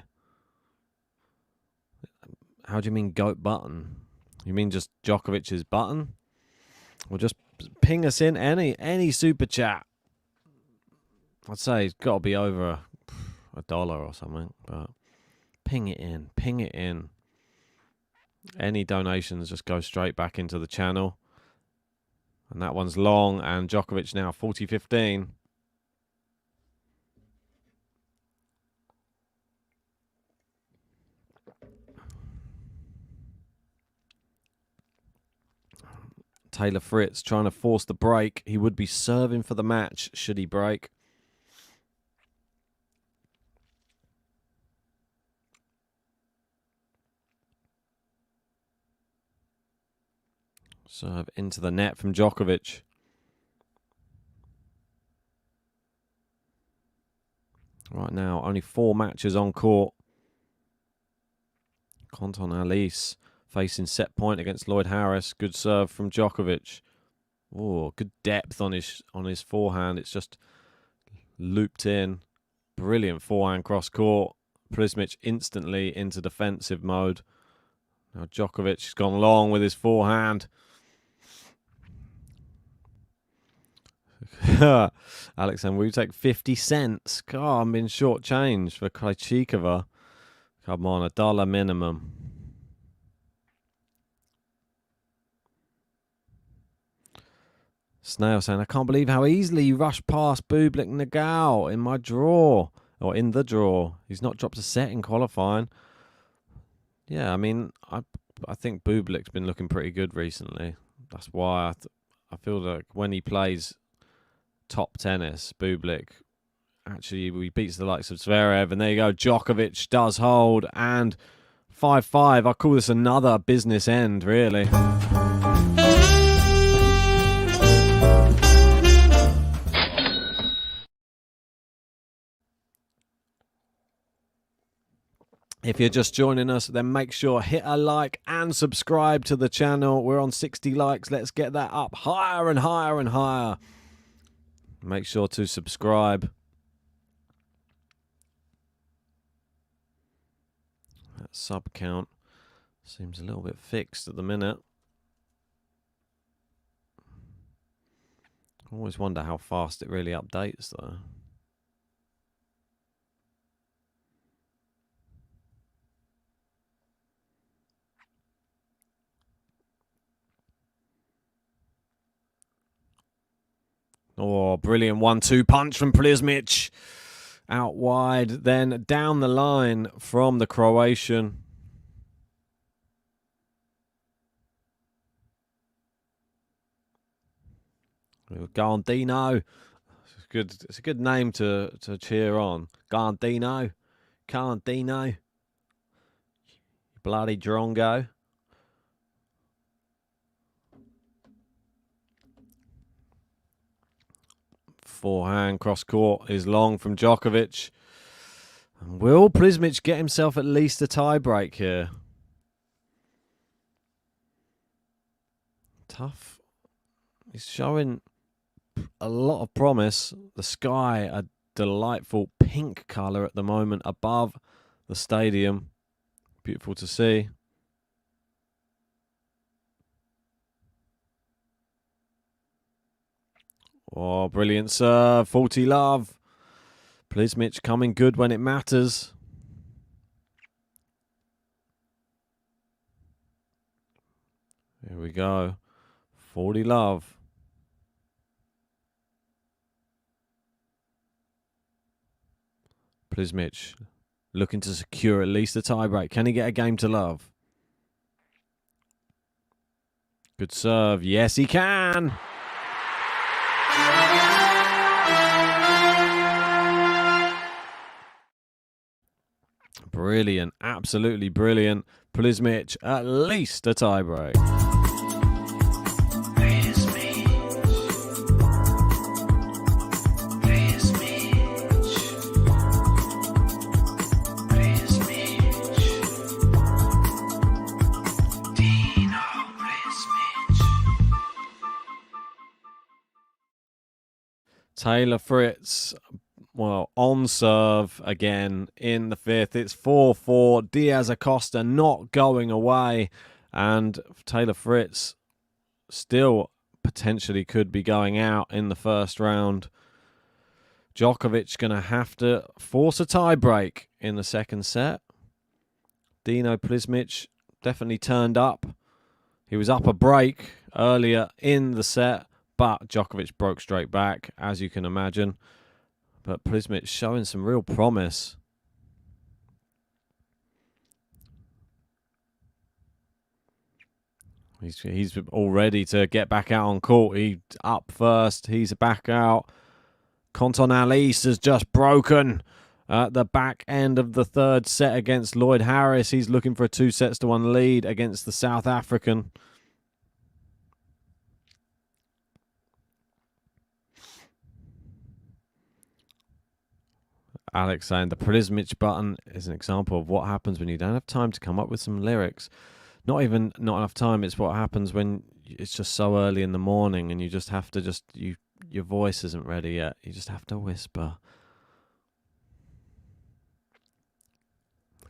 [SPEAKER 1] How do you mean GOAT button? You mean just Djokovic's button? Or just ping us in any super chat? I'd say it's got to be over $1 or something, but ping it in. Any donations just go straight back into the channel. And that one's long, and Djokovic now 40-15. Taylor Fritz trying to force the break. He would be serving for the match should he break. Serve into the net from Djokovic. Right now, only 4 matches on court. Conton Alice facing set point against Lloyd Harris. Good serve from Djokovic. Oh, good depth on his forehand. It's just looped in. Brilliant forehand cross court. Prizmic instantly into defensive mode. Now Djokovic has gone long with his forehand. Alexander, will you take 50 cents? God, I'm being shortchanged for Krejcikova. Come on, $1 minimum. Snail saying, I can't believe how easily you rushed past Bublik Nagel in my draw. Or in the draw. He's not dropped a set in qualifying. Yeah, I mean, I think Bublik's been looking pretty good recently. That's why I feel like when he plays top tennis, Bublik actually he beats the likes of Zverev, and there you go. Djokovic does hold, and 5-5. I call this another business end, really. If you're just joining us, then make sure hit a like and subscribe to the channel. We're on 60 likes. Let's get that up higher and higher and higher. Make sure to subscribe. That sub count seems a little bit fixed at the minute. I always wonder how fast it really updates, though. Oh, brilliant 1-2 punch from Prizmic. Out wide, then down the line from the Croatian. Go on, Dino. It's a good name to cheer on. Go on, Dino. Come on, Dino. Bloody drongo. Forehand cross court is long from Djokovic. And will Prizmic get himself at least a tie break here? Tough. He's showing a lot of promise. The sky, a delightful pink colour at the moment above the stadium. Beautiful to see. Oh, brilliant serve. 40 love. Prizmic coming good when it matters. Here we go. 40 love. Prizmic looking to secure at least a tiebreak. Can he get a game to love? Good serve. Yes, he can. Brilliant. Absolutely brilliant. Prizmic at least a tiebreak. Taylor Fritz, well, on serve again in the fifth. It's 4-4. Diaz Acosta not going away. And Taylor Fritz still potentially could be going out in the first round. Djokovic going to have to force a tie break in the second set. Dino Prizmic definitely turned up. He was up a break earlier in the set, but Djokovic broke straight back, as you can imagine. But Prizmic showing some real promise. He's all ready to get back out on court. He's up first. He's back out. Conton Alice has just broken at the back end of the third set against Lloyd Harris. He's looking for a 2-1 lead against the South African. Alex saying the Prizmic button is an example of what happens when you don't have time to come up with some lyrics. Not enough time. It's what happens when it's just so early in the morning and you just have to your voice isn't ready yet. You just have to whisper.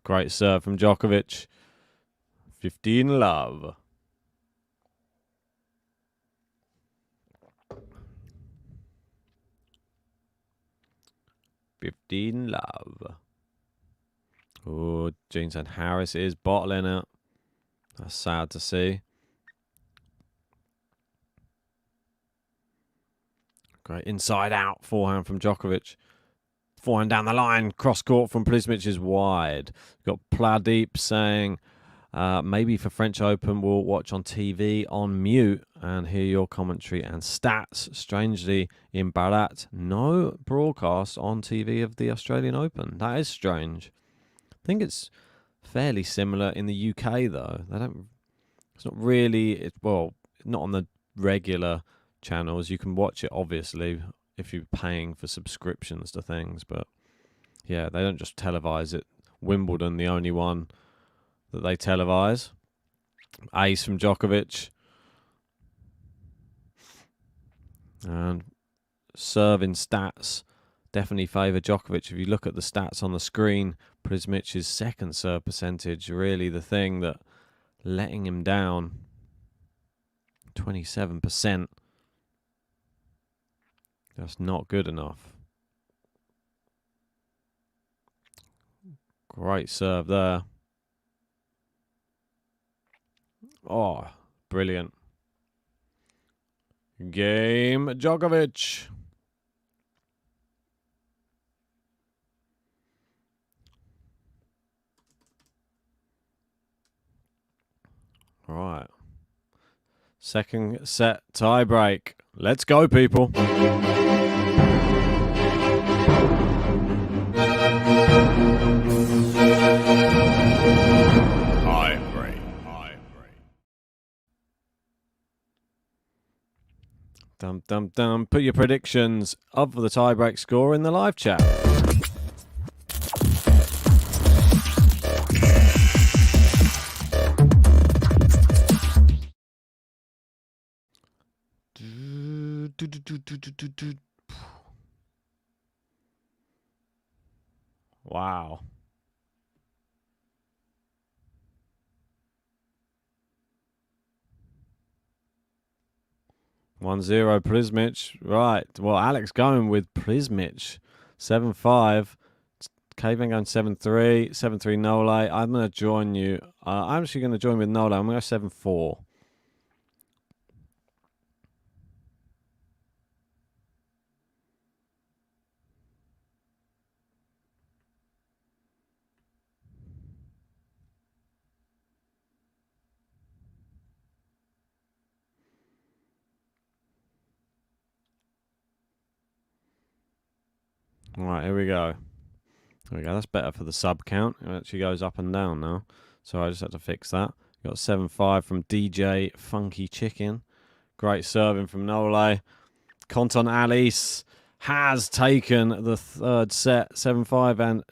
[SPEAKER 1] Great serve from Djokovic. 15 love. Oh, Jeans and Harris is bottling it. That's sad to see. Great inside-out forehand from Djokovic. Forehand down the line. Cross-court from Prizmic is wide. Got Pladeep saying, maybe for French Open we'll watch on TV on mute and hear your commentary and stats. Strangely, in Barat, no broadcast on TV of the Australian Open. That is strange. I think it's fairly similar in the UK though. It's not really. Not on the regular channels. You can watch it obviously if you're paying for subscriptions to things, but yeah, they don't just televise it. Wimbledon, the only one that they televise. Ace from Djokovic. And serving stats definitely favour Djokovic. If you look at the stats on the screen, Prizmic's second serve percentage, really the thing that letting him down. 27%. That's not good enough. Great serve there. Oh, brilliant. Game Djokovic. All right. Second set tie break. Let's go, people. Dum. Put your predictions of the tiebreak score in the live chat. Wow. 1-0 Prizmic. Right. Well, Alex going with Prizmic. 7-5. Caveman going 7-3. 7-3 Nole. I'm going to join you. I'm actually going to join with Nole. I'm going to go 7-4. All right, here we go. There we go. That's better for the sub count. It actually goes up and down now. So I just had to fix that. Got 7-5 from DJ Funky Chicken. Great serving from Nole. Conton Alice has taken the third set. 7-5 and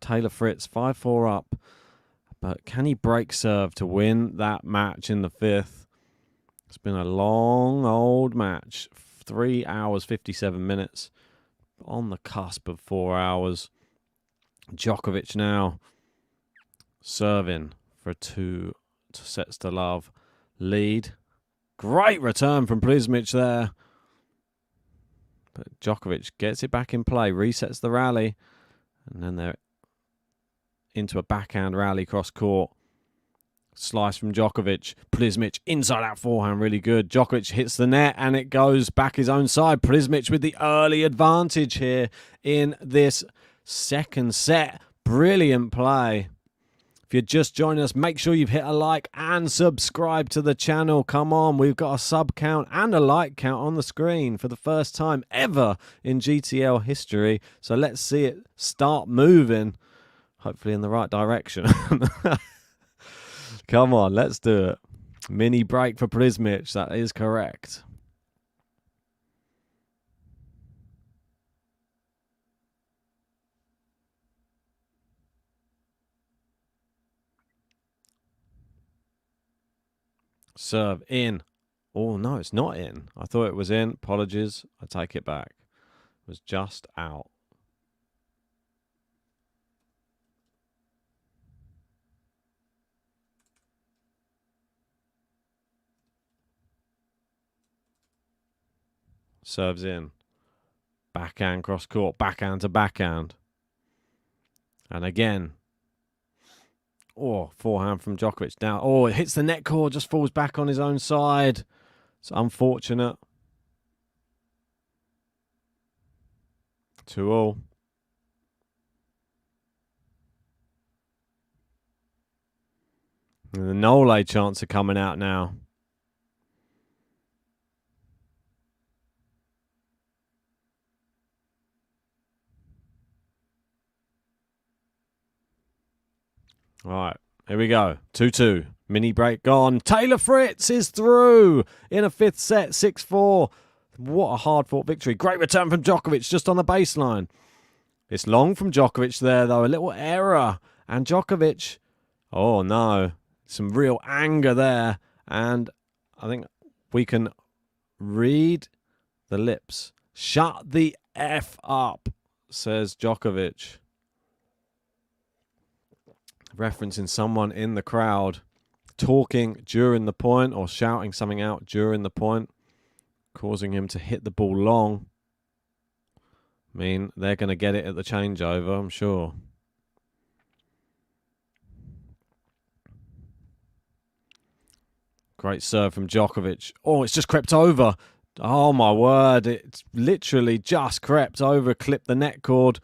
[SPEAKER 1] Taylor Fritz 5-4 up. But can he break serve to win that match in the fifth? It's been a long old match. 3 hours, 57 minutes. On the cusp of 4 hours. Djokovic now serving for 2-0 lead. Great return from Prizmic there. But Djokovic gets it back in play, resets the rally, and then they're into a backhand rally cross court. Slice from Djokovic. Prizmic inside out forehand, really good. Djokovic hits the net and it goes back his own side. Prizmic with the early advantage here in this second set. Brilliant play. If you're just joining us, make sure you've hit a like and subscribe to the channel. Come on, we've got a sub count and a like count on the screen for the first time ever in GTL history. So let's see it start moving, hopefully in the right direction. Come on, let's do it. Mini break for Prizmic, that is correct. Serve in. Oh, no, it's not in. I thought it was in. Apologies. I take it back. It was just out. Serves in. Backhand cross court. Backhand to backhand. And again. Oh, forehand from Djokovic down. Oh, it hits the net cord, just falls back on his own side. It's unfortunate. 2-2. And the Nole chants are coming out now. All right, here we go. 2-2. Mini break gone. Taylor Fritz is through in a fifth set, 6-4. What a hard-fought victory. Great return from Djokovic just on the baseline. It's long from Djokovic there, though. A little error. And Djokovic, oh, no. Some real anger there. And I think we can read the lips. Shut the F up, says Djokovic. Referencing someone in the crowd talking during the point or shouting something out during the point, causing him to hit the ball long. I mean, they're going to get it at the changeover, I'm sure. Great serve from Djokovic. Oh, it's just crept over. Oh, my word. It's literally just crept over, clipped the net cord.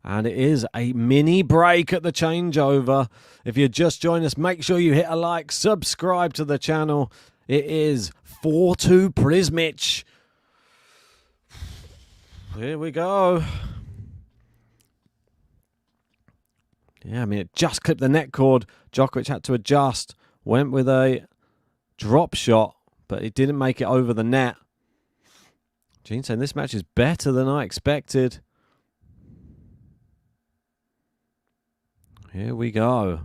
[SPEAKER 1] And it is a mini break at the changeover. If you're just joining us, make sure you hit a like, subscribe to the channel. It is 4-2 Prizmic. Here we go. Yeah, I mean, it just clipped the net cord. Djokovic had to adjust. Went with a drop shot, but it didn't make it over the net. Gene saying this match is better than I expected. Here we go.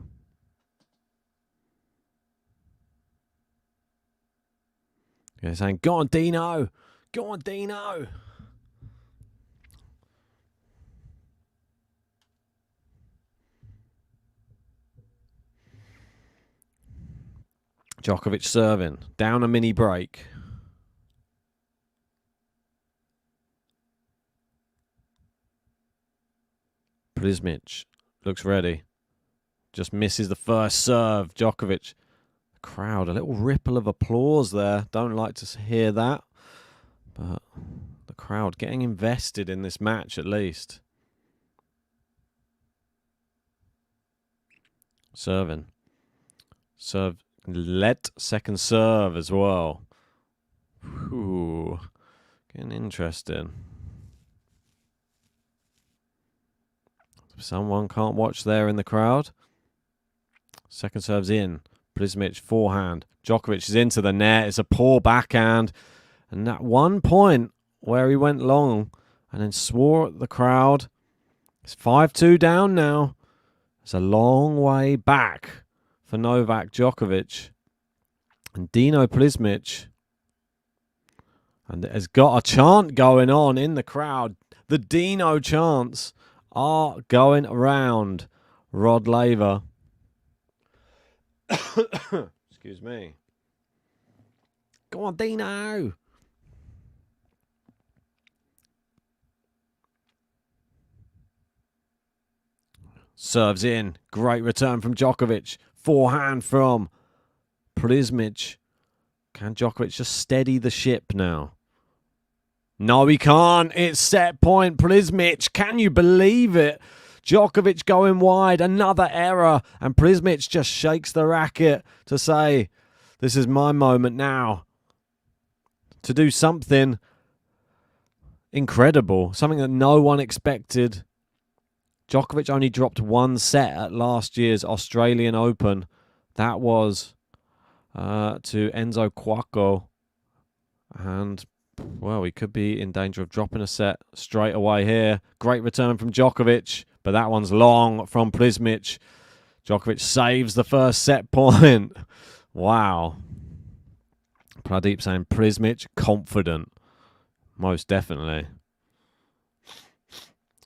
[SPEAKER 1] Yeah, saying, go on, Dino. Go on, Dino. Djokovic serving. Down a mini break. Prizmic looks ready. Just misses the first serve. Djokovic. The crowd, a little ripple of applause there. Don't like to hear that. But the crowd getting invested in this match at least. Serving. Serve. Let second serve as well. Ooh. Getting interesting. Someone can't watch there in the crowd. Second serve's in. Prizmic forehand. Djokovic is into the net. It's a poor backhand. And that one point where he went long and then swore at the crowd. It's 5-2 down now. It's a long way back for Novak Djokovic. And Dino Prizmic and has got a chant going on in the crowd. The Dino chants are going around. Rod Laver. Excuse me. Go on, Dino. Serves in. Great return from Djokovic. Forehand from Prizmic. Can Djokovic just steady the ship now? No, he can't. It's set point. Prizmic, can you believe it? Djokovic going wide. Another error. And Prizmic just shakes the racket to say, this is my moment now. To do something incredible. Something that no one expected. Djokovic only dropped one set at last year's Australian Open. That was to Enzo Cuoco. And, well, he could be in danger of dropping a set straight away here. Great return from Djokovic, but that one's long from Prizmic. Djokovic saves the first set point. Wow. Pradeep saying Prizmic, confident. Most definitely.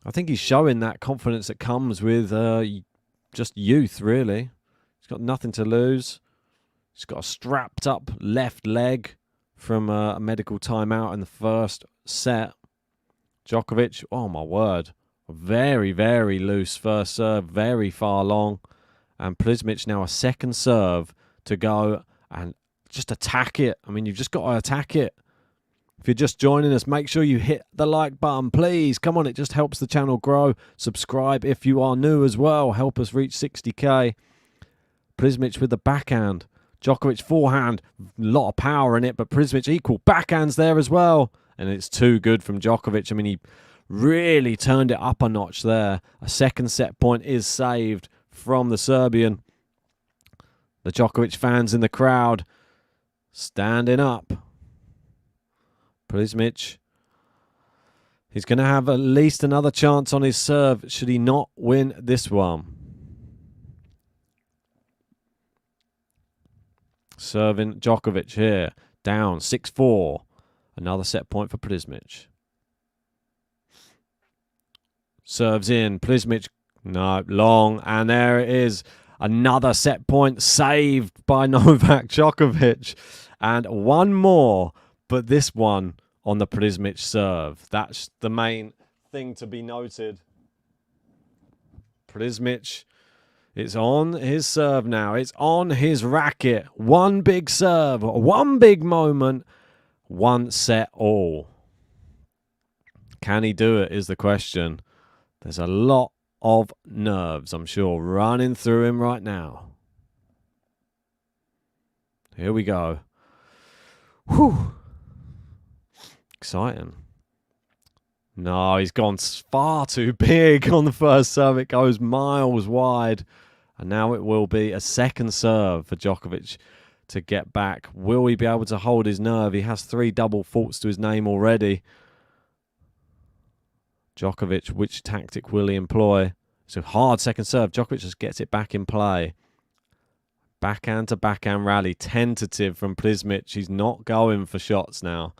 [SPEAKER 1] I think he's showing that confidence that comes with just youth, really. He's got nothing to lose. He's got a strapped up left leg from a medical timeout in the first set. Djokovic, oh my word. Very, very loose first serve. Very far long. And Prizmic now a second serve to go and just attack it. I mean, you've just got to attack it. If you're just joining us, make sure you hit the like button, please. Come on, it just helps the channel grow. Subscribe if you are new as well. Help us reach 60k. Prizmic with the backhand. Djokovic forehand. A lot of power in it, but Prizmic equal. Backhands there as well. And it's too good from Djokovic. I mean, he really turned it up a notch there. A second set point is saved from the Serbian. The Djokovic fans in the crowd standing up. Prizmic, he's going to have at least another chance on his serve should he not win this one. Serving Djokovic here. Down 6-4. Another set point for Prizmic. Serves in. Prizmic, no, long. And there it is. Another set point saved by Novak Djokovic. And one more. But this one on the Prizmic serve. That's the main thing to be noted. Prizmic, it's on his serve now. It's on his racket. One big serve. One big moment. One set all. Can he do it is the question. There's a lot of nerves, I'm sure, running through him right now. Here we go. Whew. Exciting. No, he's gone far too big on the first serve. It goes miles wide. And now it will be a second serve for Djokovic to get back. Will he be able to hold his nerve? He has 3 double faults to his name already. Djokovic, which tactic will he employ? It's a hard second serve. Djokovic just gets it back in play. Backhand to backhand rally. Tentative from Prizmic. He's not going for shots now.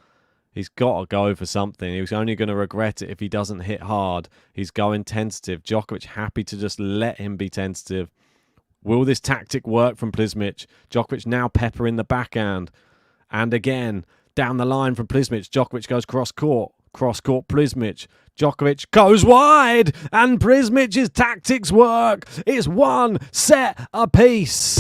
[SPEAKER 1] He's got to go for something. He was only going to regret it if he doesn't hit hard. He's going tentative. Djokovic happy to just let him be tentative. Will this tactic work from Prizmic? Djokovic now peppering the backhand. And again, down the line from Prizmic. Djokovic goes cross-court. Cross-court Prizmic. Djokovic goes wide. And Prizmic's tactics work. It's 1 set apiece.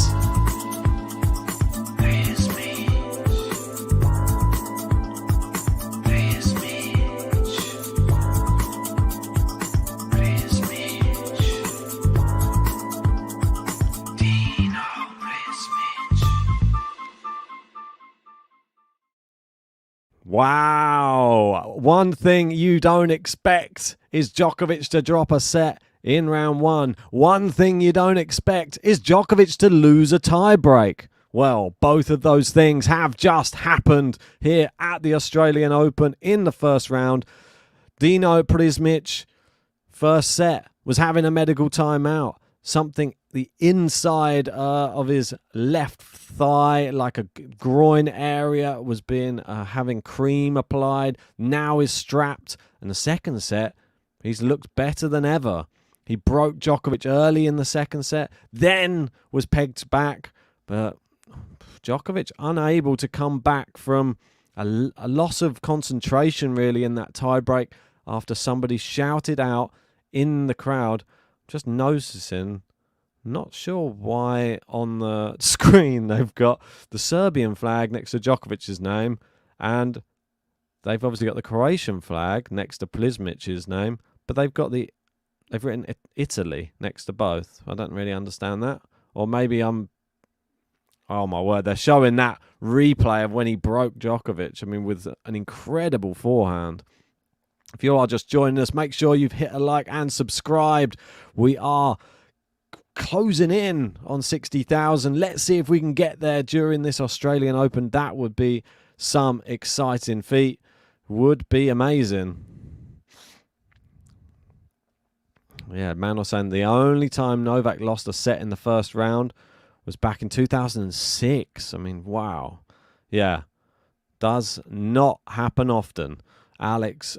[SPEAKER 1] Wow. One thing you don't expect is Djokovic to drop a set in round 1. One thing you don't expect is Djokovic to lose a tiebreak. Well, both of those things have just happened here at the Australian Open in the first round. Dino Prizmic, first set, was having a medical timeout. Something the inside of his left thigh, like a groin area, was being having cream applied. Now is strapped. And the second set, he's looked better than ever. He broke Djokovic early in the second set, then was pegged back. But Djokovic unable to come back from a loss of concentration, really, in that tiebreak after somebody shouted out in the crowd. Just noticing Not sure why on the screen they've got the Serbian flag next to Djokovic's name, and they've obviously got the Croatian flag next to Prizmic's name, but they've written Italy next to both. I don't really understand that. Or maybe oh my word, they're showing that replay of when he broke Djokovic. I mean, with an incredible forehand. If you are just joining us, make sure you've hit a like and subscribed. We are closing in on 60,000. Let's see if we can get there during this Australian Open. That would be some exciting feat. Would be amazing. Yeah, Manos saying the only time Novak lost a set in the first round was back in 2006. I mean, wow. Yeah, does not happen often. Alex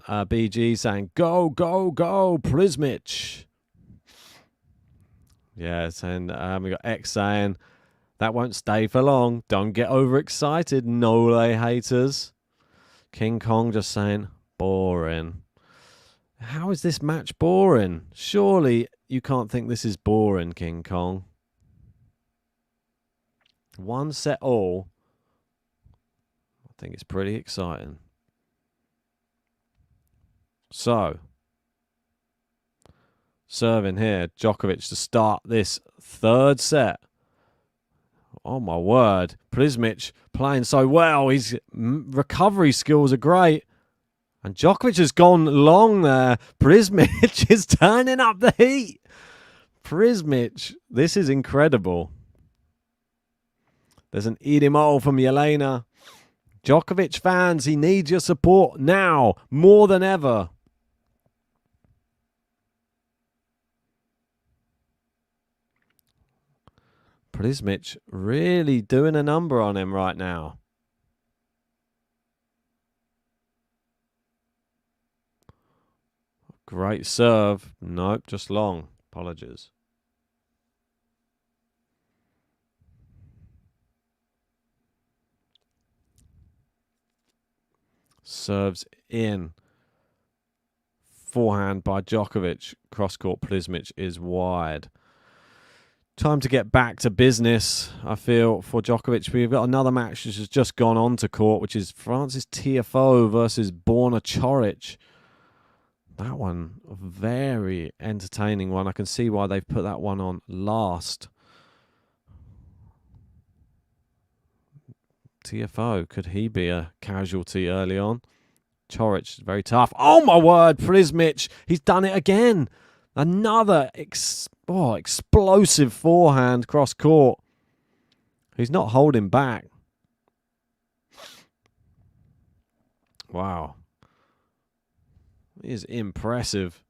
[SPEAKER 1] BG saying, go, go, go, Prizmic. Yeah, and we got X saying, that won't stay for long. Don't get overexcited, Nole haters. King Kong just saying, boring. How is this match boring? Surely you can't think this is boring, King Kong. One set all. I think it's pretty exciting. So, serving here, Djokovic to start this third set. Oh my word, Prizmic playing so well. His recovery skills are great. And Djokovic has gone long there. Prizmic is turning up the heat. Prizmic, this is incredible. There's an eat him all from Yelena. Djokovic fans, he needs your support now, more than ever. Prizmic really doing a number on him right now. Great serve. Nope, just long. Apologies. Serves in. Forehand by Djokovic. Cross-court Prizmic is wide. Time to get back to business, I feel, for Djokovic. We've got another match which has just gone on to court, which is Francis Tiafoe versus Borna Coric. That one, a very entertaining one. I can see why they've put that one on last. Tiafoe, could he be a casualty early on? Coric, very tough. Oh my word, Prizmic, he's done it again. Another explosive forehand cross court. He's not holding back. Wow. It is impressive.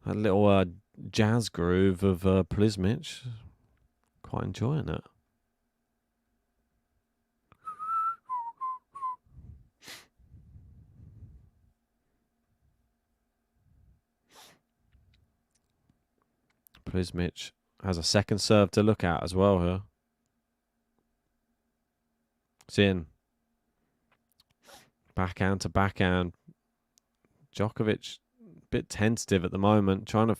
[SPEAKER 1] That little jazz groove of Prizmic. Quite enjoying it. Prizmic has a second serve to look at as well here. It's in. Backhand to backhand. Djokovic a bit tentative at the moment. Trying to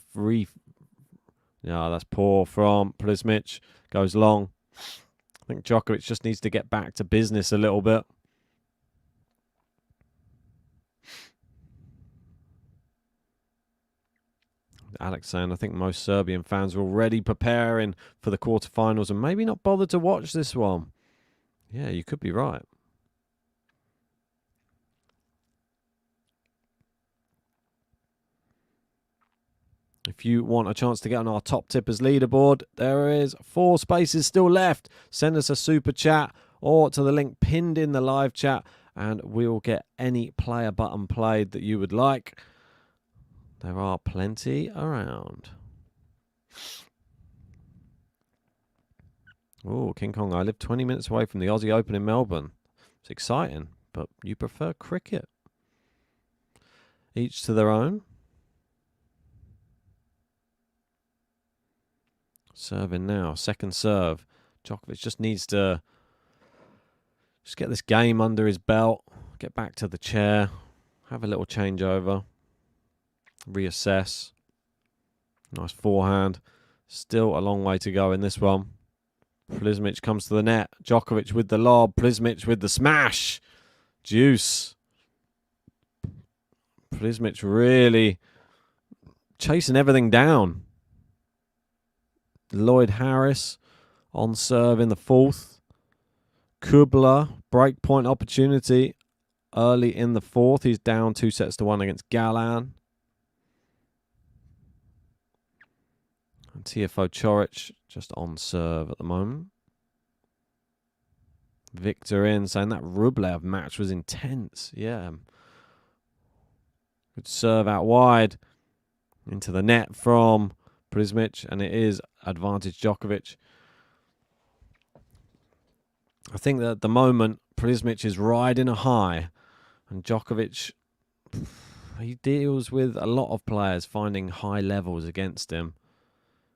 [SPEAKER 1] Yeah, that's poor from Prizmic. Goes long. I think Djokovic just needs to get back to business a little bit. Alex saying, I think most Serbian fans are already preparing for the quarterfinals and maybe not bothered to watch this one. Yeah, you could be right. If you want a chance to get on our top tippers leaderboard, there is 4 spaces still left. Send us a super chat or to the link pinned in the live chat and we'll get any player button played that you would like. There are plenty around. Oh, King Kong, I live 20 minutes away from the Aussie Open in Melbourne. It's exciting, but you prefer cricket. Each to their own. Serving now, second serve. Djokovic just needs to just get this game under his belt, get back to the chair, have a little changeover, reassess. Nice forehand. Still a long way to go in this one. Prizmic comes to the net. Djokovic with the lob. Prizmic with the smash. Deuce. Prizmic really chasing everything down. Lloyd Harris on serve in the fourth. Kubler, breakpoint opportunity early in the fourth. He's down 2-1 against Galan. And TFO Chorich just on serve at the moment. Victor in saying that Rublev match was intense. Yeah. Good serve out wide. Into the net from Prizmic. And it is advantage Djokovic. I think that at the moment, Prizmic is riding a high. And Djokovic, he deals with a lot of players finding high levels against him.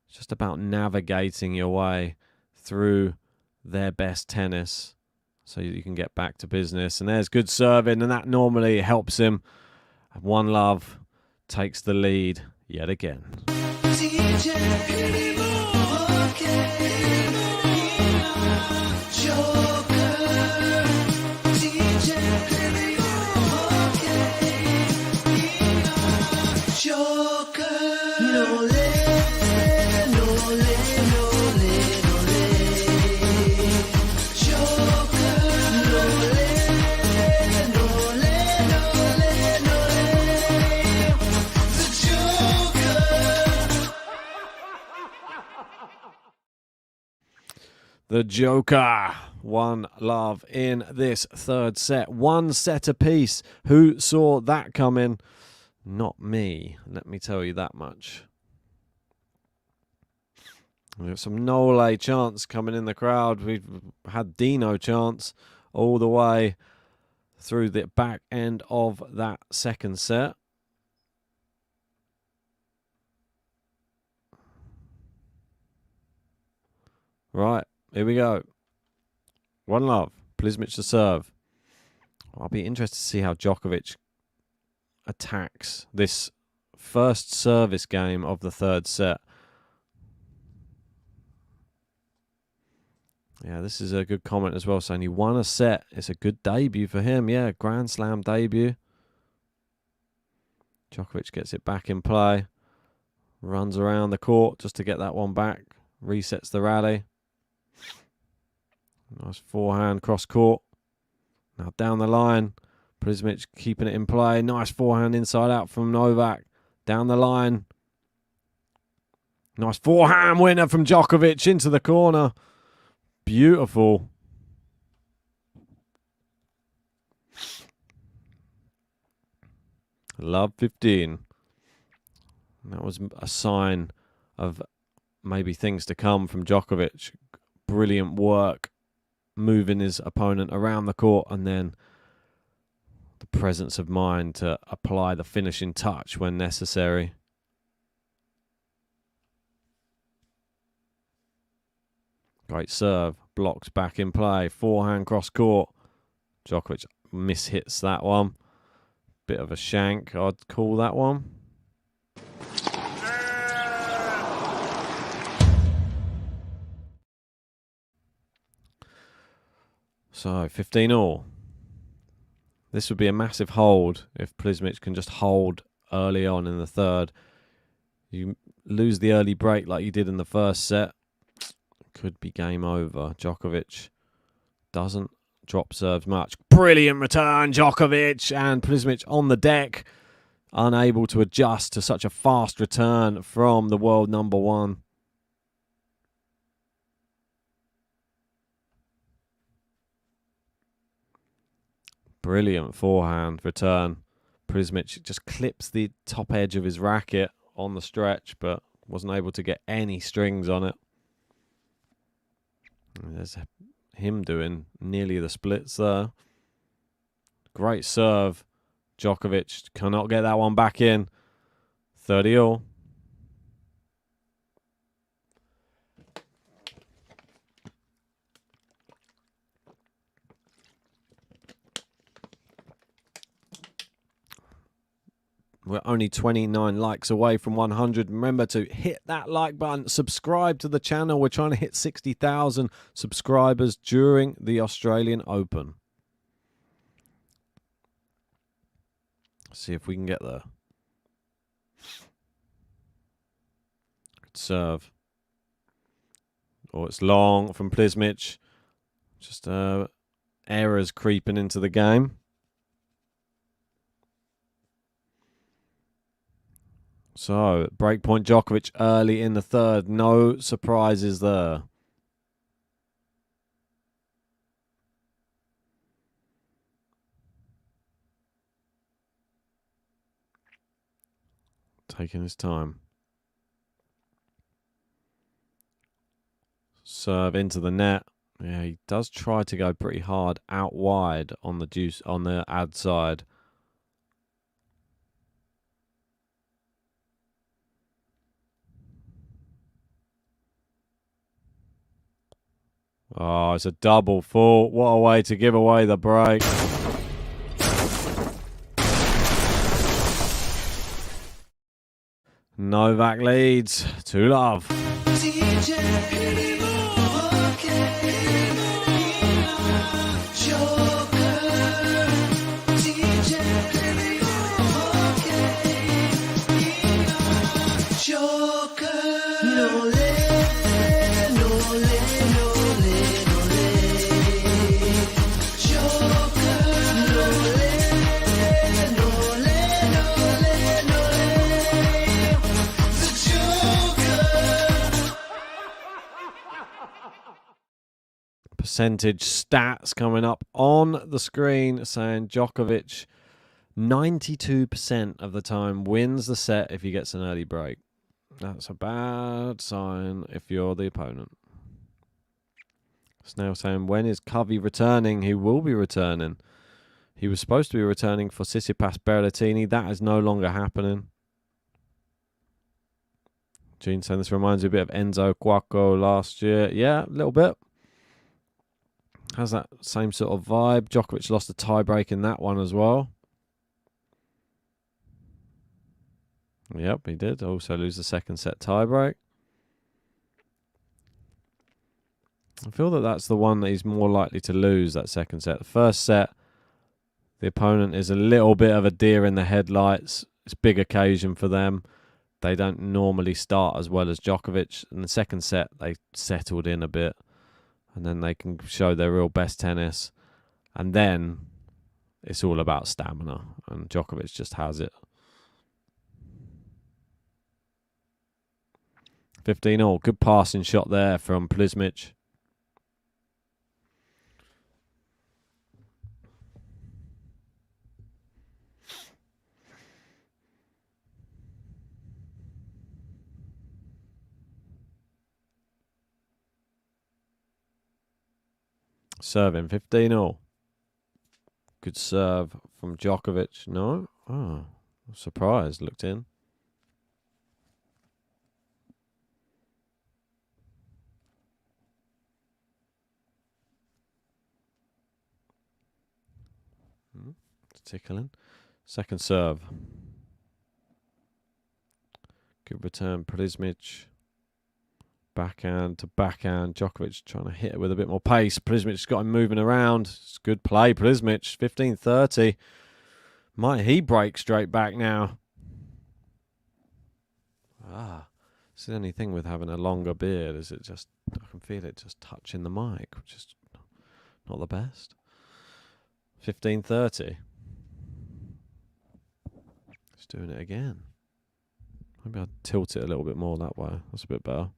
[SPEAKER 1] It's just about navigating your way through their best tennis so you can get back to business. And there's good serving, and that normally helps him. One Love takes the lead yet again. The Joker, One Love in this third set. One set apiece. Who saw that coming? Not me, let me tell you that much. We've got some Nole chants coming in the crowd. We've had Dino chants all the way through the back end of that second set. Right. Here we go. One Love. Prizmic to serve. I'll be interested to see how Djokovic attacks this first service game of the third set. Yeah, this is a good comment as well, saying he won a set. It's a good debut for him. Yeah, Grand Slam debut. Djokovic gets it back in play. Runs around the court just to get that one back. Resets the rally. Nice forehand cross court. Now down the line. Prizmic keeping it in play. Nice forehand inside out from Novak. Down the line. Nice forehand winner from Djokovic into the corner. Beautiful. Love 15. That was a sign of maybe things to come from Djokovic. Brilliant work. Moving his opponent around the court, and then the presence of mind to apply the finishing touch when necessary. Great serve. Blocks back in play. Forehand cross court. Djokovic mishits that one. Bit of a shank, I'd call that one. So, 15-all. This would be a massive hold if Prizmic can just hold early on in the third. You lose the early break like you did in the first set. Could be game over. Djokovic doesn't drop serves much. Brilliant return, Djokovic, and Prizmic on the deck. Unable to adjust to such a fast return from the world number one. Brilliant forehand return. Prizmic just clips the top edge of his racket on the stretch, but wasn't able to get any strings on it. There's him doing nearly the splits there. Great serve. Djokovic cannot get that one back in. 30-all. We're only 29 likes away from 100. Remember to hit that like button. Subscribe to the channel. We're trying to hit 60,000 subscribers during the Australian Open. See if we can get there. Good serve. Oh, it's long from Prizmic. Just errors creeping into the game. So, breakpoint Djokovic early in the third. No surprises there. Taking his time. Serve into the net. Yeah, he does try to go pretty hard out wide on the ad side. Oh, it's a double fault. What a way to give away the break. Novak leads 2-love. Percentage stats coming up on the screen saying Djokovic 92% of the time wins the set if he gets an early break. That's a bad sign if you're the opponent. Snail saying, when is Covey returning? He will be returning. He was supposed to be returning for Tsitsipas Berrettini. That is no longer happening. Gene saying this reminds me a bit of Enzo Cuoco last year. Yeah, a little bit. Has that same sort of vibe. Djokovic lost a tiebreak in that one as well. Yep, he did. Also lose the second set tiebreak. I feel that that's the one that he's more likely to lose, that second set. The first set, the opponent is a little bit of a deer in the headlights. It's a big occasion for them. They don't normally start as well as Djokovic. In the second set, they settled in a bit. And then they can show their real best tennis. And then it's all about stamina. And Djokovic just has it. 15-all. Good passing shot there from Prizmic. Serving 15-all. Good serve from Djokovic. No? Oh, surprised. Looked in. Tickling. Second serve. Good return. Prizmic. Backhand to backhand. Djokovic trying to hit it with a bit more pace. Prizmic's got him moving around. It's good play, Prizmic. 15-30. Might he break straight back now? It's the only thing with having a longer beard is it just, I can feel it just touching the mic, which is not the best. 15-30. It's doing it again. Maybe I'll tilt it a little bit more that way. That's a bit better.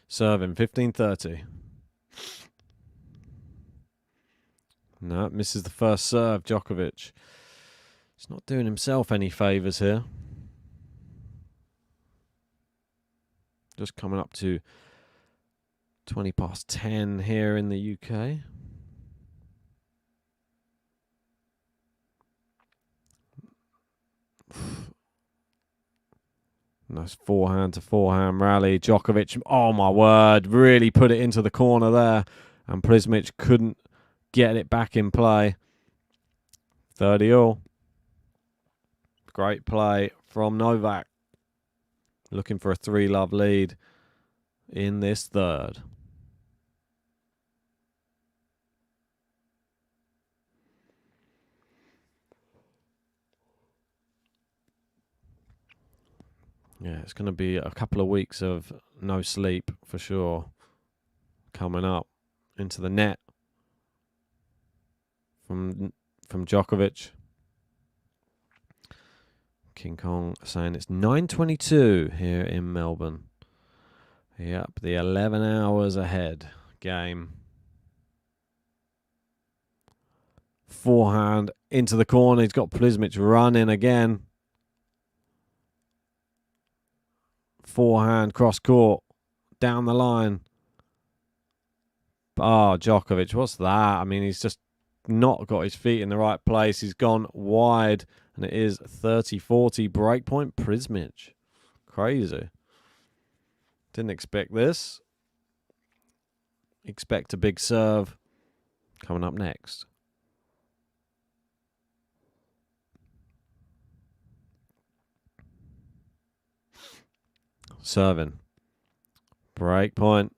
[SPEAKER 1] Serving 15-30. No, misses the first serve, Djokovic. He's not doing himself any favours here. Just coming up to 20 past 10 here in the UK. Nice forehand to forehand rally. Djokovic, oh my word, really put it into the corner there. And Prizmic couldn't get it back in play. 30-all. Great play from Novak. Looking for a 3-love lead in this third. Yeah, it's going to be a couple of weeks of no sleep for sure. Coming up into the net from Djokovic. King Kong saying it's 9:22 here in Melbourne. Yep, the 11 hours ahead game. Forehand into the corner. He's got Prizmic running again. Forehand cross court down the line. Oh, Djokovic, what's that? I mean, he's just not got his feet in the right place. He's gone wide, and it is 30-40 breakpoint Prizmic. Crazy. Didn't expect this. Expect a big serve coming up next. Serving. Break point.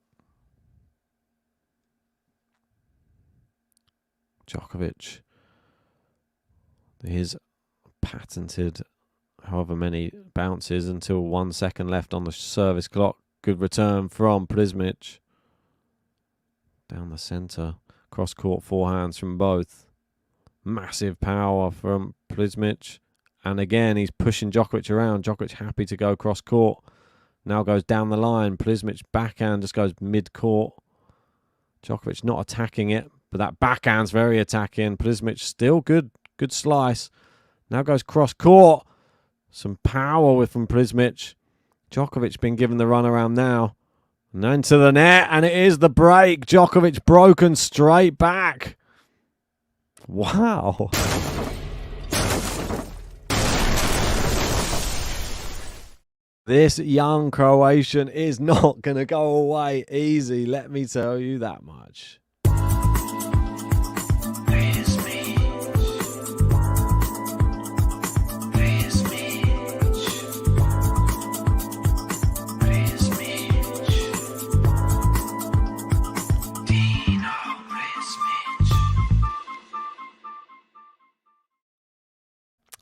[SPEAKER 1] Djokovic. His patented however many bounces until 1 second left on the service clock. Good return from Prizmic. Down the centre. Cross court forehands from both. Massive power from Prizmic. And again, he's pushing Djokovic around. Djokovic happy to go cross court. Now goes down the line. Prizmic backhand just goes mid-court. Djokovic not attacking it, but that backhand's very attacking. Prizmic still good slice. Now goes cross court. Some power from Prizmic. Djokovic been given the runaround now. And then to the net, and it is the break. Djokovic broken straight back. Wow. This young Croatian is not going to go away easy, let me tell you that much.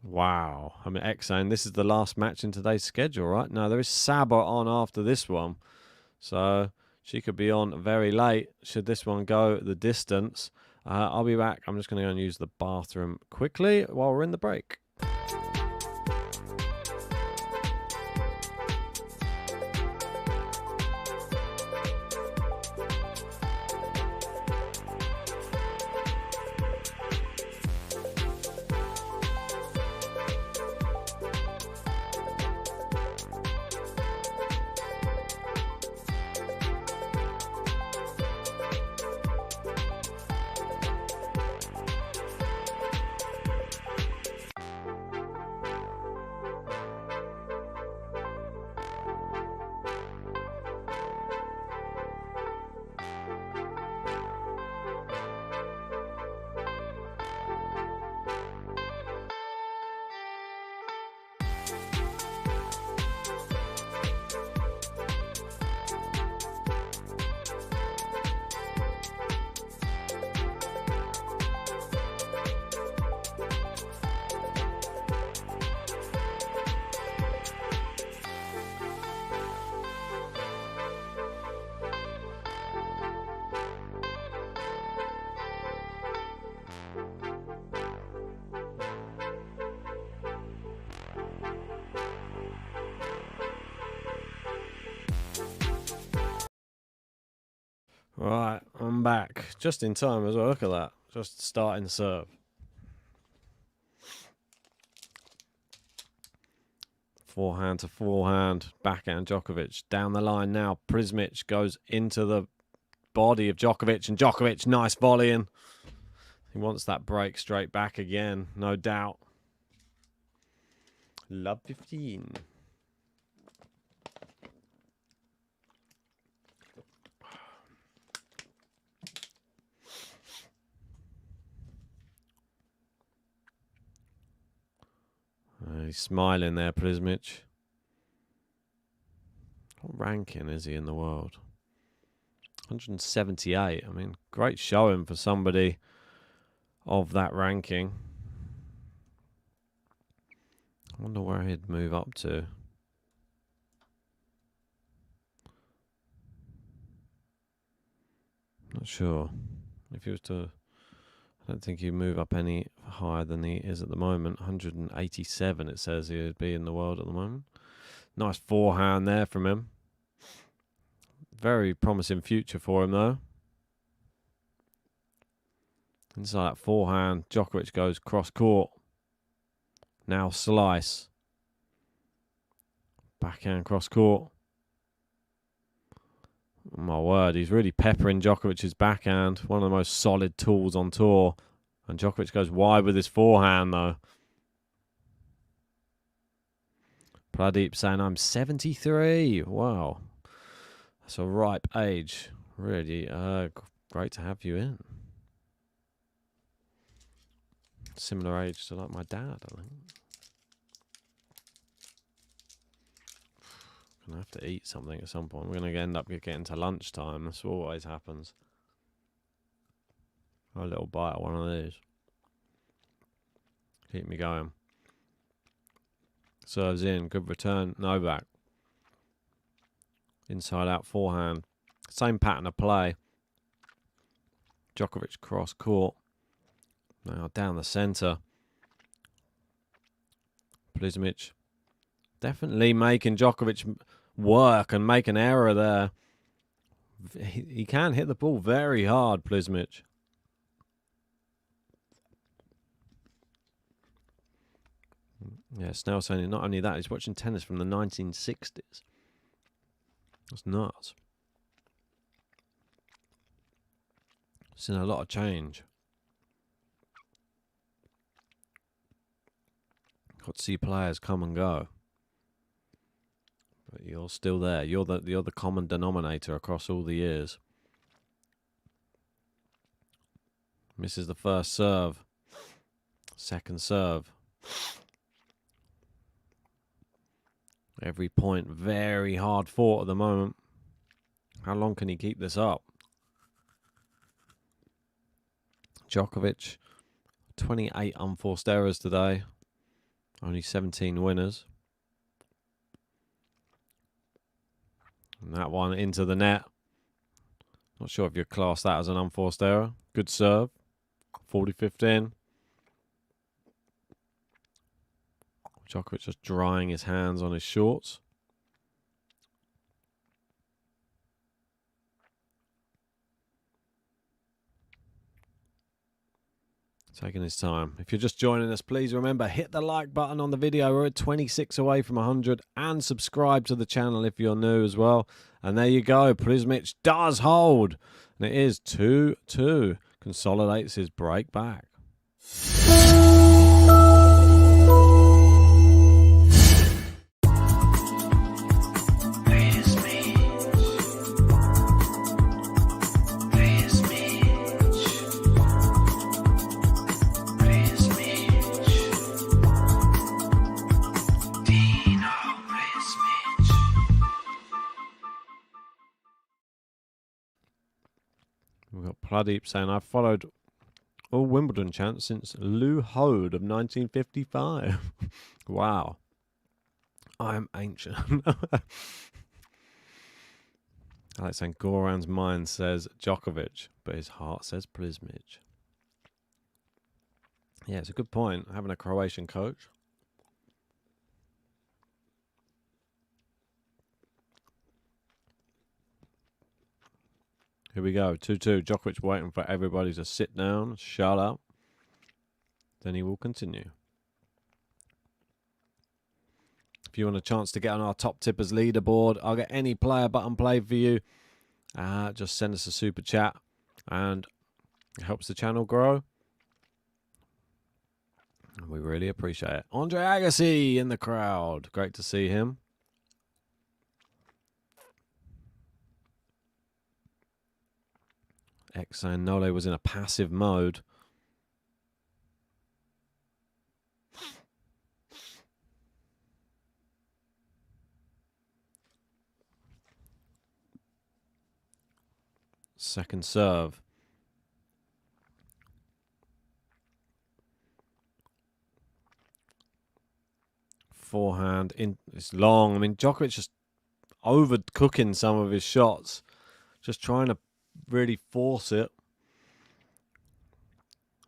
[SPEAKER 1] Wow. I mean, X saying this is the last match in today's schedule, right? No, there is Saba on after this one. So she could be on very late should this one go the distance. I'll be back. I'm just going to go and use the bathroom quickly while we're in the break. Right, I'm back. Just in time as well. Look at that. Just starting serve. Forehand to forehand. Backhand Djokovic. Down the line now. Prizmic goes into the body of Djokovic. And Djokovic, nice volleying. He wants that break straight back again. No doubt. Love 15. He's smiling there, Prizmic. What ranking is he in the world? 178. I mean, great showing for somebody of that ranking. I wonder where he'd move up to. Not sure. If he was to... I don't think he'd move up any higher than he is at the moment. 187 it says he would be in the world at the moment. Nice forehand there from him. Very promising future for him though. Inside that forehand, Djokovic goes cross court. Now slice. Backhand cross court. Oh my word, he's really peppering Djokovic's backhand. One of the most solid tools on tour. And Djokovic goes wide with his forehand though. Pradeep saying, I'm 73. Wow. That's a ripe age. Really great to have you in. Similar age to like my dad, I think. Gonna have to eat something at some point. We're gonna end up getting to lunchtime. That's what always happens. A little bite of one of these. Keep me going. Serves in. Good return. Novak. Inside out forehand. Same pattern of play. Djokovic cross court. Now down the centre. Prizmic definitely making Djokovic work and make an error there. He can hit the ball very hard, Prizmic. Yeah, Snell saying not only that, he's watching tennis from the 1960s. That's nuts. Seen a lot of change. Got to see players come and go. But you're still there. You're the common denominator across all the years. Misses the first serve. Second serve. Every point very hard fought at the moment. How long can he keep this up? Djokovic, 28 unforced errors today. Only 17 winners. And that one into the net. Not sure if you'd class that as an unforced error. Good serve. 40-15. Djokovic just drying his hands on his shorts. Taking his time. If you're just joining us, please remember, hit the like button on the video. We're at 26 away from 100. And subscribe to the channel if you're new as well. And there you go. Prizmic does hold. And it is 2-2. Consolidates his break back. We've got Pradeep saying, I've followed all Wimbledon chants since Lou Hode of 1955. Wow. I am ancient. Alex saying, Goran's mind says Djokovic, but his heart says Prizmic. Yeah, it's a good point, having a Croatian coach. Here we go, 2-2. Djokovic waiting for everybody to sit down, shut up. Then he will continue. If you want a chance to get on our top tippers leaderboard, I'll get any player button played for you. Just send us a super chat and it helps the channel grow. And we really appreciate it. Andre Agassi in the crowd. Great to see him. Saying Nole was in a passive mode. Second serve. Forehand in. It's long. I mean, Djokovic just overcooking some of his shots. Just trying to really force it.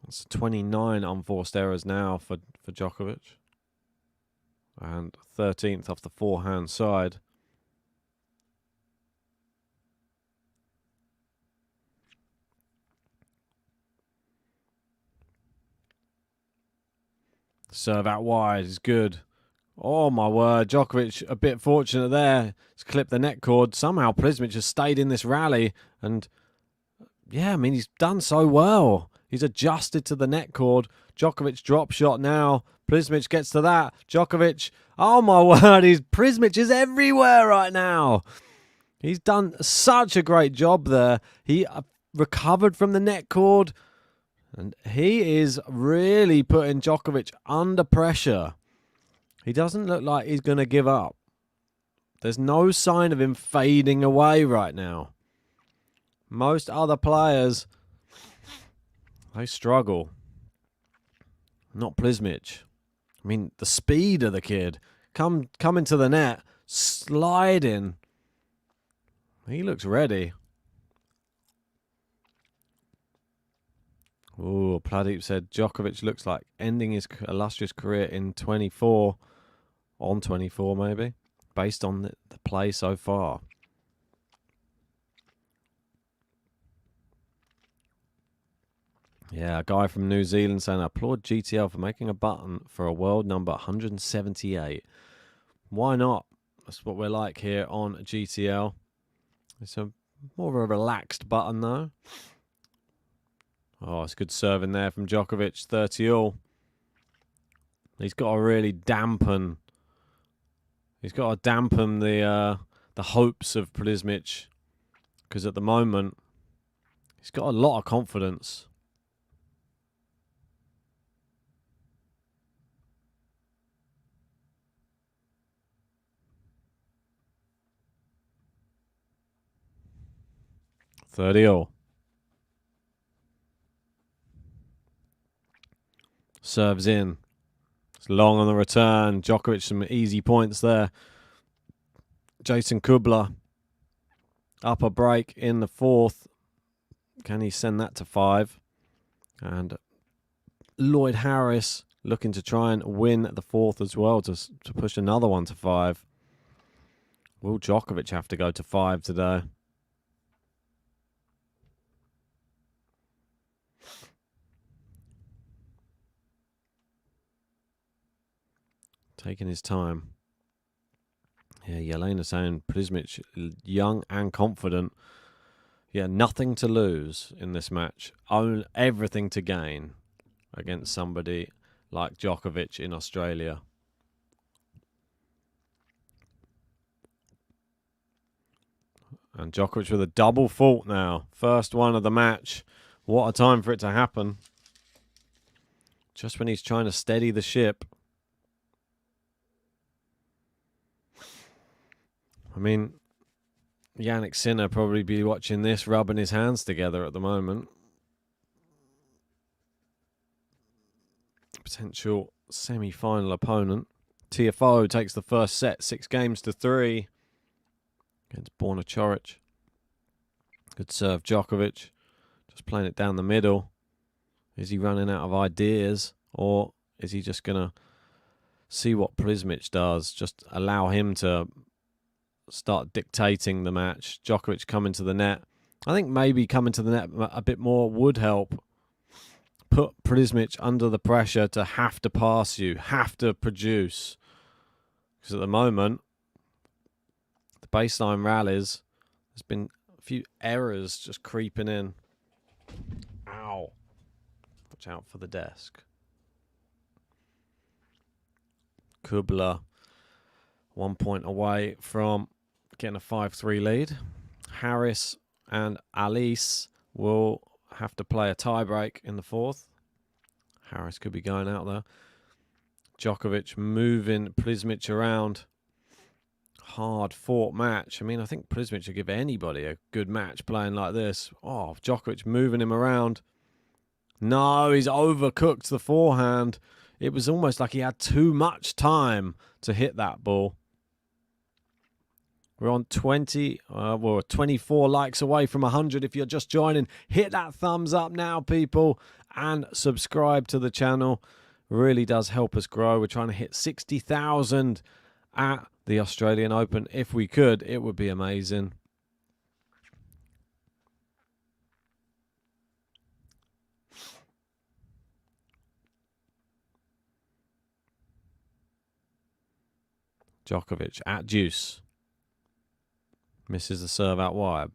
[SPEAKER 1] It's 29 unforced errors now for Djokovic. And 13th off the forehand side. Serve out wide is good. Oh my word, Djokovic a bit fortunate there. He's clipped the net cord. Somehow Prizmic has stayed in this rally. And yeah, I mean, he's done so well. He's adjusted to the net cord. Djokovic drop shot now. Prizmic gets to that. Djokovic, oh my word, Prizmic is everywhere right now. He's done such a great job there. He recovered from the net cord. And he is really putting Djokovic under pressure. He doesn't look like he's going to give up. There's no sign of him fading away right now. Most other players, they struggle. Not Prizmic. I mean, the speed of the kid. Coming to the net, sliding. He looks ready. Oh, Pradeep said Djokovic looks like ending his illustrious career in 24. On 24, maybe. Based on the play so far. Yeah, a guy from New Zealand saying, I applaud GTL for making a button for a world number 178. Why not? That's what we're like here on GTL. It's a more of a relaxed button, though. Oh, it's good serving there from Djokovic, 30-all. He's got to really dampen. He's got to dampen the hopes of Prizmic, because at the moment he's got a lot of confidence. .30-all. Serves in. It's long on the return. Djokovic some easy points there. Jason Kubler. Upper break in the fourth. Can he send that to 5? And Lloyd Harris looking to try and win the fourth as well to push another one to 5. Will Djokovic have to go to 5 today? Taking his time. Yeah, Yelena saying Prizmic, young and confident. Yeah, nothing to lose in this match. Everything to gain against somebody like Djokovic in Australia. And Djokovic with a double fault now. First one of the match. What a time for it to happen. Just when he's trying to steady the ship. I mean, Yannick Sinner probably be watching this, rubbing his hands together at the moment. Potential semi-final opponent. TFO takes the first set, 6-3 against Borna Coric. Good serve, Djokovic. Just playing it down the middle. Is he running out of ideas, or is he just going to see what Prizmic does? Just allow him to start dictating the match. Djokovic coming to the net. I think maybe coming to the net a bit more would help. Put Prizmic under the pressure to have to pass you, have to produce. Because at the moment, the baseline rallies, there's been a few errors just creeping in. Ow. Watch out for the desk. Kubler, 1 point away from getting a 5-3 lead. Harris and Alice will have to play a tiebreak in the fourth. Harris could be going out there. Djokovic moving Prizmic around. hard-fought match. I mean, I think Prizmic should give anybody a good match playing like this. Oh, Djokovic moving him around. No, he's overcooked the forehand. It was almost like he had too much time to hit that ball. We're on 24 likes away from 100. If you're just joining, hit that thumbs up now, people, and subscribe to the channel. Really does help us grow. We're trying to hit 60,000 at the Australian Open. If we could, it would be amazing. Djokovic at deuce. Misses the serve out wide.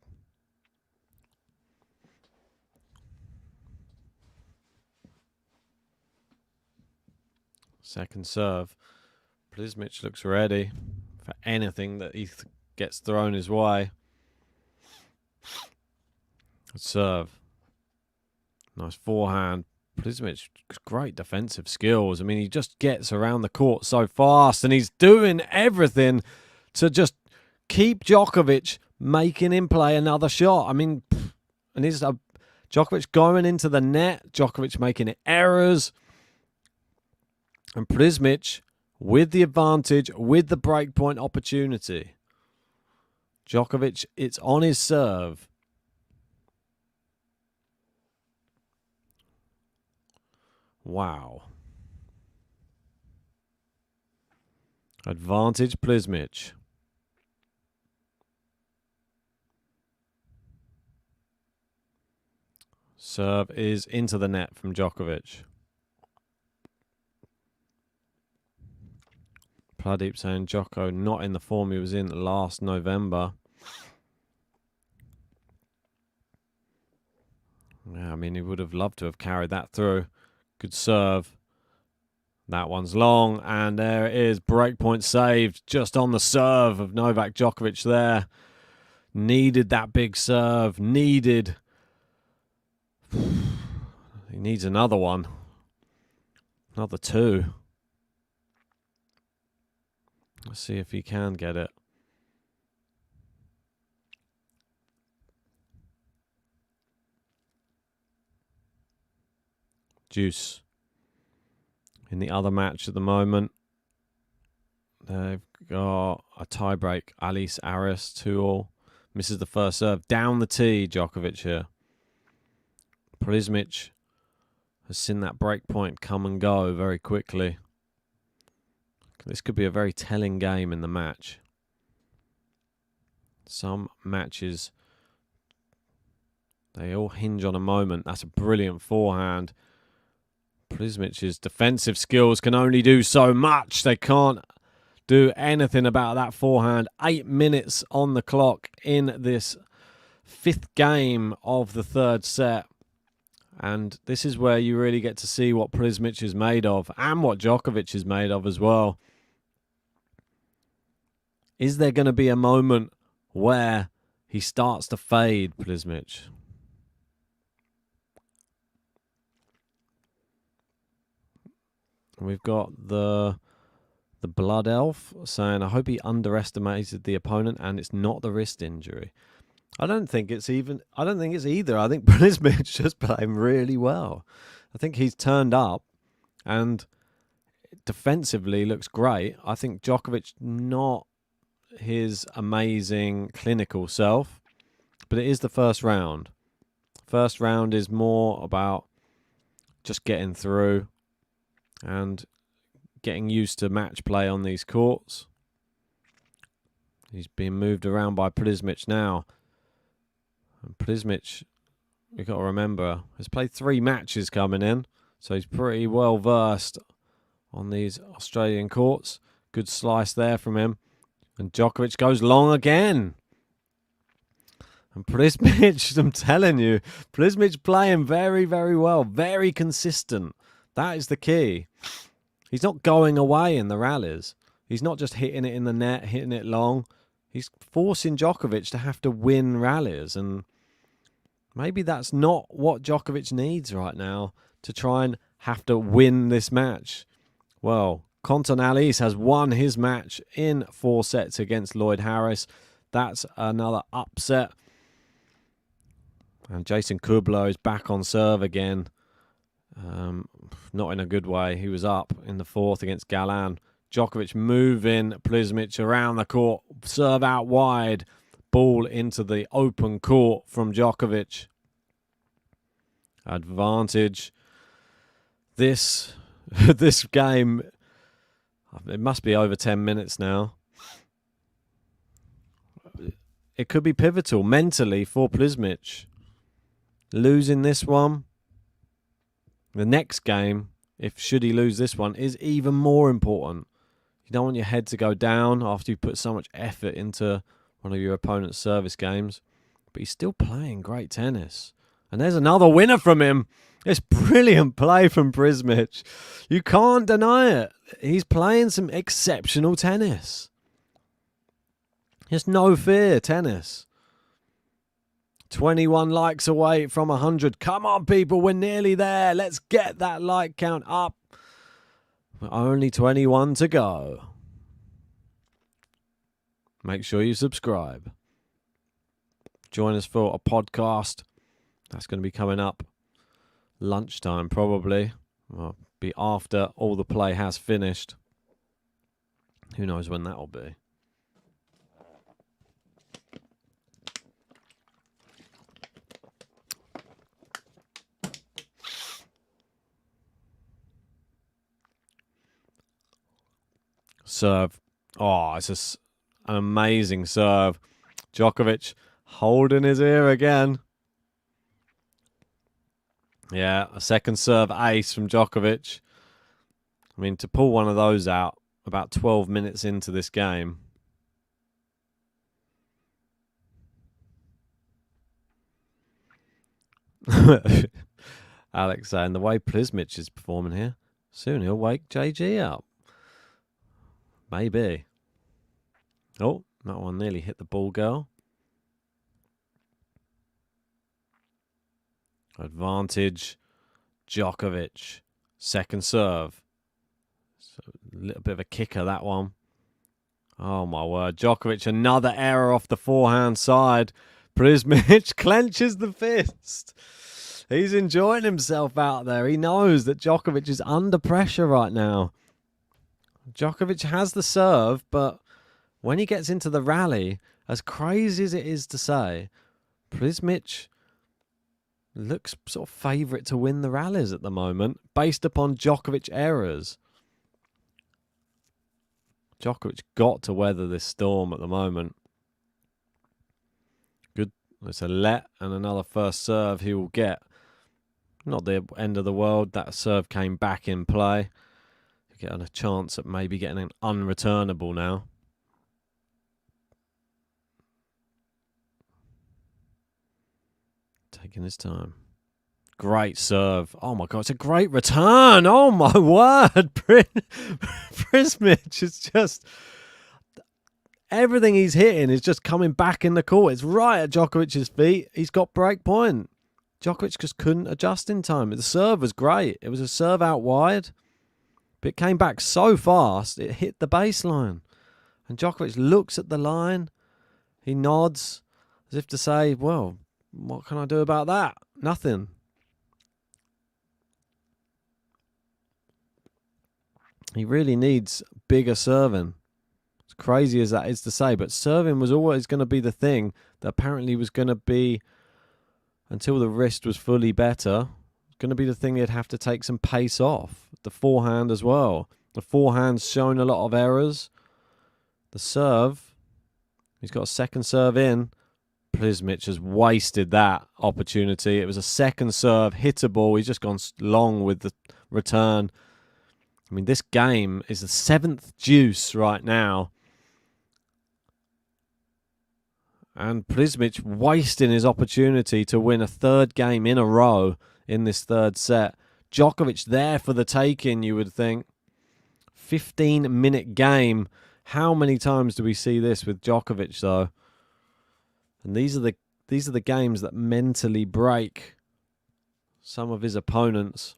[SPEAKER 1] Second serve. Prizmic looks ready for anything that he gets thrown his way. Good serve. Nice forehand. Prizmic, great defensive skills. I mean, he just gets around the court so fast, and he's doing everything to just keep Djokovic making him play another shot. I mean, and he's Djokovic going into the net, Djokovic making errors, and Prizmic with the advantage, with the breakpoint opportunity. Djokovic, it's on his serve. Wow. Advantage Prizmic. Serve is into the net from Djokovic. Pradeep saying Joko not in the form he was in last November. Yeah, I mean, he would have loved to have carried that through. Good serve. That one's long, and there it is. Breakpoint saved just on the serve of Novak Djokovic there. Needed that big serve. Needed. He needs another one. Another two. Let's see if he can get it. Deuce. In the other match at the moment, they've got a tiebreak. Alice Aris 2-all. Misses the first serve. Down the tee, Djokovic here. Prizmic has seen that break point come and go very quickly. This could be a very telling game in the match. Some matches, they all hinge on a moment. That's a brilliant forehand. Prizmic's defensive skills can only do so much. They can't do anything about that forehand. 8 minutes on the clock in this fifth game of the third set. And this is where you really get to see what Prizmic is made of and what Djokovic is made of as well. Is there going to be a moment where he starts to fade, Prizmic? We've got the Blood Elf saying, I hope he underestimated the opponent and it's not the wrist injury. I don't think it's either. I think Prizmic's just playing really well. I think he's turned up and defensively looks great. I think Djokovic not his amazing clinical self, but it is the first round. First round is more about just getting through and getting used to match play on these courts. He's being moved around by Prizmic now. And Prizmic, we've got to remember, has played 3 matches coming in, so he's pretty well versed on these Australian courts. Good slice there from him. And Djokovic goes long again. And Prizmic, I'm telling you, Prizmic playing very, very well. Very consistent. That is the key. He's not going away in the rallies. He's not just hitting it in the net, hitting it long. He's forcing Djokovic to have to win rallies. And maybe that's not what Djokovic needs right now to try and have to win this match. Well, Continalis has won his match in 4 sets against Lloyd Harris. That's another upset. And Jason Kubler is back on serve again. Not in a good way. He was up in the 4th against Galan. Djokovic moving Prizmic around the court. Serve out wide. Ball into the open court from Djokovic. Advantage. This game, it must be over 10 minutes now. It could be pivotal mentally for Prizmic. Losing this one, the next game, should he lose this one, is even more important. You don't want your head to go down after you put so much effort into one of your opponent's service games. But he's still playing great tennis. And there's another winner from him. It's brilliant play from Prizmic. You can't deny it. He's playing some exceptional tennis. There's no fear tennis. 21 likes away from 100. Come on, people, we're nearly there. Let's get that like count up. Only 21 to go. Make sure you subscribe. Join us for a podcast. That's going to be coming up lunchtime, probably. Well, be after all the play has finished. Who knows when that will be. Serve. Oh, it's just an amazing serve. Djokovic holding his ear again. Yeah, a second serve ace from Djokovic. I mean, to pull one of those out about 12 minutes into this game. Alex saying, the way Prizmic is performing here, soon he'll wake JG up. Maybe. Oh, that one nearly hit the ball girl. Advantage. Djokovic. Second serve. So a little bit of a kicker, that one. Oh, my word. Djokovic, another error off the forehand side. Prizmic clenches the fist. He's enjoying himself out there. He knows that Djokovic is under pressure right now. Djokovic has the serve, but when he gets into the rally, as crazy as it is to say, Prizmic looks sort of favourite to win the rallies at the moment, based upon Djokovic errors. Djokovic got to weather this storm at the moment. Good. It's a let and another first serve he will get. Not the end of the world. That serve came back in play. Getting a chance at maybe getting an unreturnable now. Taking his time. Great serve. Oh my God, it's a great return. Oh my word. Prizmic is just... everything he's hitting is just coming back in the court. It's right at Djokovic's feet. He's got break point. Djokovic just couldn't adjust in time. The serve was great. It was a serve out wide. But it came back so fast, it hit the baseline. And Djokovic looks at the line. He nods as if to say, well, what can I do about that? Nothing. He really needs bigger serving. As crazy as that is to say, but serving was always going to be the thing that apparently was going to be, until the wrist was fully better, going to be the thing he'd have to take some pace off. The forehand as well. The forehand's shown a lot of errors. The serve, he's got a second serve in. Prizmic has wasted that opportunity. It was a second serve, hittable. He's just gone long with the return. I mean, this game is the 7th deuce right now. And Prizmic wasting his opportunity to win a third game in a row in this third set. Djokovic there for the taking, you would think. 15-minute game. How many times do we see this with Djokovic, though? And these are the games that mentally break some of his opponents.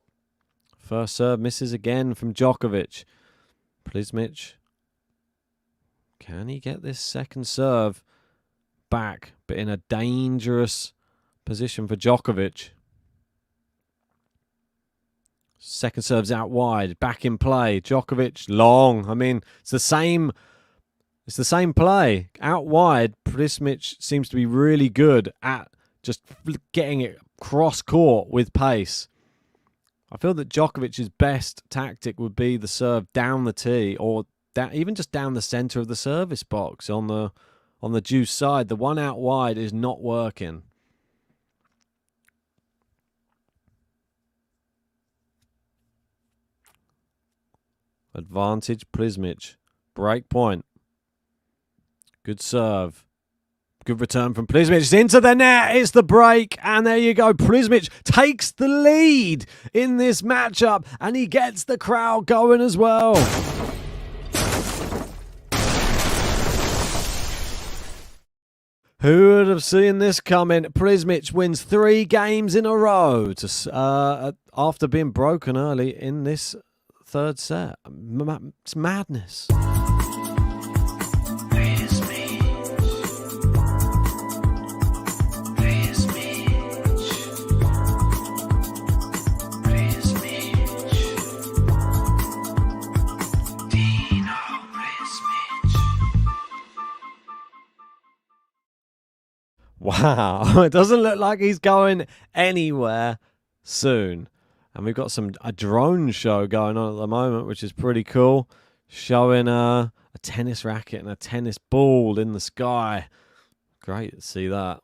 [SPEAKER 1] First serve misses again from Djokovic. Prizmic. Can he get this second serve back, but in a dangerous position for Djokovic? Second serve's out wide, back in play. Djokovic, long. I mean, it's the same play. Out wide, Prizmic seems to be really good at just getting it cross court with pace. I feel that Djokovic's best tactic would be the serve down the tee, or even just down the center of the service box on the deuce side. The one out wide is not working. Advantage Prizmic. Break point. Good serve. Good return from Prizmic. It's into the net. It's the break. And there you go. Prizmic takes the lead in this matchup. And he gets the crowd going as well. Who would have seen this coming? Prizmic wins 3 games in a row after being broken early in this third set. It's madness. Wow, it doesn't look like he's going anywhere soon. And we've got a drone show going on at the moment, which is pretty cool. Showing a tennis racket and a tennis ball in the sky. Great to see that.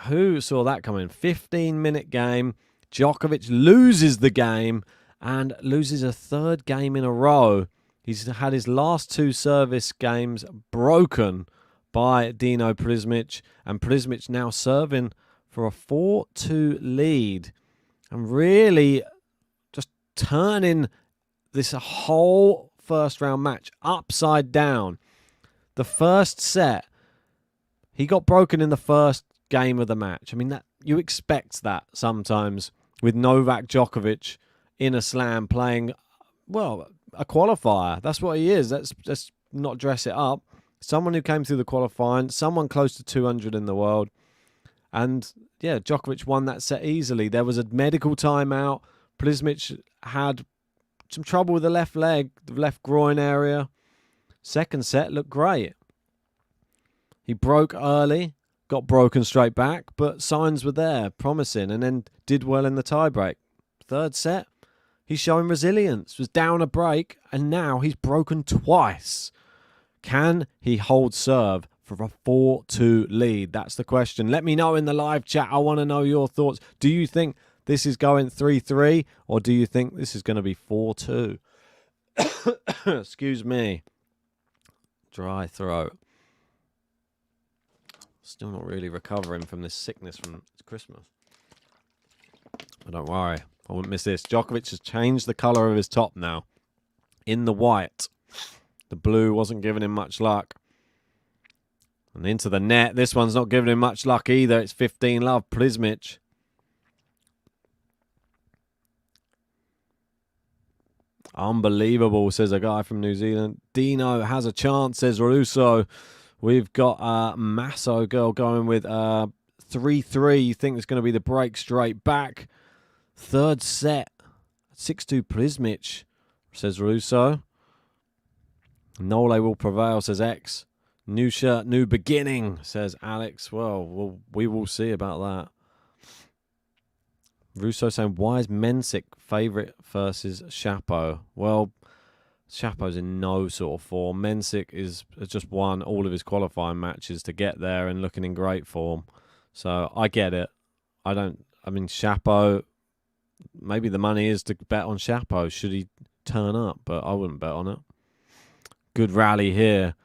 [SPEAKER 1] Who saw that coming? 15-minute game. Djokovic loses the game and loses a 3rd game in a row. He's had his last 2 service games broken by Dino Prizmic, and Prizmic now serving for a 4-2 lead and really just turning this whole first round match upside down. The first set, he got broken in the first game of the match. I mean, that you expect that sometimes with Novak Djokovic in a slam playing, well, a qualifier. That's what he is. Let's not dress it up. Someone who came through the qualifying, someone close to 200 in the world. And, yeah, Djokovic won that set easily. There was a medical timeout. Prizmic had some trouble with the left leg, the left groin area. Second set looked great. He broke early, got broken straight back, but signs were there, promising, and then did well in the tiebreak. Third set, he's showing resilience, was down a break, and now he's broken twice. Can he hold serve for a 4-2 lead? That's the question. Let me know in the live chat. I want to know your thoughts. Do you think this is going 3-3, or do you think this is going to be 4-2? Excuse me. Dry throat. Still not really recovering from this sickness from Christmas. But don't worry. I wouldn't miss this. Djokovic has changed the colour of his top now. In the white. The blue wasn't giving him much luck. And into the net. This one's not giving him much luck either. It's 15-love. Prizmic. Unbelievable, says a guy from New Zealand. Dino has a chance, says Russo. We've got Masso girl going with 3-3. You think it's going to be the break straight back. Third set. 6-2 Prizmic, says Russo. Nole will prevail, says X. New shirt, new beginning, says Alex. Well, we will see about that. Russo saying, why is Mensik favourite versus Shapo? Well, Shapo's in no sort of form. Mensik has just won all of his qualifying matches to get there and looking in great form. So I get it. I mean, Shapo, maybe the money is to bet on Shapo should he turn up, but I wouldn't bet on it. Good rally here.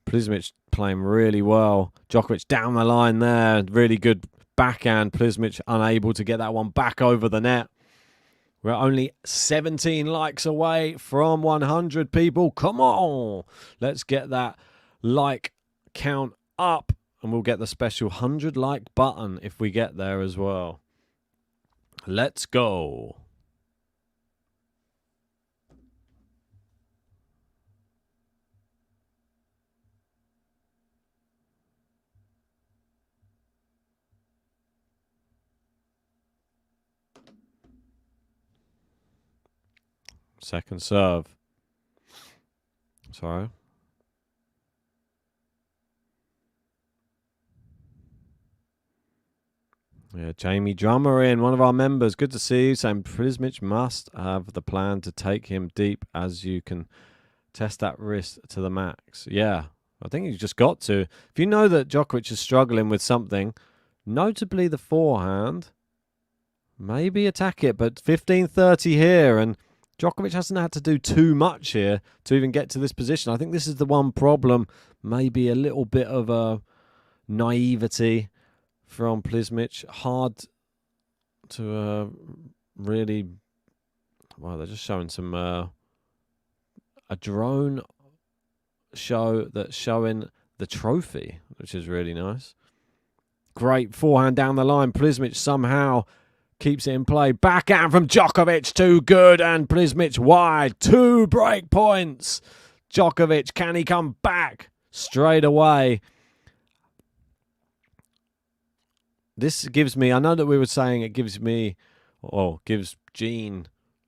[SPEAKER 1] Prizmic playing really well. Djokovic down the line there. Really good backhand. Prizmic unable to get that one back over the net. We're only 17 likes away from 100 people. Come on. Let's get that like count up. And we'll get the special 100 like button if we get there as well. Let's go. Second serve. Sorry. Yeah, Jamie Drummer in, one of our members. Good to see you. Saying Prizmic must have the plan to take him deep as you can test that wrist to the max. Yeah, I think you just got to. If you know that Djokovic is struggling with something, notably the forehand, maybe attack it. But 15-30 here, and Djokovic hasn't had to do too much here to even get to this position. I think this is the one problem. Maybe a little bit of a naivety from Prizmic. Hard to really... Wow, they're just showing some... a drone show that's showing the trophy, which is really nice. Great forehand down the line. Prizmic somehow keeps it in play. Backhand from Djokovic, too good, and Prizmic wide. 2 break points. Djokovic, can he come back straight away? This gives me, I know that we were saying it gives me, or gives Gene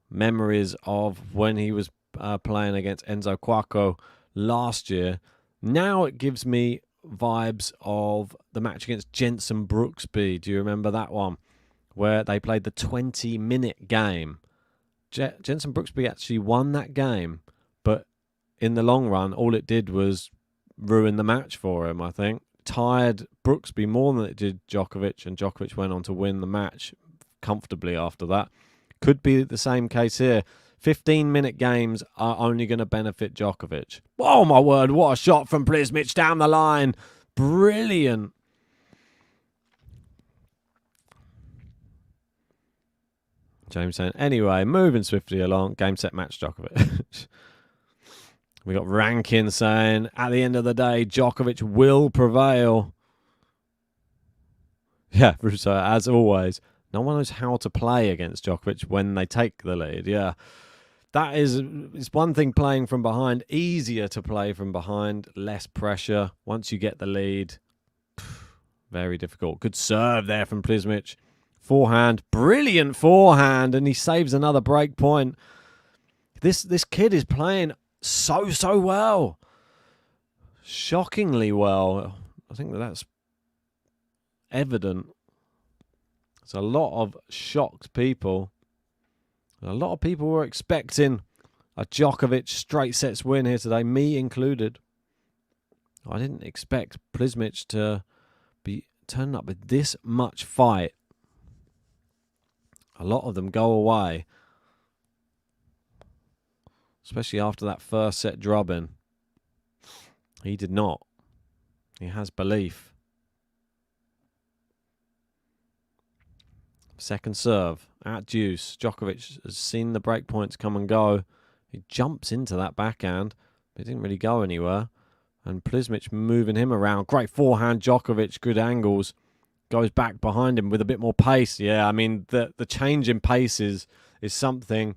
[SPEAKER 1] memories of when he was playing against Enzo Cuoco last year. Now it gives me vibes of the match against Jensen Brooksby. Do you remember that one? Where they played the 20-minute game. Jensen Brooksby actually won that game, but in the long run, all it did was ruin the match for him, I think. Tired Brooksby more than it did Djokovic, and Djokovic went on to win the match comfortably after that. Could be the same case here. 15-minute games are only going to benefit Djokovic. Oh, my word, what a shot from Prizmic down the line. Brilliant. James saying, anyway, moving swiftly along. Game, set, match, Djokovic. We got Rankin saying, at the end of the day, Djokovic will prevail. Yeah, Russo, as always, no one knows how to play against Djokovic when they take the lead. Yeah, that is, it's one thing playing from behind, easier to play from behind, less pressure. Once you get the lead, very difficult. Good serve there from Prizmic. Forehand, brilliant forehand, and he saves another break point. This kid is playing so well. Shockingly well. I think that's evident. There's a lot of shocked people. A lot of people were expecting a Djokovic straight sets win here today, me included. I didn't expect Prizmic to be turning up with this much fight. A lot of them go away, especially after that first set drubbing. He did not. He has belief. Second serve at deuce. Djokovic has seen the break points come and go. He jumps into that backhand, but it didn't really go anywhere. And Prizmic moving him around. Great forehand, Djokovic, good angles. Goes back behind him with a bit more pace. Yeah, I mean, the change in pace is something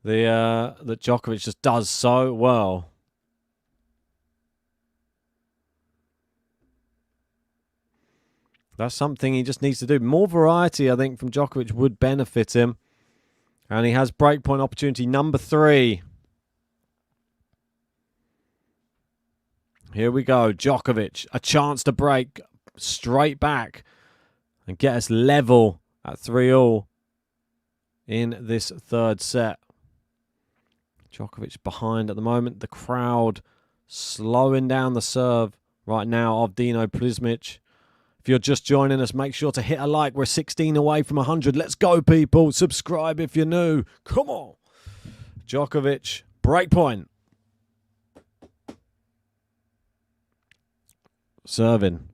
[SPEAKER 1] that Djokovic just does so well. That's something he just needs to do. More variety, I think, from Djokovic would benefit him. And he has breakpoint opportunity number 3. Here we go. Djokovic, a chance to break straight back and get us level at 3-all in this third set. Djokovic behind at the moment. The crowd slowing down the serve right now of Dino Prizmic. If you're just joining us, make sure to hit a like. We're 16 away from 100. Let's go, people. Subscribe if you're new. Come on. Djokovic, breakpoint. Serving.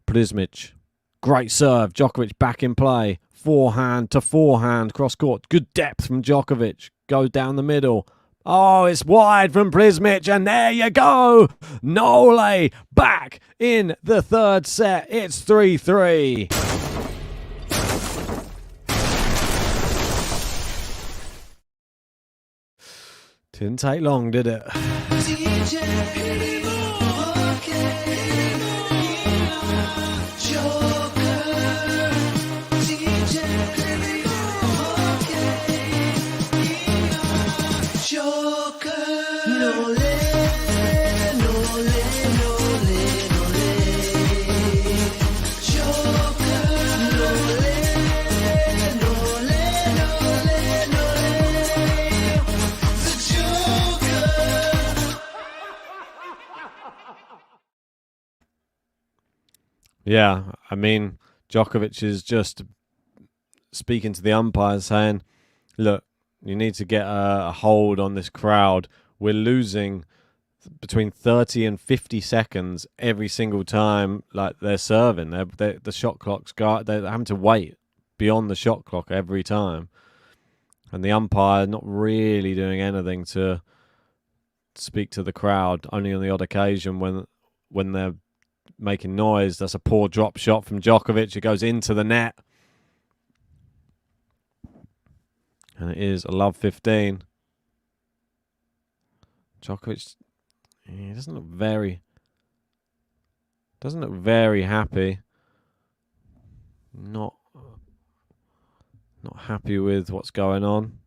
[SPEAKER 1] Prizmic. Great serve. Djokovic back in play. Forehand to forehand. Cross court. Good depth from Djokovic. Goes down the middle. Oh, it's wide from Prizmic, and there you go. Nole back in the third set. It's 3-3. Didn't take long, did it? Yeah, I mean, Djokovic is just speaking to the umpires saying, look, you need to get a hold on this crowd. We're losing between 30 and 50 seconds every single time like they're serving. The shot clock's they're having to wait beyond the shot clock every time. And the umpire not really doing anything to speak to the crowd, only on the odd occasion when they're making noise. That's a poor drop shot from Djokovic. It goes into the net. And it is a love 15. Djokovic, he doesn't look very happy. Not happy with what's going on.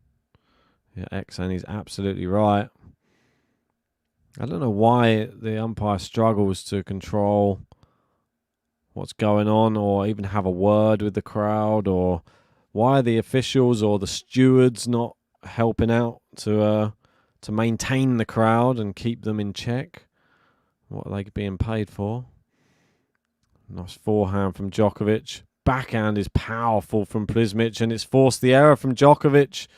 [SPEAKER 1] Yeah, Exane, he's absolutely right. I don't know why the umpire struggles to control what's going on or even have a word with the crowd, or why the officials or the stewards not helping out to maintain the crowd and keep them in check. What are they being paid for? Nice forehand from Djokovic. Backhand is powerful from Prizmic, and it's forced the error from Djokovic.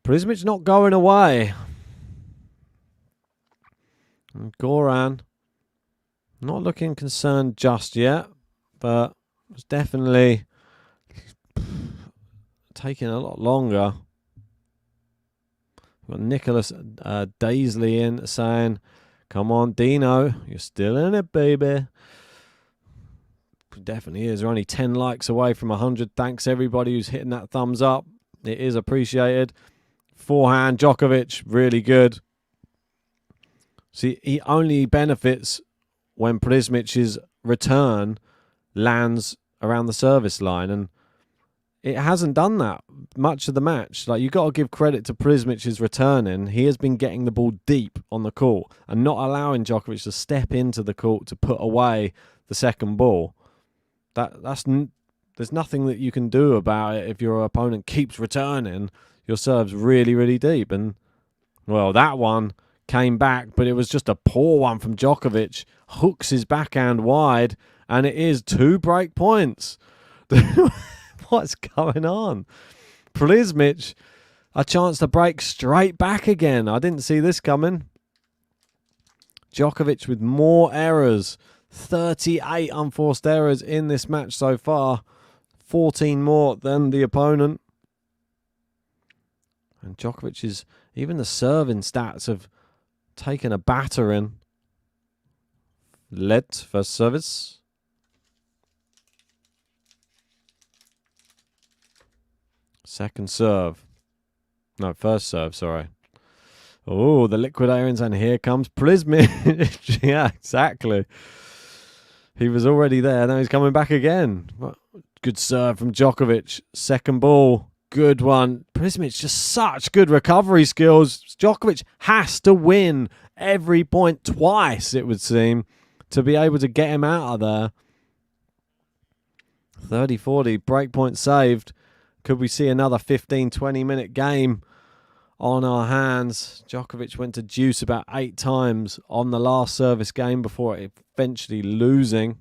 [SPEAKER 1] Prizmic not going away. And Goran not looking concerned just yet, but it's definitely taking a lot longer. We've got Nicholas Daisley in saying, come on, Dino, you're still in it, baby. Definitely is. We're only 10 likes away from 100. Thanks everybody who's hitting that thumbs up. It is appreciated. Forehand, Djokovic, really good. See, he only benefits when Prizmic's return lands around the service line, and it hasn't done that much of the match. Like, you got to give credit to Prizmic's returning. He has been getting the ball deep on the court and not allowing Djokovic to step into the court to put away the second ball. There's nothing that you can do about it if your opponent keeps returning your serves really, really deep. And, well, that one came back, but it was just a poor one from Djokovic. Hooks his backhand wide, and it is 2 break points. What's going on? Prizmic, a chance to break straight back again. I didn't see this coming. Djokovic with more errors. 38 unforced errors in this match so far. 14 more than the opponent. And Djokovic is, even the serving stats have taken a battering. Led first service. Second serve. No, first serve, sorry. Oh, the liquidators, and here comes Prizmic. Yeah, exactly. He was already there, now he's coming back again. Good serve from Djokovic. Second ball, good one. Prizmic, just such good recovery skills. Djokovic has to win every point twice, it would seem, to be able to get him out of there. 30-40, breakpoint saved. Could we see another 15-20 minute game on our hands? Djokovic went to deuce about 8 times on the last service game before eventually losing.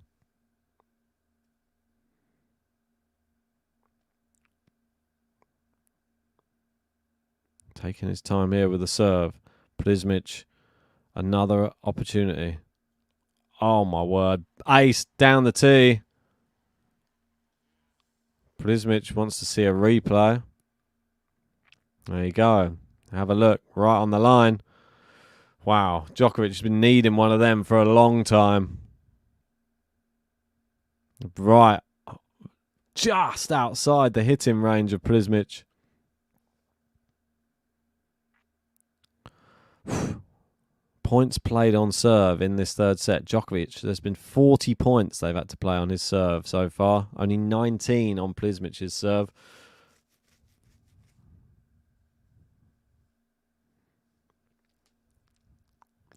[SPEAKER 1] Taking his time here with the serve. Prizmic, another opportunity. Oh my word. Ace down the tee. Prizmic wants to see a replay. There you go. Have a look. Right on the line. Wow. Djokovic has been needing one of them for a long time. Right. Just outside the hitting range of Prizmic. Points played on serve in this third set. Djokovic, there's been 40 points they've had to play on his serve so far. Only 19 on Prizmic's serve.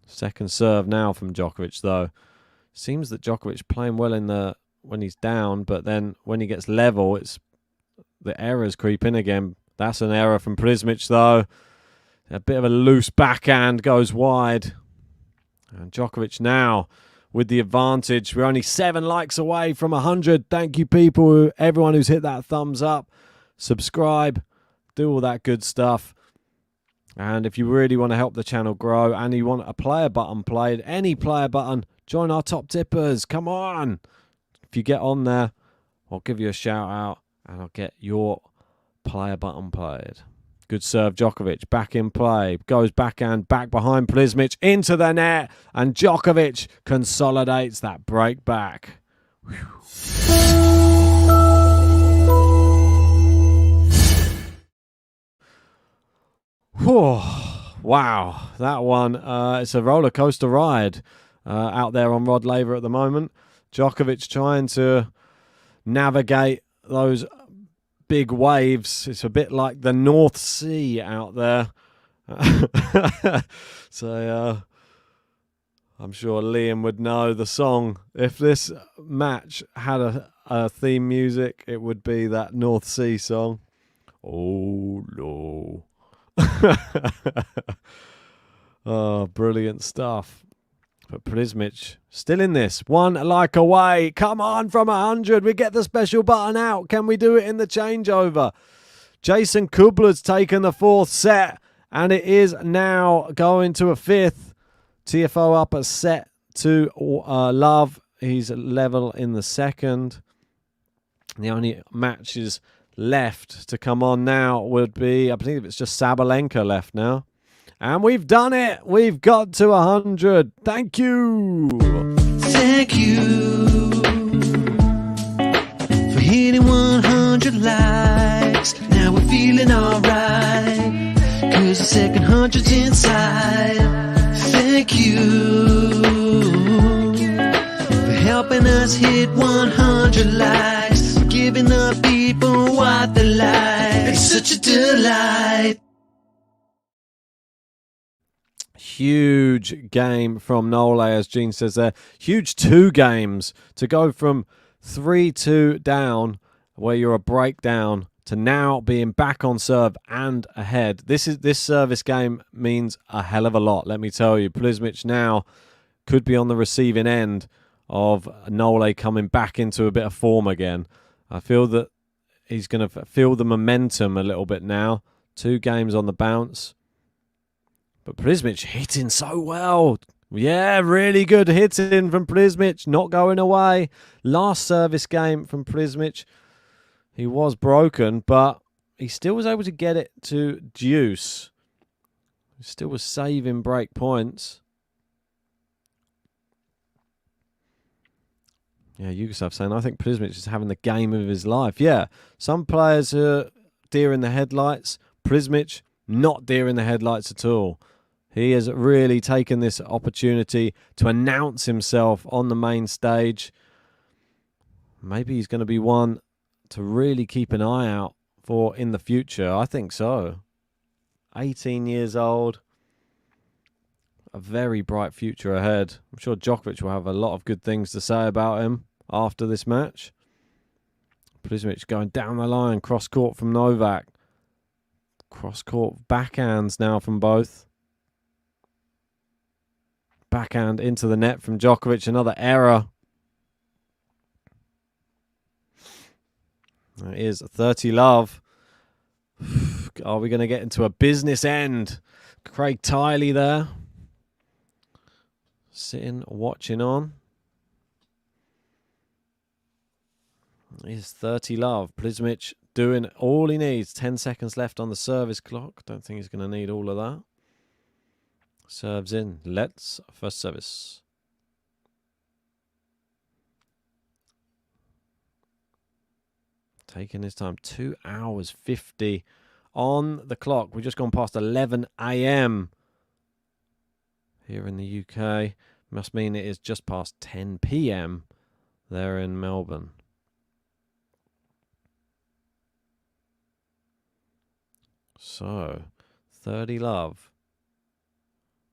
[SPEAKER 1] Second serve now from Djokovic, though. Seems that Djokovic playing well when he's down, but then when he gets level, it's the errors creep in again. That's an error from Prizmic, though. A bit of a loose backhand goes wide. And Djokovic now with the advantage. We're only 7 likes away from 100. Thank you, people, everyone who's hit that thumbs up, subscribe, do all that good stuff. And if you really want to help the channel grow and you want a player button played, any player button, join our top tippers. Come on. If you get on there, I'll give you a shout out and I'll get your player button played. Good serve, Djokovic, back in play, goes backhand, back behind Prizmic, into the net, and Djokovic consolidates that break back. Wow, that one, it's a roller coaster ride out there on Rod Laver at the moment. Djokovic trying to navigate those big waves. It's a bit like the North Sea out there. So I'm sure Liam would know the song. If this match had a theme music, it would be that North Sea song. Oh no. Oh, brilliant stuff. But Prizmic still in this. 1 like away. Come on, from 100. We get the special button out. Can we do it in the changeover? Jason Kubler's taken the 4th set. And it is now going to a 5th. TFO up a set to Love. He's level in the 2nd. The only matches left to come on now would be, I believe it's just Sabalenka left now. And we've done it. We've got to 100. Thank you.
[SPEAKER 7] Thank you for hitting 100 likes. Now we're feeling alright, 'cause the second 100's inside. Thank you for helping us hit 100 likes, for giving the people what they like. It's such a delight.
[SPEAKER 1] Huge game from Nole, as Gene says there. Huge 2 games to go from 3-2 down, where you're a breakdown, to now being back on serve and ahead. This service game means a hell of a lot, let me tell you. Prizmic now could be on the receiving end of Nole coming back into a bit of form again. I feel that he's going to feel the momentum a little bit now. 2 games on the bounce. But Prizmic hitting so well. Yeah, really good hitting from Prizmic. Not going away. Last service game from Prizmic. He was broken, but he still was able to get it to deuce. He still was saving break points. Yeah, Yugoslav saying, I think Prizmic is having the game of his life. Yeah, some players are deer in the headlights. Prizmic, not deer in the headlights at all. He has really taken this opportunity to announce himself on the main stage. Maybe he's going to be one to really keep an eye out for in the future. I think so. 18 years old. A very bright future ahead. I'm sure Djokovic will have a lot of good things to say about him after this match. Prizmic going down the line. Cross court from Novak. Cross court backhands now from both. Backhand into the net from Djokovic. Another error. It is 30 love. Are we going to get into a business end? Craig Tiley there. Sitting, watching on. It is 30 love. Prizmic doing all he needs. 10 seconds left on the service clock. Don't think he's going to need all of that. Serves in. Let's first service. Taking his time. 2 hours 50 on the clock. We've just gone past 11 a.m. here in the UK. Must mean it is just past 10 p.m. there in Melbourne. So, 30 love.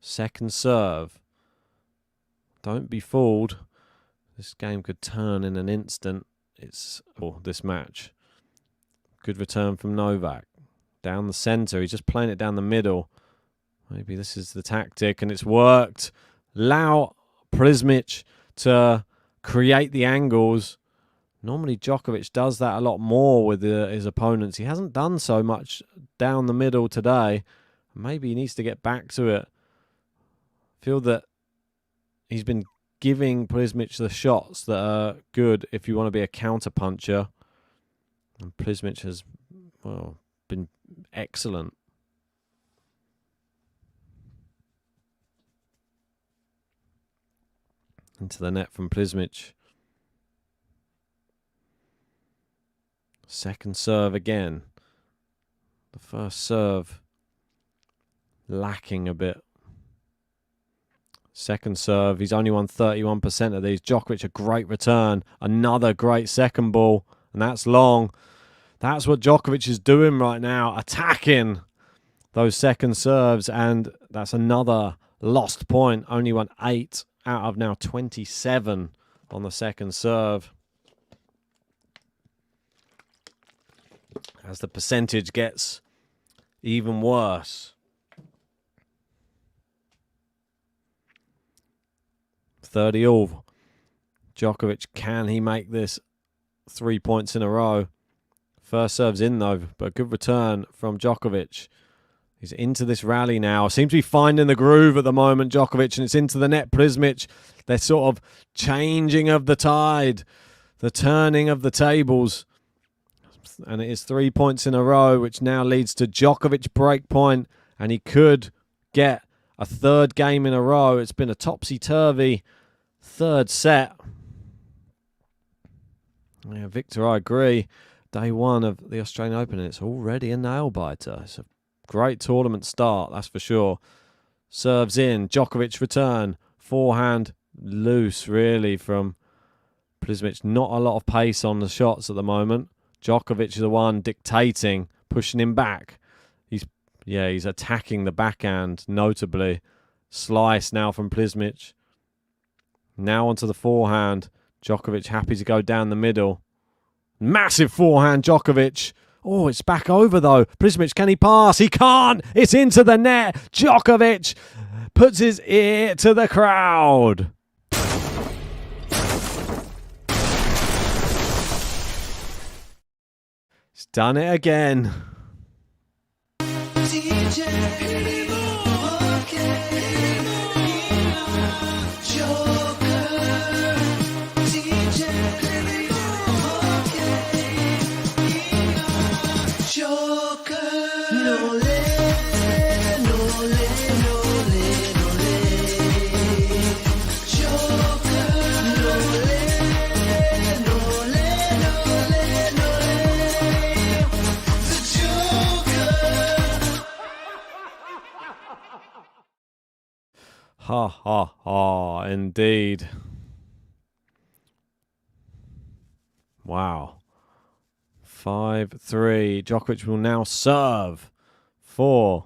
[SPEAKER 1] Second serve. Don't be fooled. This game could turn in an instant. This match. Good return from Novak. Down the centre. He's just playing it down the middle. Maybe this is the tactic and it's worked. Allow Prizmic to create the angles. Normally Djokovic does that a lot more with his opponents. He hasn't done so much down the middle today. Maybe he needs to get back to it. Feel that he's been giving Prizmic the shots that are good if you want to be a counter puncher. And Prizmic has, well, been excellent. Into the net from Prizmic. Second serve again. The first serve lacking a bit. Second serve, he's only won 31% of these. Djokovic, a great return. Another great second ball, and that's long. That's what Djokovic is doing right now, attacking those second serves, and that's another lost point. Only won 8 out of now 27 on the second serve. As the percentage gets even worse. 30 all. Djokovic, can he make this 3 points in a row? First serve's in though, but a good return from Djokovic. He's into this rally now. Seems to be finding the groove at the moment, Djokovic, and it's into the net. Prizmic, they're sort of changing of the tide, the turning of the tables. And it is 3 points in a row, which now leads to Djokovic break point, and he could get a third game in a row. It's been a topsy-turvy third set. Yeah, Victor, I agree. Day one of the Australian Open, and it's already a nail-biter. It's a great tournament start, that's for sure. Serves in, Djokovic return. Forehand loose, really, from Prizmic. Not a lot of pace on the shots at the moment. Djokovic is the one dictating, pushing him back. He's attacking the backhand, notably. Slice now from Prizmic. Now onto the forehand. Djokovic happy to go down the middle. Massive forehand, Djokovic. Oh, it's back over though. Prizmic, can he pass? He can't. It's into the net. Djokovic puts his ear to the crowd. He's done it again. Ha ha ha, indeed. Wow. 5-3. Djokovic will now serve for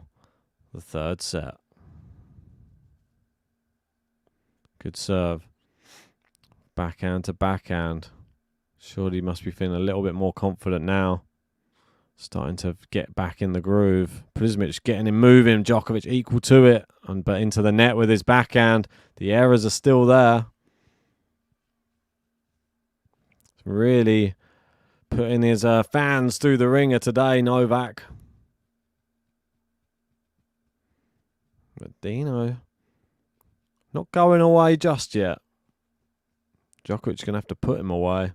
[SPEAKER 1] the third set. Good serve. Backhand to backhand. Surely he must be feeling a little bit more confident now. Starting to get back in the groove. Prizmic getting him moving. Djokovic equal to it. But into the net with his backhand. The errors are still there. Really putting his fans through the ringer today, Novak. But Dino not going away just yet. Djokovic's going to have to put him away.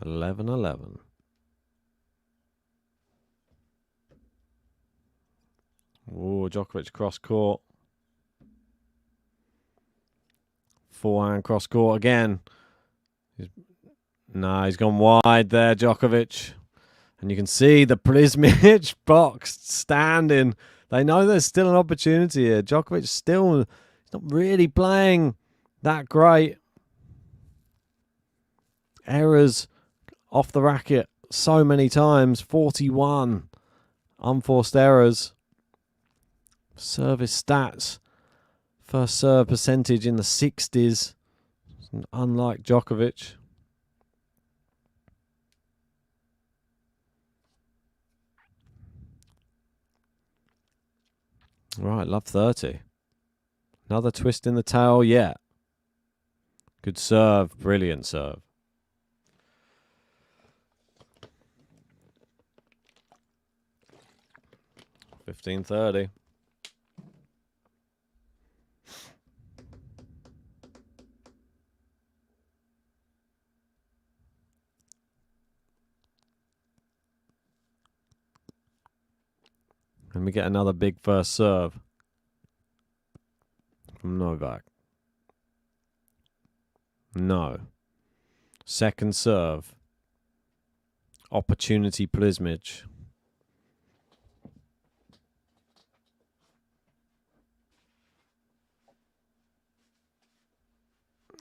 [SPEAKER 1] 11-11. Oh, Djokovic cross court. Forehand cross court again. He's gone wide there, Djokovic. And you can see the Prizmic box standing. They know there's still an opportunity here. Djokovic still not really playing that great. Errors off the racket so many times. 41 unforced errors. Service stats. First serve percentage in the 60s. Unlike Djokovic. Right, love 30. Another twist in the tail yet. Good serve. Brilliant serve. $15.30. And we get another big first serve from Novak. No. Second serve. Opportunity Prizmic.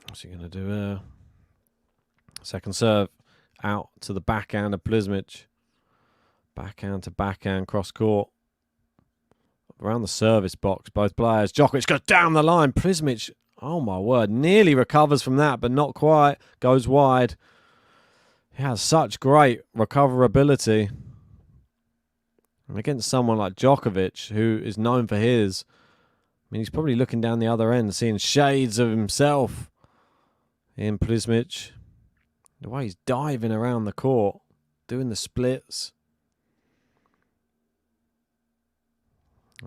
[SPEAKER 1] What's he going to do here? Second serve. Out to the backhand of Prizmic. Backhand to backhand cross court. Around the service box, both players. Djokovic goes down the line. Prizmic, oh my word, nearly recovers from that, but not quite. Goes wide. He has such great recoverability. And against someone like Djokovic, who is known for his, I mean, he's probably looking down the other end, seeing shades of himself in Prizmic. The way he's diving around the court, doing the splits.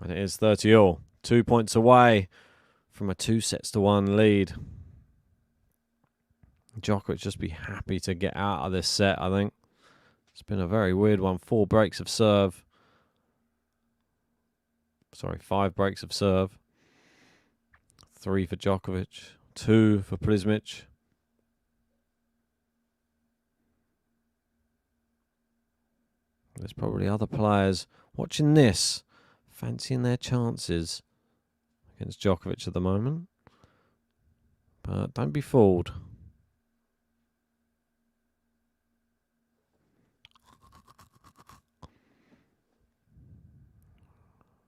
[SPEAKER 1] And it is 30-all. 2 points away from a 2-1 lead. Djokovic just be happy to get out of this set, I think. It's been a very weird one. 4 breaks of serve. Sorry, 5 breaks of serve. 3 for Djokovic. 2 for Prizmic. There's probably other players watching this, fancying their chances against Djokovic at the moment. But don't be fooled.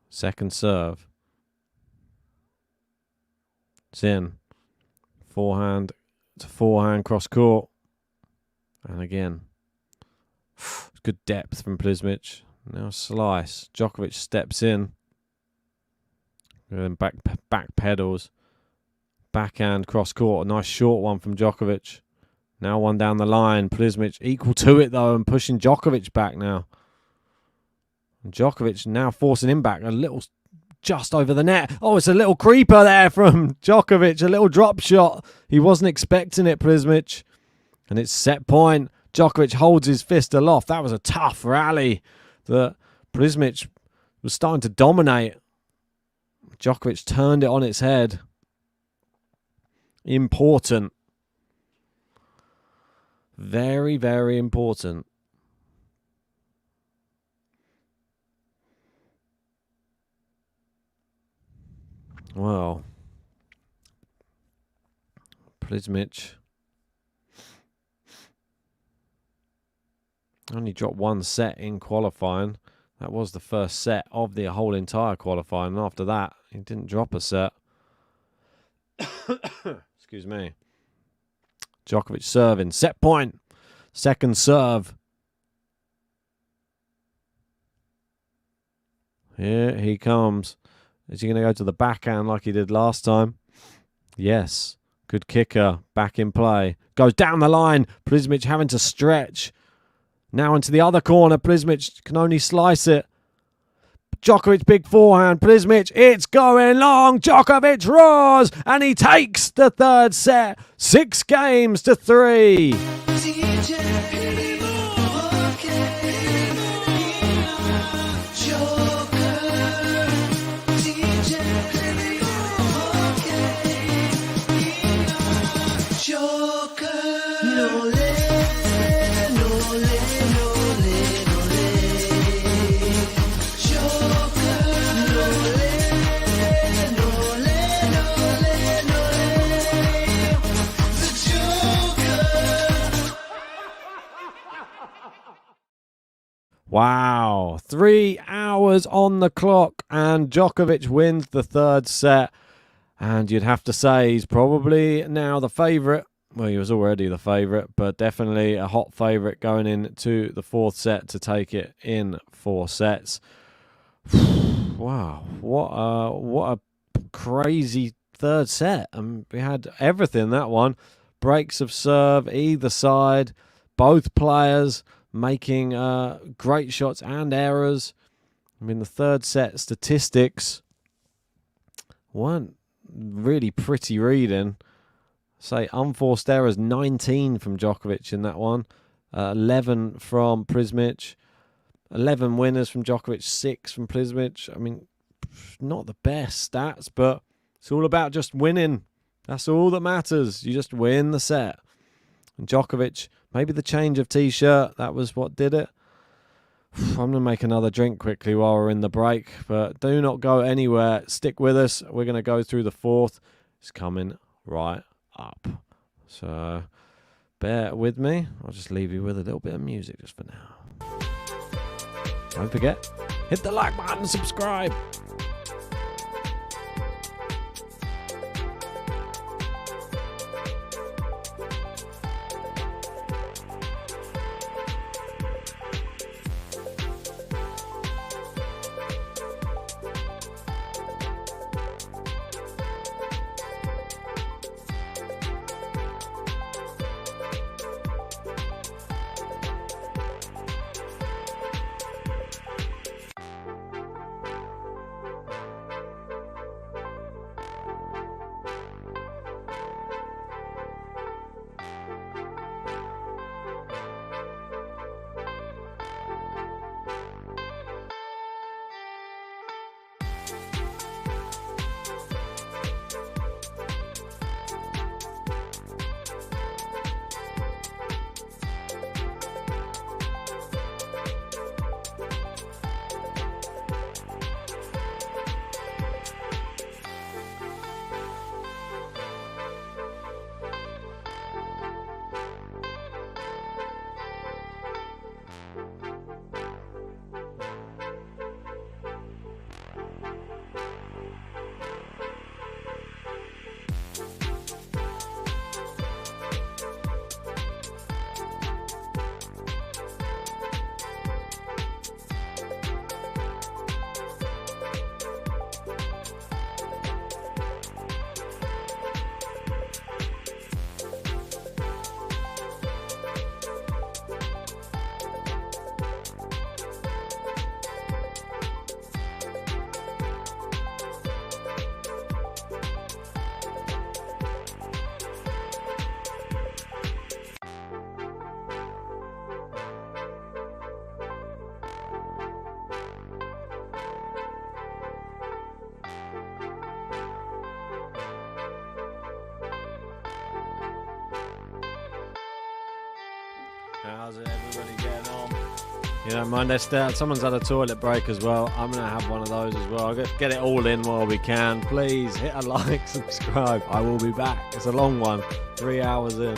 [SPEAKER 1] Second serve. It's in. Forehand to forehand cross court. And again. Good depth from Prizmic. Now slice. Djokovic steps in. And then back pedals. Backhand cross court. A nice short one from Djokovic. Now one down the line. Prizmic equal to it though and pushing Djokovic back now. And Djokovic now forcing him back a little just over the net. Oh, it's a little creeper there from Djokovic. A little drop shot. He wasn't expecting it, Prizmic. And it's set point. Djokovic holds his fist aloft. That was a tough rally that Prizmic was starting to dominate. Djokovic turned it on its head. Important. Very, very important. Well, Prizmic only dropped 1 set in qualifying. That was the first set of the whole entire qualifying. And after that, he didn't drop a set. Excuse me. Djokovic serving. Set point. Second serve. Here he comes. Is he going to go to the backhand like he did last time? Yes. Good kicker. Back in play. Goes down the line. Prizmic having to stretch. Now into the other corner. Prizmic can only slice it. Djokovic big forehand. Prizmic, it's going long. Djokovic roars and he takes the third set. 6-3. Wow, 3 hours on the clock and Djokovic wins the third set. And you'd have to say he's probably now the favourite. Well, he was already the favourite, but definitely a hot favourite going into the fourth set to take it in 4 sets. Wow, what a crazy third set. We had everything that one. Breaks of serve either side, both players making great shots and errors. I mean, the third set statistics weren't really pretty reading. Say unforced errors 19 from Djokovic in that one, 11 from Prizmic, 11 winners from Djokovic, 6 from Prizmic. I mean, not the best stats, but it's all about just winning. That's all that matters. You just win the set. And Djokovic, maybe the change of t-shirt, that was what did it. I'm going to make another drink quickly while we're in the break, but do not go anywhere. Stick with us. We're going to go through the fourth. It's coming right up. So bear with me. I'll just leave you with a little bit of music just for now. Don't forget, hit the like button and subscribe. How's it, everybody getting on? You don't mind that? Someone's had a toilet break as well. I'm going to have one of those as well. I'll get it all in while we can. Please hit a like, subscribe. I will be back. It's a long one. 3 hours in.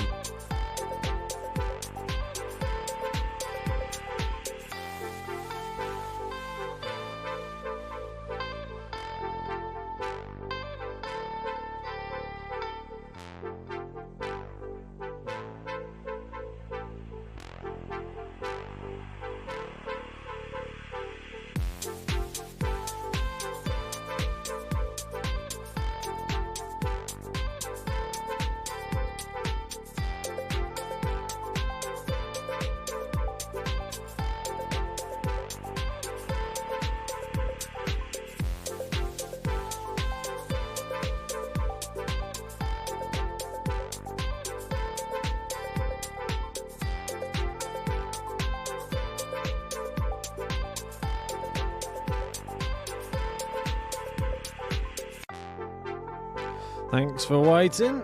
[SPEAKER 1] Thanks for waiting.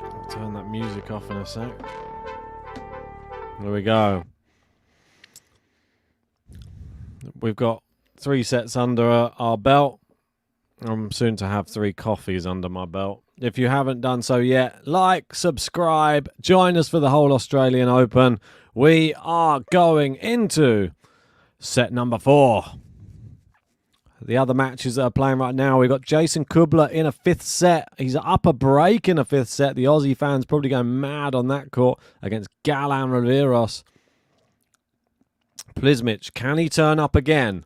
[SPEAKER 1] I'll turn that music off in a sec. There we go. We've got 3 sets under our belt. I'm soon to have 3 coffees under my belt. If you haven't done so yet, like, subscribe, join us for the whole Australian Open. We are going into set number 4. The other matches that are playing right now, we've got Jason Kubler in a 5th set. He's up a break in a 5th set. The Aussie fans probably going mad on that court against Galan Riveros. Prizmic, can he turn up again?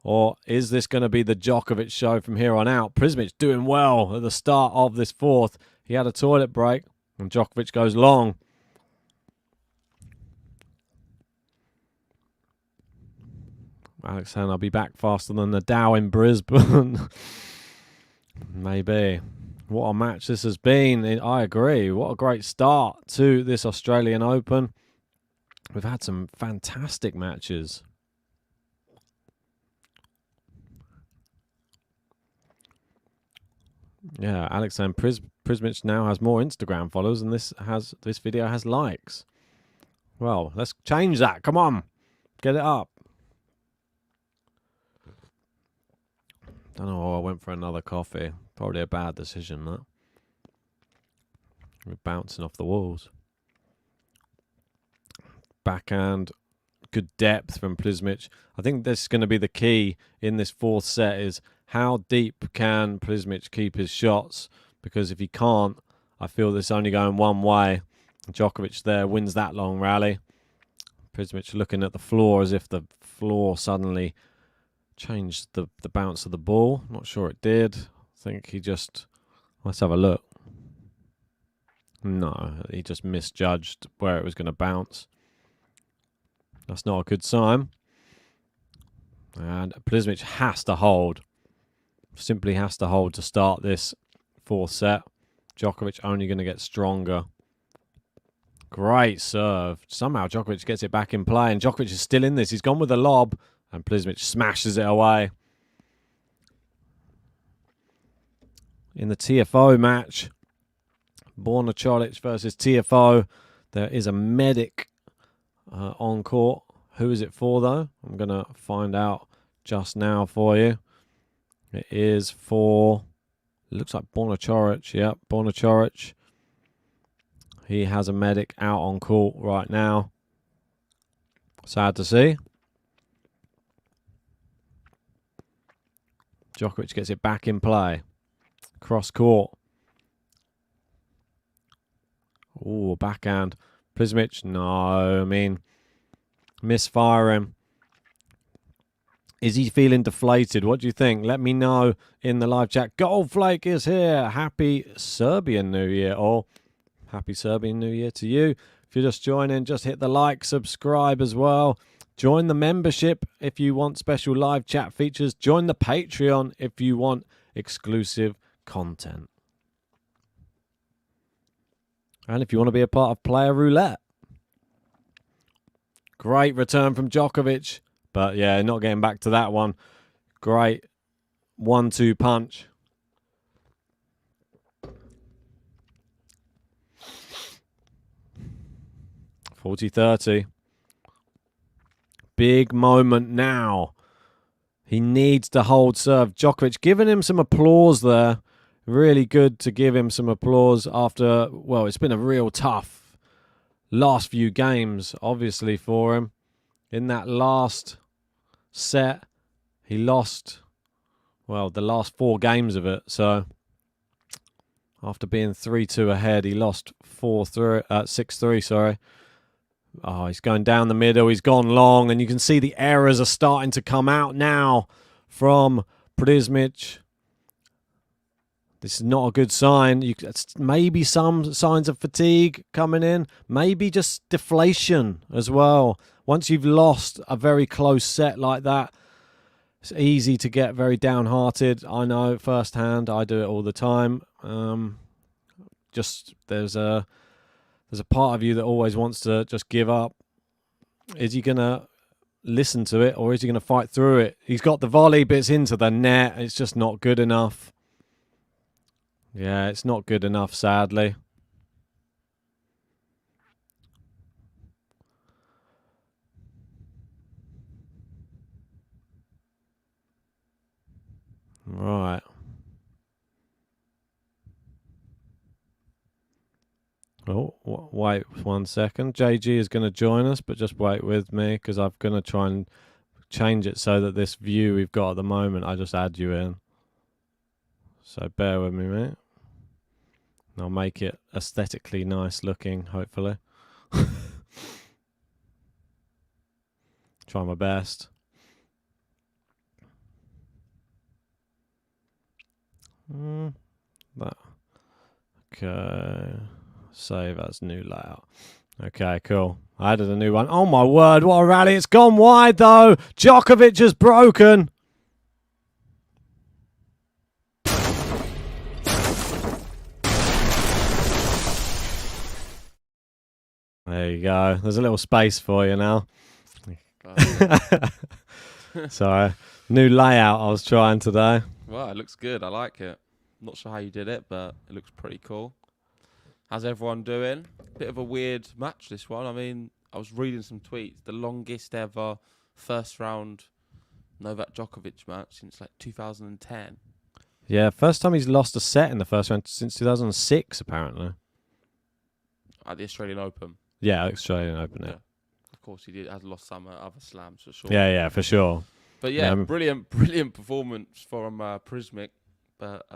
[SPEAKER 1] Or is this going to be the Djokovic show from here on out? Prizmic doing well at the start of this fourth. He had a toilet break, and Djokovic goes long. Alex saying I'll be back faster than the Dow in Brisbane. Maybe. What a match this has been. I agree. What a great start to this Australian Open. We've had some fantastic matches. Yeah, Alex saying Prizmic now has more Instagram followers and this video has likes. Well, let's change that. Come on. Get it up. Don't know why I went for another coffee. Probably a bad decision, that. We're bouncing off the walls. Backhand. Good depth from Prizmic. I think this is going to be the key in this fourth set is how deep can Prizmic keep his shots? Because if he can't, I feel this only going one way. Djokovic there wins that long rally. Prizmic looking at the floor as if the floor suddenly changed the bounce of the ball. Not sure it did. I think he just... Let's have a look. No, he just misjudged where it was going to bounce. That's not a good sign. And Prizmic has to hold. Simply has to hold to start this fourth set. Djokovic only going to get stronger. Great serve. Somehow Djokovic gets it back in play. And Djokovic is still in this. He's gone with the lob. And Prizmic smashes it away. In the TFO match, Borna Coric versus TFO. There is a medic on court. Who is it for, though? I'm going to find out just now for you. It is for... It looks like Borna Coric. Yep, Borna Coric. He has a medic out on court right now. Sad to see. Djokovic gets it back in play. Cross court. Ooh, backhand. Prizmic, no, I mean, misfiring. Is he feeling deflated? What do you think? Let me know in the live chat. Goldflake is here. Happy Serbian New Year. Or happy Serbian New Year to you. If you're just joining, just hit the like, subscribe as well. Join the membership if you want special live chat features. Join the Patreon if you want exclusive content. And if you want to be a part of Player Roulette. Great return from Djokovic. But yeah, not getting back to that one. Great 1-2 punch. (40-30). Big moment now. He needs to hold serve. Djokovic giving him some applause there. Really good to give him some applause after, well, it's been a real tough last few games, obviously, for him. In that last set, he lost, well, the last 4 games of it. So after being 3-2 ahead, he lost 6-3, sorry. Oh, he's going down the middle. He's gone long, and you can see the errors are starting to come out now from Prizmic. This is not a good sign. Maybe some signs of fatigue coming in. Maybe just deflation as well. Once you've lost a very close set like that, it's easy to get very downhearted. I know firsthand. I do it all the time. There's a part of you that always wants to just give up. Is he going to listen to it, or is he going to fight through it? He's got the volley, but it's into the net. It's just not good enough. Yeah, it's not good enough, sadly. Right. Oh, wait 1 second. JG is going to join us, but just wait with me because I'm going to try and change it so that this view we've got at the moment, I just add you in. So bear with me, mate. I'll make it aesthetically nice looking, hopefully. Try my best. That. Okay. Save as new layout. Okay, cool. I added a new one. Oh my word, what a rally. It's gone wide though. Djokovic has broken. There you go. There's a little space for you now. Sorry. New layout I was trying today.
[SPEAKER 2] Well, it looks good. I like it. Not sure how you did it, but it looks pretty cool. How's everyone doing? Bit of a weird match, this one. I mean, I was reading some tweets. The longest ever first round Novak Djokovic match since like 2010.
[SPEAKER 1] Yeah, first time he's lost a set in the first round since 2006, apparently.
[SPEAKER 2] At the Australian Open.
[SPEAKER 1] Yeah, Australian Open, yeah.
[SPEAKER 2] Of course, he has lost some other slams for sure.
[SPEAKER 1] Yeah, for sure.
[SPEAKER 2] But yeah, brilliant performance from Prizmic. But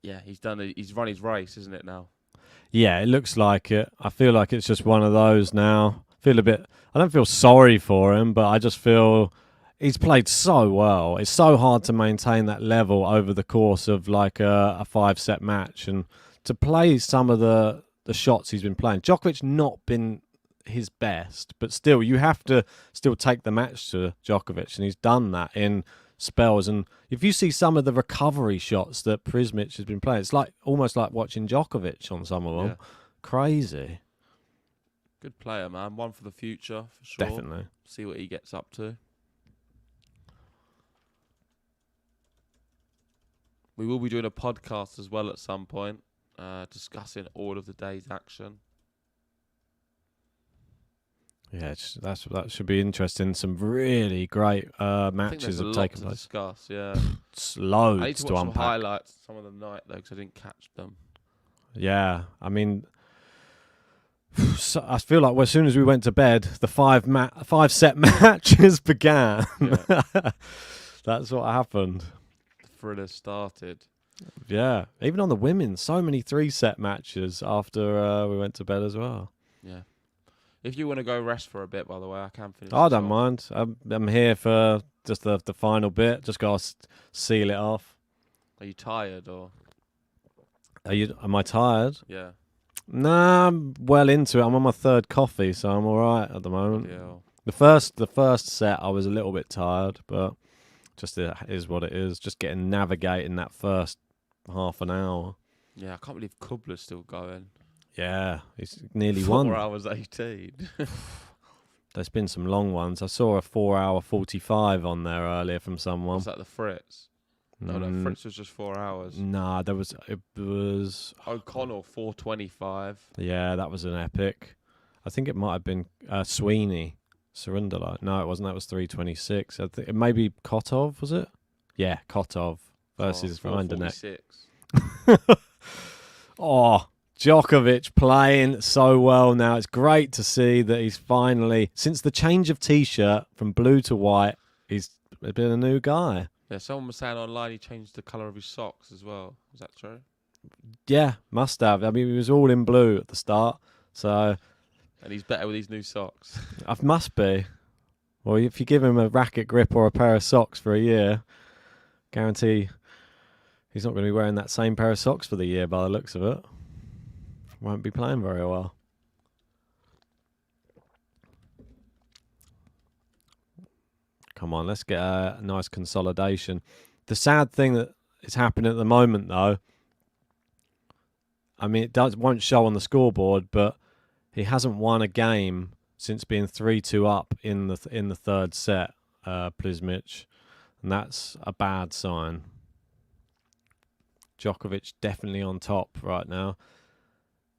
[SPEAKER 2] yeah, he's run his race, isn't it now?
[SPEAKER 1] Yeah, it looks like it. I feel like it's just one of those now. I don't feel sorry for him, but I just feel he's played so well. It's so hard to maintain that level over the course of like a 5-set match, and to play some of the shots he's been playing. Djokovic not been his best, but still you have to still take the match to Djokovic, and he's done that in spells. And if you see some of the recovery shots that Prizmic has been playing, it's like almost like watching Djokovic on some of them. Yeah. Crazy.
[SPEAKER 2] Good player, man. One for the future, for sure.
[SPEAKER 1] Definitely.
[SPEAKER 2] See what he gets up to. We will be doing a podcast as well at some point, discussing all of the day's action. Yeah,
[SPEAKER 1] that should be interesting. Some really great matches have taken place.
[SPEAKER 2] Discuss, yeah.
[SPEAKER 1] It's loads
[SPEAKER 2] I need to
[SPEAKER 1] to
[SPEAKER 2] watch
[SPEAKER 1] unpack.
[SPEAKER 2] some highlights some of the night though, because I didn't catch them.
[SPEAKER 1] Yeah, I mean, so I feel like as soon as we went to bed, the 5-set matches began. Yeah. That's what happened.
[SPEAKER 2] The thriller started.
[SPEAKER 1] Yeah, even on the women, so many 3-set matches after we went to bed as well.
[SPEAKER 2] Yeah. If you want to go rest for a bit, by the way, I can finish.
[SPEAKER 1] I don't mind. I'm here for just the final bit. Just got to seal it off.
[SPEAKER 2] Are you tired or?
[SPEAKER 1] Am I tired?
[SPEAKER 2] Yeah.
[SPEAKER 1] Nah, I'm well into it. I'm on my 3rd coffee, so I'm all right at the moment.
[SPEAKER 2] Yeah.
[SPEAKER 1] The first set, I was a little bit tired, but just it is what it is. Just navigating that first half an hour.
[SPEAKER 2] Yeah, I can't believe Kubler's still going.
[SPEAKER 1] Yeah, he's nearly
[SPEAKER 2] 4 hours 18.
[SPEAKER 1] There's been some long ones. I saw a 4-hour 45 on there earlier from someone.
[SPEAKER 2] Was that the Fritz? No, Fritz was just 4 hours.
[SPEAKER 1] Nah, it was
[SPEAKER 2] O'Connell 4:25.
[SPEAKER 1] Yeah, that was an epic. I think it might have been Sweeney, Surrendala. No, it wasn't. That was 3:26. I think it maybe Kotov, was it? Yeah, Kotov versus Rinderknecht. Oh, Djokovic playing so well now. It's great to see that he's finally, since the change of T-shirt from blue to white, he's been a new guy.
[SPEAKER 2] Yeah, someone was saying online he changed the colour of his socks as well. Is that true?
[SPEAKER 1] Yeah, must have. I mean, he was all in blue at the start, so...
[SPEAKER 2] And he's better with his new socks.
[SPEAKER 1] Must be. Well, if you give him a racket grip or a pair of socks for a year, guarantee he's not going to be wearing that same pair of socks for the year by the looks of it. Won't be playing very well. Come on, let's get a nice consolidation. The sad thing that is happening at the moment, though, I mean, won't show on the scoreboard, but he hasn't won a game since being 3-2 up in the 3rd set, Prizmic, and that's a bad sign. Djokovic definitely on top right now.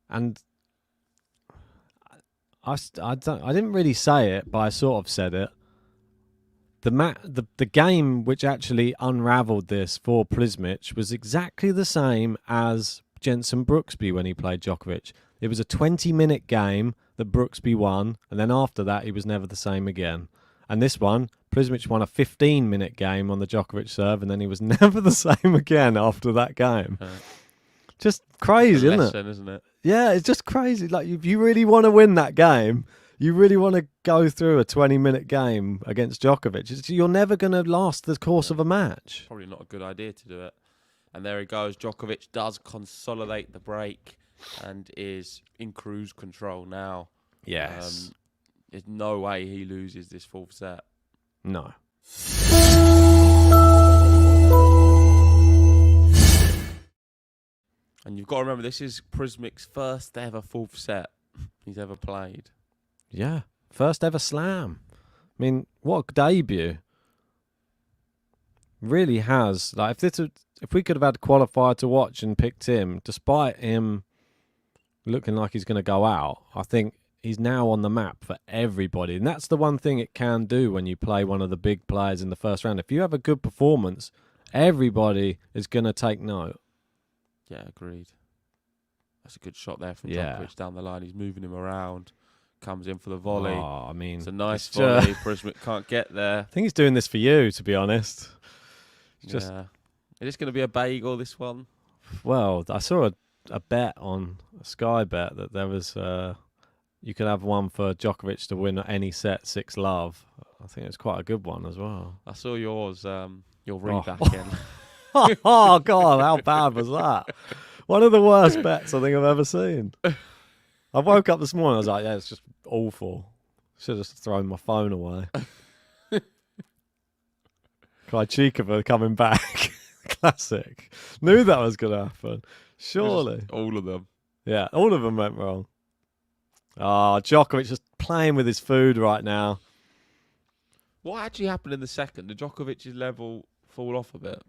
[SPEAKER 1] And I didn't really say it, but I sort of said it. The game which actually unravelled this for Prizmic was exactly the same as Jensen Brooksby when he played Djokovic. It was a 20-minute game that Brooksby won, and then after that he was never the same again. And this one, Prizmic won a 15-minute game on the Djokovic serve, and then he was never the same again after that game. Just crazy, isn't it?
[SPEAKER 2] Isn't it?
[SPEAKER 1] Yeah, it's just crazy. Like, if you really want to win that game, You really want to go through a 20-minute game against Djokovic? You're never going to last the course of a match.
[SPEAKER 2] Probably not a good idea to do it. And there he goes. Djokovic does consolidate the break and is in cruise control now.
[SPEAKER 1] Yes.
[SPEAKER 2] There's no way he loses this fourth set.
[SPEAKER 1] No.
[SPEAKER 2] And you've got to remember, this is Prizmic's first ever fourth set he's ever played.
[SPEAKER 1] Yeah. First ever slam. I mean, what a debut. Really has. Like, if we could have had a qualifier to watch and picked him, despite him looking like he's going to go out, I think he's now on the map for everybody. And that's the one thing it can do when you play one of the big players in the first round. If you have a good performance, everybody is going to take note.
[SPEAKER 2] Yeah, agreed. That's a good shot there from Djokovic down the line. He's moving him around. Comes in for the volley.
[SPEAKER 1] Oh, I mean,
[SPEAKER 2] it's a nice volley. Prizmic can't get there.
[SPEAKER 1] I think he's doing this for you, to be honest. Just,
[SPEAKER 2] yeah. Is this going to be a bagel, this one?
[SPEAKER 1] Well, I saw a bet on a Sky bet that there was you could have one for Djokovic to win any set 6-love. I think it's quite a good one as well.
[SPEAKER 2] I saw yours. Your ring back in.
[SPEAKER 1] Oh, God, how bad was that? One of the worst bets I think I've ever seen. I woke up this morning, I was like, yeah, it's just awful. Should have thrown my phone away. Krejcikova coming back. Classic. Knew that was going to happen. Surely.
[SPEAKER 2] All of them.
[SPEAKER 1] Yeah, all of them went wrong. Oh, Djokovic just playing with his food right now.
[SPEAKER 2] What actually happened in the second? Did Djokovic's level fall off a bit?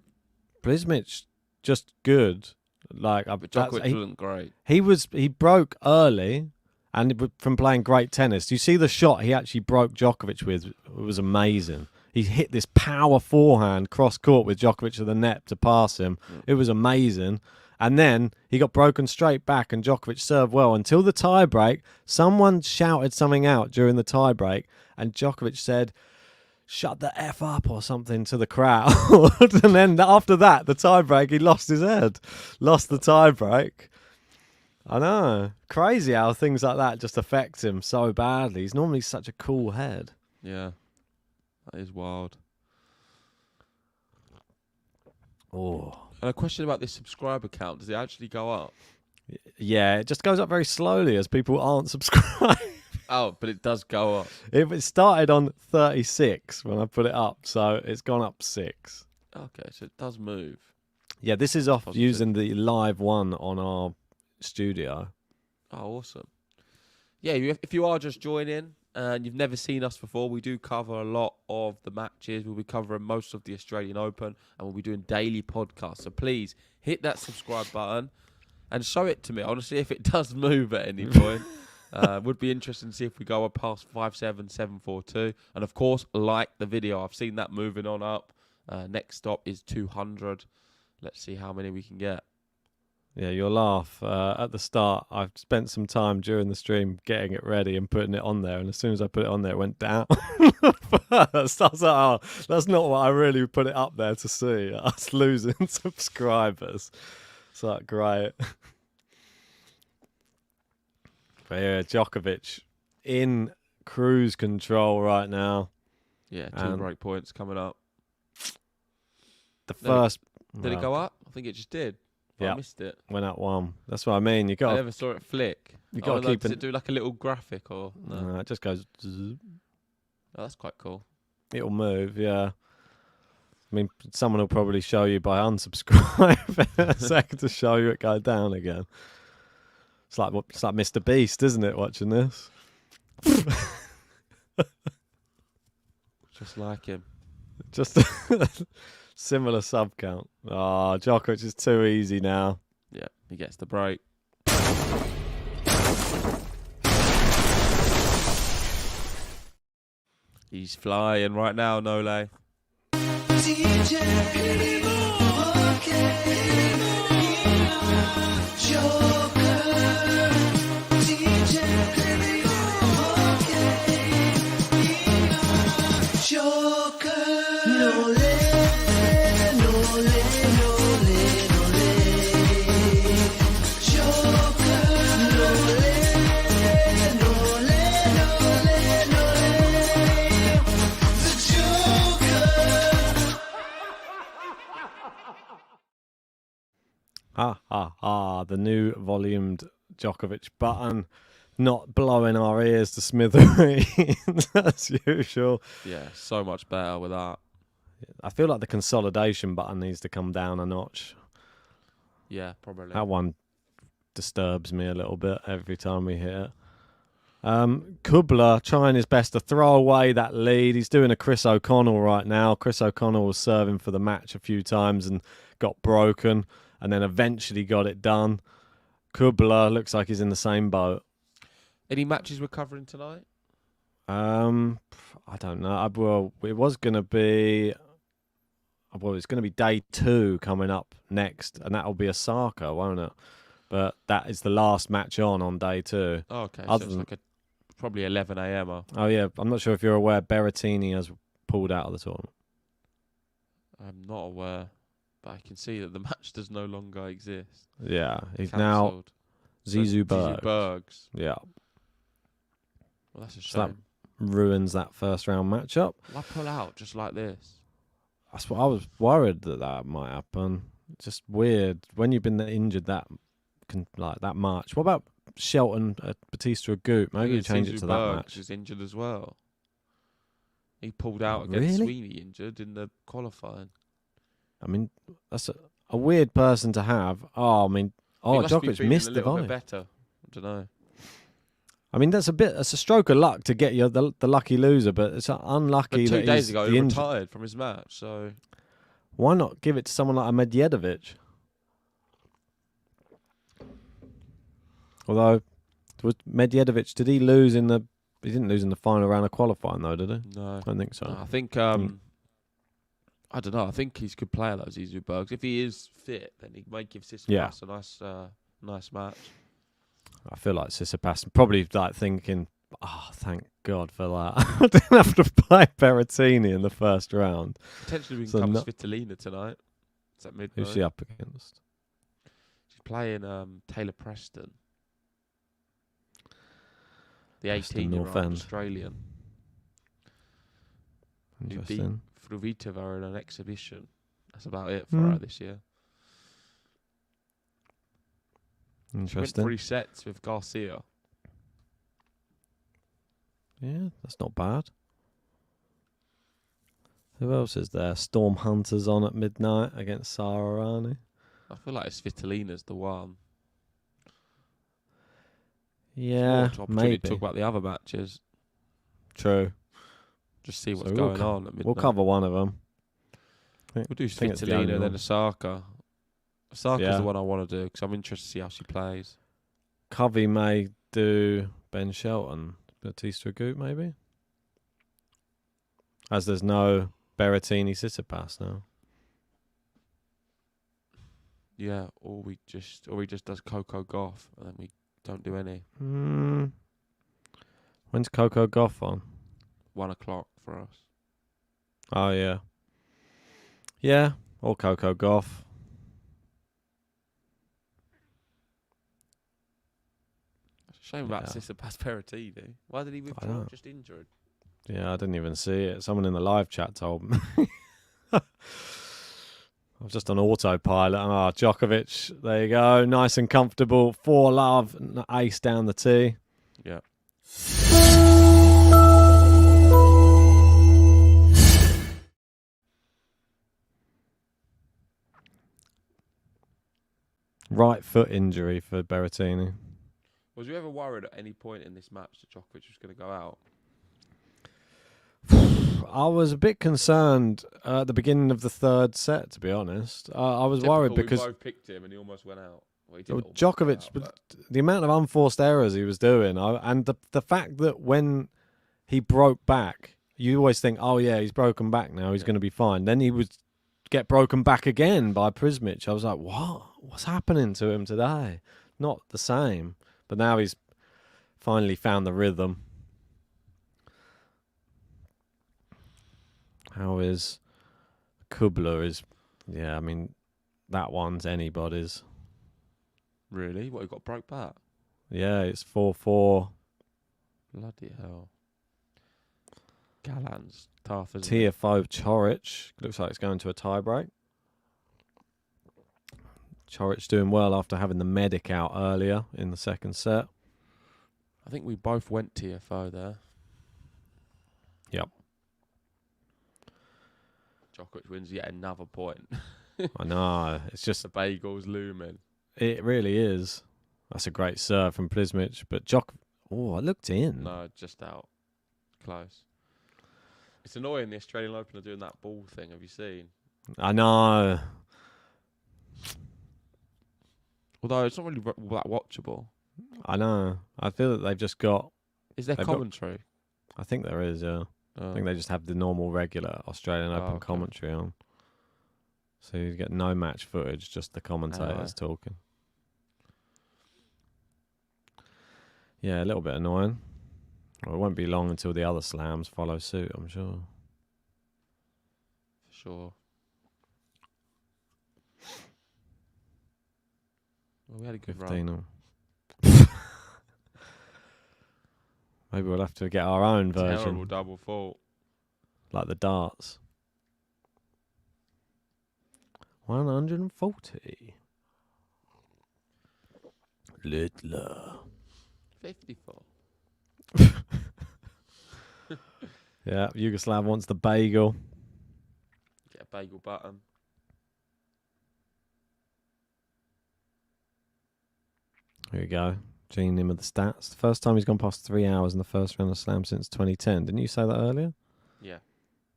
[SPEAKER 1] Prizmic just good. Like,
[SPEAKER 2] but Djokovic wasn't great.
[SPEAKER 1] He broke early, and from playing great tennis. You see the shot he actually broke Djokovic with? It was amazing. He hit this power forehand cross court with Djokovic to the net to pass him. It was amazing. And then he got broken straight back, and Djokovic served well until the tie break. Someone shouted something out during the tie break, and Djokovic said, "Shut the F up," or something to the crowd. And then after that, the tie break, he lost his head. Lost the tie break. I know. Crazy how things like that just affect him so badly. He's normally such a cool head.
[SPEAKER 2] Yeah. That is wild.
[SPEAKER 1] Oh.
[SPEAKER 2] And a question about this subscriber count. Does it actually go up?
[SPEAKER 1] Yeah, it just goes up very slowly as people aren't subscribed.
[SPEAKER 2] Oh, but it does go up.
[SPEAKER 1] It started on 36 when I put it up, so it's gone up 6.
[SPEAKER 2] Okay, so it does move.
[SPEAKER 1] Yeah, this is off
[SPEAKER 2] Positive.
[SPEAKER 1] using the live one on our studio.
[SPEAKER 2] Oh, awesome. Yeah, if you are just joining and you've never seen us before, we do cover a lot of the matches. We'll be covering most of the Australian Open, and we'll be doing daily podcasts. So please hit that subscribe button and show it to me. I want to see if it does move at any point. Would be interesting to see if we go past 57742. And of course, like the video. I've seen that moving on up. Next stop is 200. Let's see how many we can get.
[SPEAKER 1] Yeah, you'll laugh. At the start, I've spent some time during the stream getting it ready and putting it on there. And as soon as I put it on there, it went down. First, I was like, oh, that's not what I really put it up there to see. Us losing subscribers. It's like, great. But yeah, Djokovic in cruise control right now.
[SPEAKER 2] Yeah, 2 break points coming up.
[SPEAKER 1] The first...
[SPEAKER 2] Did it go up? I think it just did.
[SPEAKER 1] Yeah,
[SPEAKER 2] I missed it.
[SPEAKER 1] Went up 1. That's what I mean.
[SPEAKER 2] I never saw it flick.
[SPEAKER 1] You got to keep
[SPEAKER 2] does it do like a little graphic or no?
[SPEAKER 1] No, it just goes. Zzz.
[SPEAKER 2] Oh, that's quite cool.
[SPEAKER 1] It'll move, yeah. I mean, someone will probably show you by unsubscribe in a second to show you it go down again. It's like Mr. Beast, isn't it? Watching this,
[SPEAKER 2] just like him.
[SPEAKER 1] Just similar sub count. Oh, Djokovic is too easy now.
[SPEAKER 2] Yeah, he gets the break. He's flying right now, Nole.
[SPEAKER 1] the new volumed Djokovic button, not blowing our ears to smithereens as usual.
[SPEAKER 2] Yeah, so much better with that.
[SPEAKER 1] I feel like the consolidation button needs to come down a notch.
[SPEAKER 2] Yeah, probably.
[SPEAKER 1] That one disturbs me a little bit every time we hit it. Kubler trying his best to throw away that lead. He's doing a Chris O'Connell right now. Chris O'Connell was serving for the match a few times and got broken and then eventually got it done. Kubler looks like he's in the same boat.
[SPEAKER 2] Any matches we're covering tonight?
[SPEAKER 1] I don't know. Well, it was going to be... Well, it's going to be day 2 coming up next, and that'll be Osaka, won't it? But that is the last match on day 2.
[SPEAKER 2] Oh, okay.
[SPEAKER 1] Other
[SPEAKER 2] So it's
[SPEAKER 1] than-
[SPEAKER 2] like probably 11 a.m.
[SPEAKER 1] Oh, yeah. I'm not sure if you're aware, Berrettini has pulled out of the tournament.
[SPEAKER 2] I'm not aware, but I can see that the match does no longer exist.
[SPEAKER 1] Yeah. He's now
[SPEAKER 2] Cancelled.
[SPEAKER 1] Zizou Berg.
[SPEAKER 2] Bergs.
[SPEAKER 1] Yeah.
[SPEAKER 2] Well, that's a
[SPEAKER 1] So that
[SPEAKER 2] shame.
[SPEAKER 1] ruins that first round matchup.
[SPEAKER 2] Why pull out just like this?
[SPEAKER 1] That's what I was worried that might happen. Just weird. When you've been injured that much. What about Shelton, Batista, Agut? Maybe you change it to that
[SPEAKER 2] Bergs
[SPEAKER 1] match.
[SPEAKER 2] is injured as well. He pulled out
[SPEAKER 1] Oh,
[SPEAKER 2] against
[SPEAKER 1] really?
[SPEAKER 2] Sweeney injured in the qualifying.
[SPEAKER 1] I mean, that's a weird person to have.
[SPEAKER 2] He must be
[SPEAKER 1] Djokovic
[SPEAKER 2] feeling
[SPEAKER 1] missed
[SPEAKER 2] a
[SPEAKER 1] the
[SPEAKER 2] little bit
[SPEAKER 1] volley.
[SPEAKER 2] better. I don't know.
[SPEAKER 1] I mean, that's a stroke of luck to get you the lucky loser, but it's unlucky
[SPEAKER 2] But 2
[SPEAKER 1] that
[SPEAKER 2] days
[SPEAKER 1] he's
[SPEAKER 2] ago
[SPEAKER 1] the
[SPEAKER 2] he
[SPEAKER 1] injured.
[SPEAKER 2] retired from his match, so
[SPEAKER 1] Why not give it to someone like a Medvedev? Although, was Medvedev, did he lose in the... He didn't lose in the final round of qualifying, though, did he?
[SPEAKER 2] no.
[SPEAKER 1] I don't think so.
[SPEAKER 2] No, I think I don't know. I think he's a good player, like Zizou Bergs. If he is fit, then he might give Tsitsipas a nice match.
[SPEAKER 1] I feel like Tsitsipas probably like thinking, oh, thank God for that. I didn't have to play Berrettini in the first round.
[SPEAKER 2] Potentially we can
[SPEAKER 1] So
[SPEAKER 2] cover
[SPEAKER 1] no-
[SPEAKER 2] Svitolina tonight. It's at midnight.
[SPEAKER 1] Who's she up against?
[SPEAKER 2] She's playing Taylor Preston. The
[SPEAKER 1] Preston
[SPEAKER 2] 18-year-old
[SPEAKER 1] North End.
[SPEAKER 2] Australian who beat
[SPEAKER 1] Interesting.
[SPEAKER 2] Fruitova in an exhibition. That's about it for
[SPEAKER 1] Hmm.
[SPEAKER 2] her this year. She went
[SPEAKER 1] Interesting.
[SPEAKER 2] 3 sets with Garcia.
[SPEAKER 1] Yeah, that's not bad. Who else is there? Storm Hunters on at midnight against Sara Rani.
[SPEAKER 2] I feel like Svitolina's the one.
[SPEAKER 1] Yeah,
[SPEAKER 2] What opportunity
[SPEAKER 1] maybe.
[SPEAKER 2] to talk about the other matches.
[SPEAKER 1] True.
[SPEAKER 2] Just see
[SPEAKER 1] So
[SPEAKER 2] what's
[SPEAKER 1] we'll
[SPEAKER 2] going on at midnight.
[SPEAKER 1] We'll cover one of them.
[SPEAKER 2] We'll do
[SPEAKER 1] think it's the only
[SPEAKER 2] Svitolina and then
[SPEAKER 1] one.
[SPEAKER 2] Osaka. Osaka's
[SPEAKER 1] Yeah.
[SPEAKER 2] the one I want to do because I'm interested to see how she plays.
[SPEAKER 1] Covey may do Ben Shelton. Batista Agut, maybe? As there's no Berrettini Tsitsipas now.
[SPEAKER 2] Yeah, or he just does Coco Goff and then we don't do any.
[SPEAKER 1] When's Coco Goff on?
[SPEAKER 2] 1 o'clock for us.
[SPEAKER 1] Oh, yeah. Yeah, or Coco Goff.
[SPEAKER 2] Shame about
[SPEAKER 1] Yeah.
[SPEAKER 2] Tsitsipas Berrettini. Why did he
[SPEAKER 1] I
[SPEAKER 2] withdraw?
[SPEAKER 1] know.
[SPEAKER 2] Just injured.
[SPEAKER 1] Yeah, I didn't even see it. Someone in the live chat told me. I was just on autopilot. And Djokovic, there you go. Nice and comfortable. 4-love, ace down the tee.
[SPEAKER 2] Yeah.
[SPEAKER 1] Right foot injury for Berrettini.
[SPEAKER 2] Was you ever worried at any point in this match that Djokovic was going to go out?
[SPEAKER 1] I was a bit concerned at the beginning of the third set, to be honest. I was worried because
[SPEAKER 2] we both picked him and he almost went out. Well, he didn't
[SPEAKER 1] Well,
[SPEAKER 2] almost go
[SPEAKER 1] Djokovic,
[SPEAKER 2] out,
[SPEAKER 1] but the amount of unforced errors he was doing, and the fact that when he broke back, you always think, oh yeah, he's broken back now, he's going to be fine. Then he would get broken back again by Prizmic. I was like, what? What's happening to him today? Not the same. But now he's finally found the rhythm. How is Kubler? Yeah, I mean, that one's anybody's.
[SPEAKER 2] Really? What, he got broke back?
[SPEAKER 1] Yeah, it's 4-4.
[SPEAKER 2] Bloody hell. Gallan's tough, isn't it?
[SPEAKER 1] TFO Chorich. Looks like it's going to a tiebreak. Chorich doing well after having the medic out earlier in the second set.
[SPEAKER 2] I think we both went TFO there.
[SPEAKER 1] Yep.
[SPEAKER 2] Djokovic wins yet another point.
[SPEAKER 1] I know. It's just...
[SPEAKER 2] The bagel's looming.
[SPEAKER 1] It really is. That's a great serve from Prizmic. But Oh, I looked in.
[SPEAKER 2] No, just out. Close. It's annoying the Australian Open are doing that ball thing. Have you seen?
[SPEAKER 1] I know.
[SPEAKER 2] Although it's not really that watchable.
[SPEAKER 1] I know. I feel that they've just got...
[SPEAKER 2] Is there commentary?
[SPEAKER 1] I think there is, yeah. I think they just have the normal, regular Australian Open commentary on. So you get no match footage, just the commentators talking. Yeah, a little bit annoying. Well, it won't be long until the other slams follow suit, I'm sure.
[SPEAKER 2] For sure. Well, we had a good
[SPEAKER 1] 15
[SPEAKER 2] run.
[SPEAKER 1] Maybe we'll have to get our own version.
[SPEAKER 2] Terrible double fault.
[SPEAKER 1] Like the darts. 140. Littler.
[SPEAKER 2] 54.
[SPEAKER 1] Yeah, Yugoslav wants the bagel.
[SPEAKER 2] Get a bagel button.
[SPEAKER 1] Here we go. Gene in with the stats. The first time he's gone past 3 hours in the first round of Slam since 2010. Didn't you say that earlier?
[SPEAKER 2] Yeah.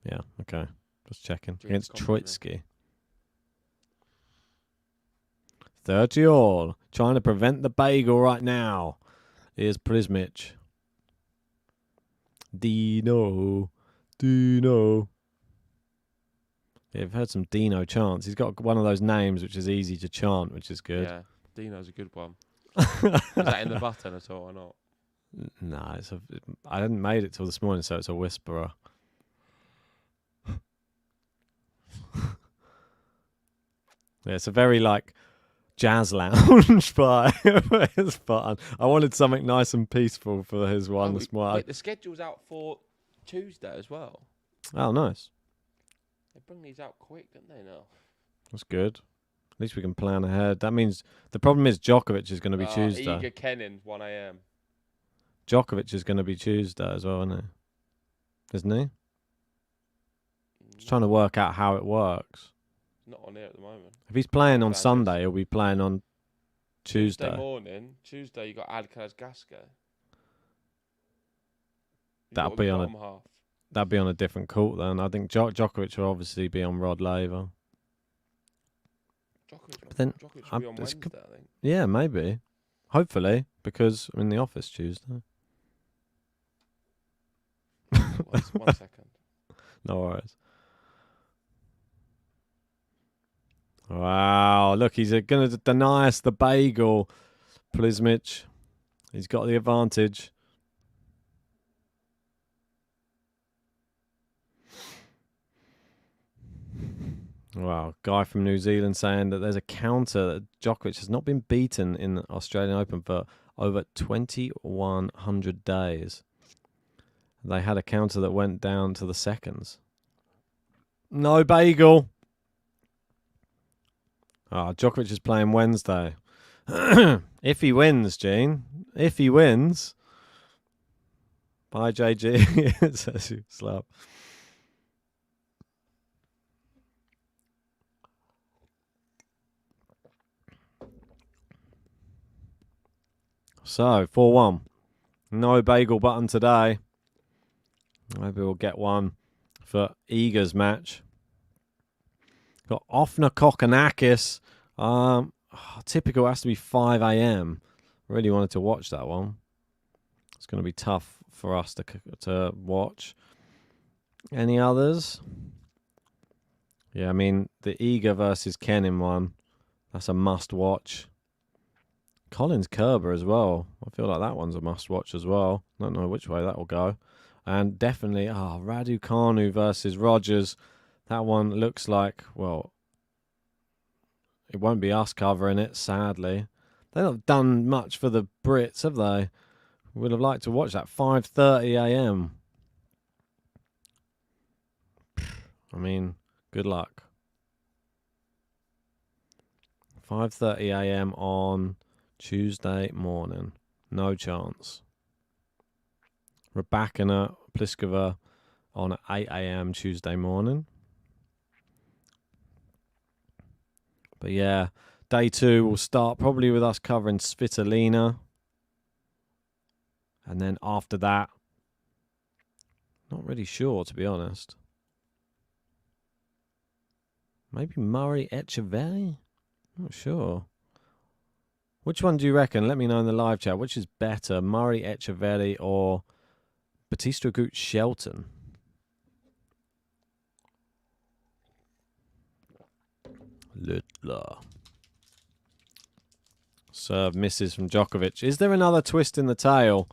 [SPEAKER 1] Yeah, okay. Just checking.
[SPEAKER 2] Gene's
[SPEAKER 1] Against
[SPEAKER 2] confident.
[SPEAKER 1] Troitsky. 30 all. Trying to prevent the bagel right now. Here's Prizmic. Dino. Yeah, I've heard some Dino chants. He's got one of those names which is easy to chant, which is good.
[SPEAKER 2] Yeah, Dino's a good one. Is that in the button at all or not?
[SPEAKER 1] Nah, I hadn't made it till this morning, so it's a whisperer. Yeah, it's a very like jazz lounge by his button. I wanted something nice and peaceful for his one this morning.
[SPEAKER 2] Wait, the schedule's out for Tuesday as well.
[SPEAKER 1] Oh, nice.
[SPEAKER 2] They bring these out quick, don't they now?
[SPEAKER 1] That's good. At least we can plan ahead. That means the problem is Djokovic is going to be Tuesday.
[SPEAKER 2] Iga Kenin, 1 a.m.
[SPEAKER 1] Djokovic is going to be Tuesday as well, isn't he? Just trying to work out how it works.
[SPEAKER 2] Not on here at the moment.
[SPEAKER 1] If he's playing on Sunday, he'll be playing on Tuesday.
[SPEAKER 2] Tuesday morning. Tuesday, you got Alcaraz Gasquet.
[SPEAKER 1] That'd be on a different court then. I think Djokovic will obviously be on Rod Laver.
[SPEAKER 2] Djokovic will be on Wednesday, I think.
[SPEAKER 1] Yeah, maybe. Hopefully, because I'm in the office Tuesday.
[SPEAKER 2] One second.
[SPEAKER 1] No worries. Wow, look, he's going to deny us the bagel. Prizmic. He's got the advantage. Wow, guy from New Zealand saying that there's a counter that Djokovic has not been beaten in the Australian Open for over 2,100 days. They had a counter that went down to the seconds. No bagel. Djokovic is playing Wednesday. If he wins, Gene. If he wins. Bye, JG. It says you slap. So, 4-1. No bagel button today. Maybe we'll get one for Iga's match. Got Ofner Kokkinakis. Typical has to be 5 a.m. Really wanted to watch that one. It's going to be tough for us to watch. Any others? Yeah, I mean, the Iga versus Kenin one. That's a must watch. Collins Kerber as well. I feel like that one's a must watch as well. Don't know which way that will go. And definitely, Raducanu versus Rogers. That one looks like, well, it won't be us covering it, sadly. They've not done much for the Brits, have they? Would have liked to watch that. 5:30 a.m. I mean, good luck. 5:30 a.m. on Tuesday morning. No chance. Rybakina, Pliskova on 8 a.m. Tuesday morning. But yeah, day 2 will start probably with us covering Svitolina. And then after that, not really sure, to be honest. Maybe Murray Echeverry? Not sure. Which one do you reckon? Let me know in the live chat. Which is better, Murray Echeverry or Batista Agut Shelton? Littler. Serve misses from Djokovic. Is there another twist in the tail?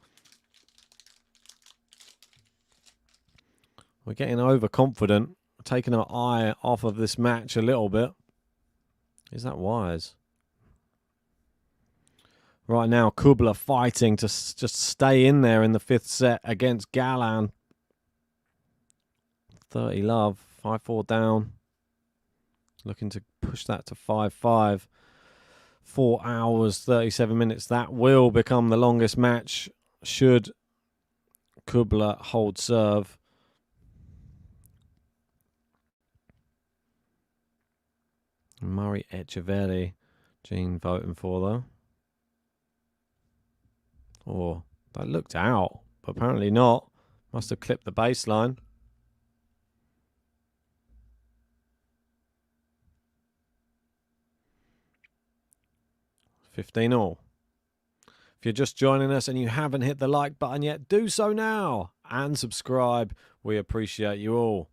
[SPEAKER 1] We're getting overconfident. Taking our eye off of this match a little bit. Is that wise? Right now, Kubler fighting to just stay in there in the 5th set against Galan. 30 love. 5-4 down. Looking to push that to 5-5. 4 hours, 37 minutes. That will become the longest match should Kubler hold serve. Murray Echeverry, Gene voting for though. Oh, that looked out, but apparently not. Must have clipped the baseline. $15-all. If you're just joining us and you haven't hit the like button yet, do so now and subscribe. We appreciate you all.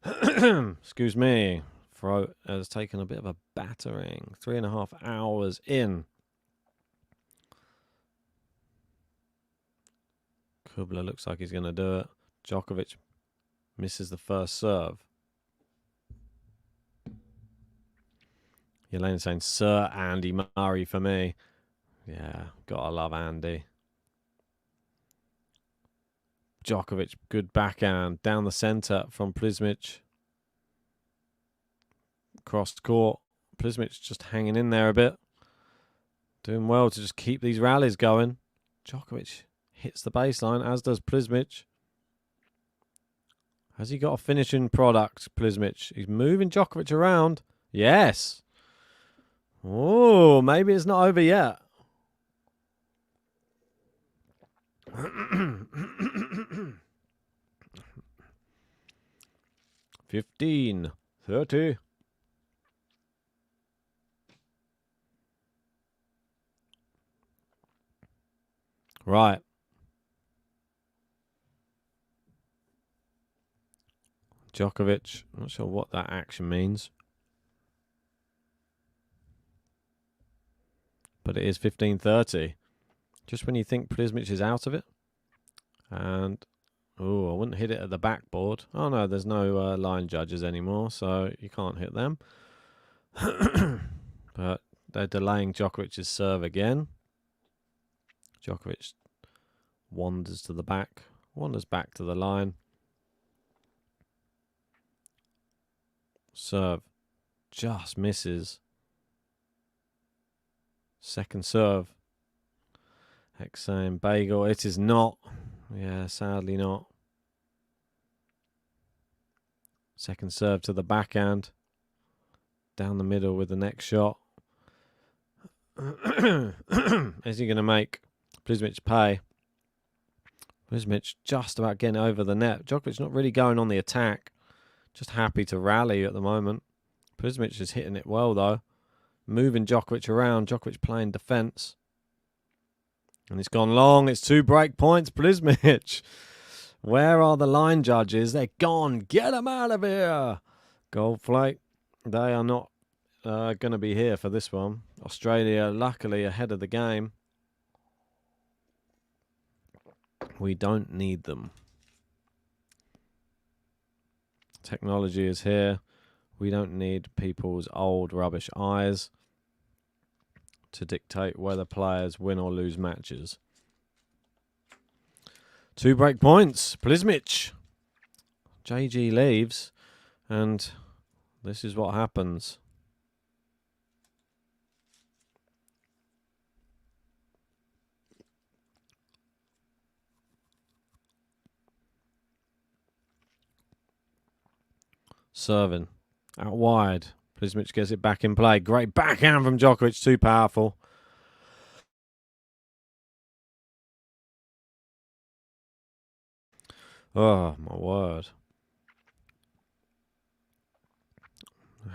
[SPEAKER 1] Excuse me. Throat has taken a bit of a battering. 3.5 hours in. Kubler looks like he's going to do it. Djokovic misses the first serve. Yelena saying Sir Andy Murray for me. Yeah, gotta love Andy. Djokovic, good backhand. Down the centre from Prizmic. Cross court. Prizmic just hanging in there a bit. Doing well to just keep these rallies going. Djokovic hits the baseline, as does Prizmic. Has he got a finishing product, Prizmic? He's moving Djokovic around. Yes. Oh, maybe it's not over yet. $15, $30. Right. Djokovic, not sure what that action means. But it is 15-30. Just when you think Prizmic is out of it. And, oh, I wouldn't hit it at the backboard. Oh, no, there's no line judges anymore, so you can't hit them. But they're delaying Djokovic's serve again. Djokovic wanders to the back. Wanders back to the line. Serve just misses. Second serve. Hexane Bagel. It is not. Yeah, sadly not. Second serve to the backhand. Down the middle with the next shot. Is he going to make Prizmic pay? Prizmic just about getting over the net. Djokovic not really going on the attack. Just happy to rally at the moment. Prizmic is hitting it well though. Moving Djokovic around. Djokovic playing defence. And it's gone long. It's 2 break points. Prizmic. Where are the line judges? They're gone. Get them out of here. Gold flake. They are not going to be here for this one. Australia luckily ahead of the game. We don't need them. Technology is here. We don't need people's old rubbish eyes to dictate whether players win or lose matches. 2 break points. Prizmic. JG leaves. And this is what happens. Serving. Out wide. Prizmic gets it back in play. Great backhand from Djokovic. Too powerful. Oh, my word.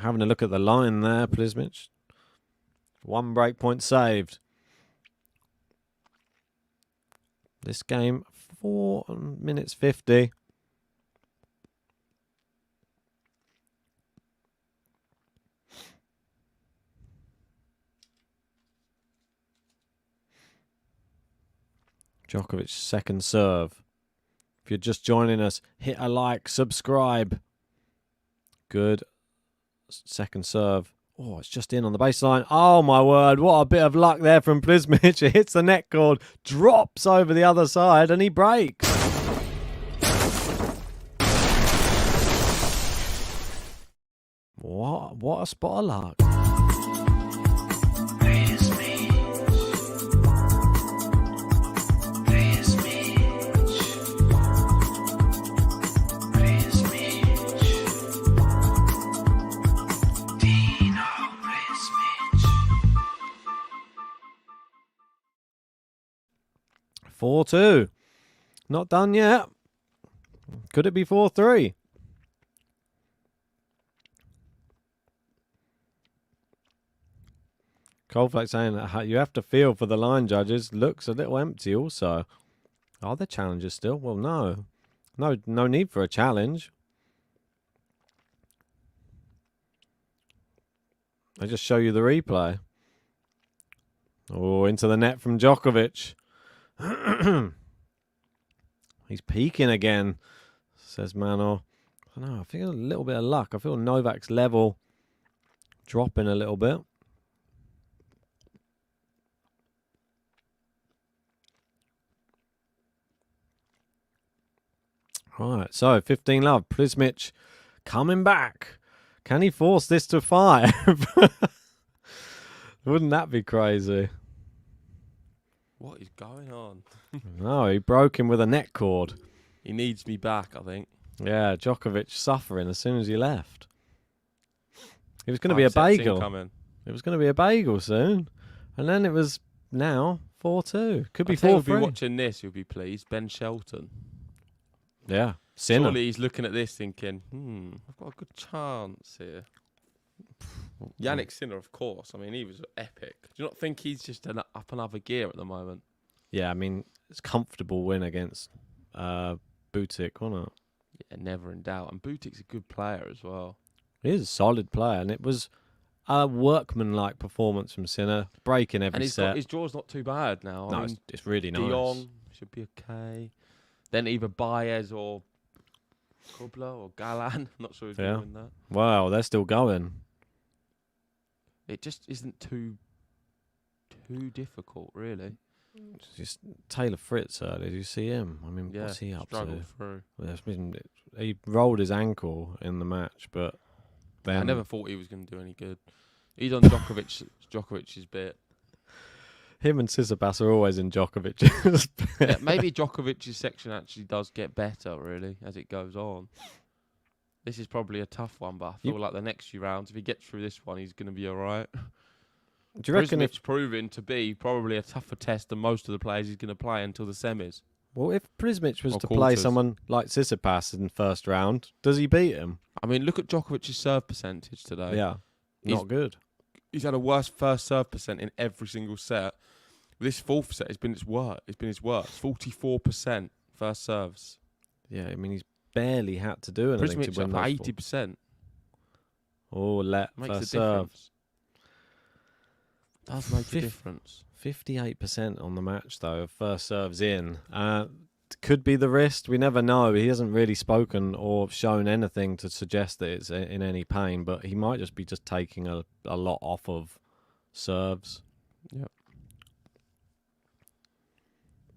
[SPEAKER 1] Having a look at the line there, Prizmic. 1 break point saved. This game, 4 minutes 50. Djokovic's second serve. If you're just joining us, hit a like, subscribe. Good. Second serve. Oh, it's just in on the baseline. Oh, my word. What a bit of luck there from Prizmic. It hits the net cord, drops over the other side, and he breaks. What a spot of luck. 4-2. Not done yet. Could it be 4-3? Coldflake saying that you have to feel for the line judges. Looks a little empty also. Are there challenges still? Well, no. No need for a challenge. I just show you the replay. Oh, into the net from Djokovic. He's peaking again, says Manor. I don't know, I feel a little bit of luck. I feel Novak's level dropping a little bit. Right, so 15 love. Prizmic coming back. Can he force this to 5? Wouldn't that be crazy?
[SPEAKER 2] What is going on?
[SPEAKER 1] No, he broke him with a net cord.
[SPEAKER 2] He needs me back, I think.
[SPEAKER 1] Yeah, Djokovic suffering as soon as he left. It was going to be a bagel. It was going to be a bagel soon. And then it was now 4-2. Could be 4-3.
[SPEAKER 2] He'll be watching this, you'll be pleased. Ben Shelton.
[SPEAKER 1] Yeah, Sinner.
[SPEAKER 2] Surely he's looking at this thinking, I've got a good chance here. Yannick Sinner, of course. I mean, he was epic. Do you not think he's just up another gear at the moment?
[SPEAKER 1] Yeah, I mean, it's a comfortable win against Butik, wasn't it?
[SPEAKER 2] Yeah, never in doubt. And Butik's a good player as well.
[SPEAKER 1] He is a solid player, and it was a workman-like performance from Sinner, breaking every set.
[SPEAKER 2] His draw's not too bad now.
[SPEAKER 1] No, it's really nice.
[SPEAKER 2] Dion should be okay. Then either Baez or Kubler or Galan. Not sure who's doing that.
[SPEAKER 1] Wow, they're still going.
[SPEAKER 2] It just isn't too difficult, really.
[SPEAKER 1] Just Taylor Fritz earlier. Did you see him? I mean,
[SPEAKER 2] Yeah,
[SPEAKER 1] what's he up
[SPEAKER 2] struggled
[SPEAKER 1] to?
[SPEAKER 2] through.
[SPEAKER 1] He rolled his ankle in the match, but then
[SPEAKER 2] I never thought he was going to do any good. He's on Djokovic's bit.
[SPEAKER 1] Him and Tsitsipas are always in Djokovic's bit.
[SPEAKER 2] Yeah, maybe Djokovic's section actually does get better, really, as it goes on. This is probably a tough one, but I feel like the next few rounds, if he gets through this one, he's going to be all right.
[SPEAKER 1] Do you reckon
[SPEAKER 2] it's proving to be probably a tougher test than most of the players he's going to play until the semis?
[SPEAKER 1] Well, if Prizmic was
[SPEAKER 2] Or
[SPEAKER 1] to
[SPEAKER 2] quarters.
[SPEAKER 1] play someone like Tsitsipas in the first round, does he beat him?
[SPEAKER 2] I mean, look at Djokovic's serve percentage today.
[SPEAKER 1] Yeah, not good.
[SPEAKER 2] He's had a worse first serve percent in every single set. This fourth set has been his worst. 44% first serves.
[SPEAKER 1] Yeah, I mean, he's barely had to do anything to
[SPEAKER 2] Prizmic's
[SPEAKER 1] win
[SPEAKER 2] up
[SPEAKER 1] those
[SPEAKER 2] 80%.
[SPEAKER 1] Oh,
[SPEAKER 2] Makes
[SPEAKER 1] first
[SPEAKER 2] a
[SPEAKER 1] serve.
[SPEAKER 2] difference. Does make a difference.
[SPEAKER 1] 58% on the match, though, of first serves in. Could be the wrist. We never know. He hasn't really spoken or shown anything to suggest that it's in any pain, but he might just be taking a lot off of serves.
[SPEAKER 2] Yep.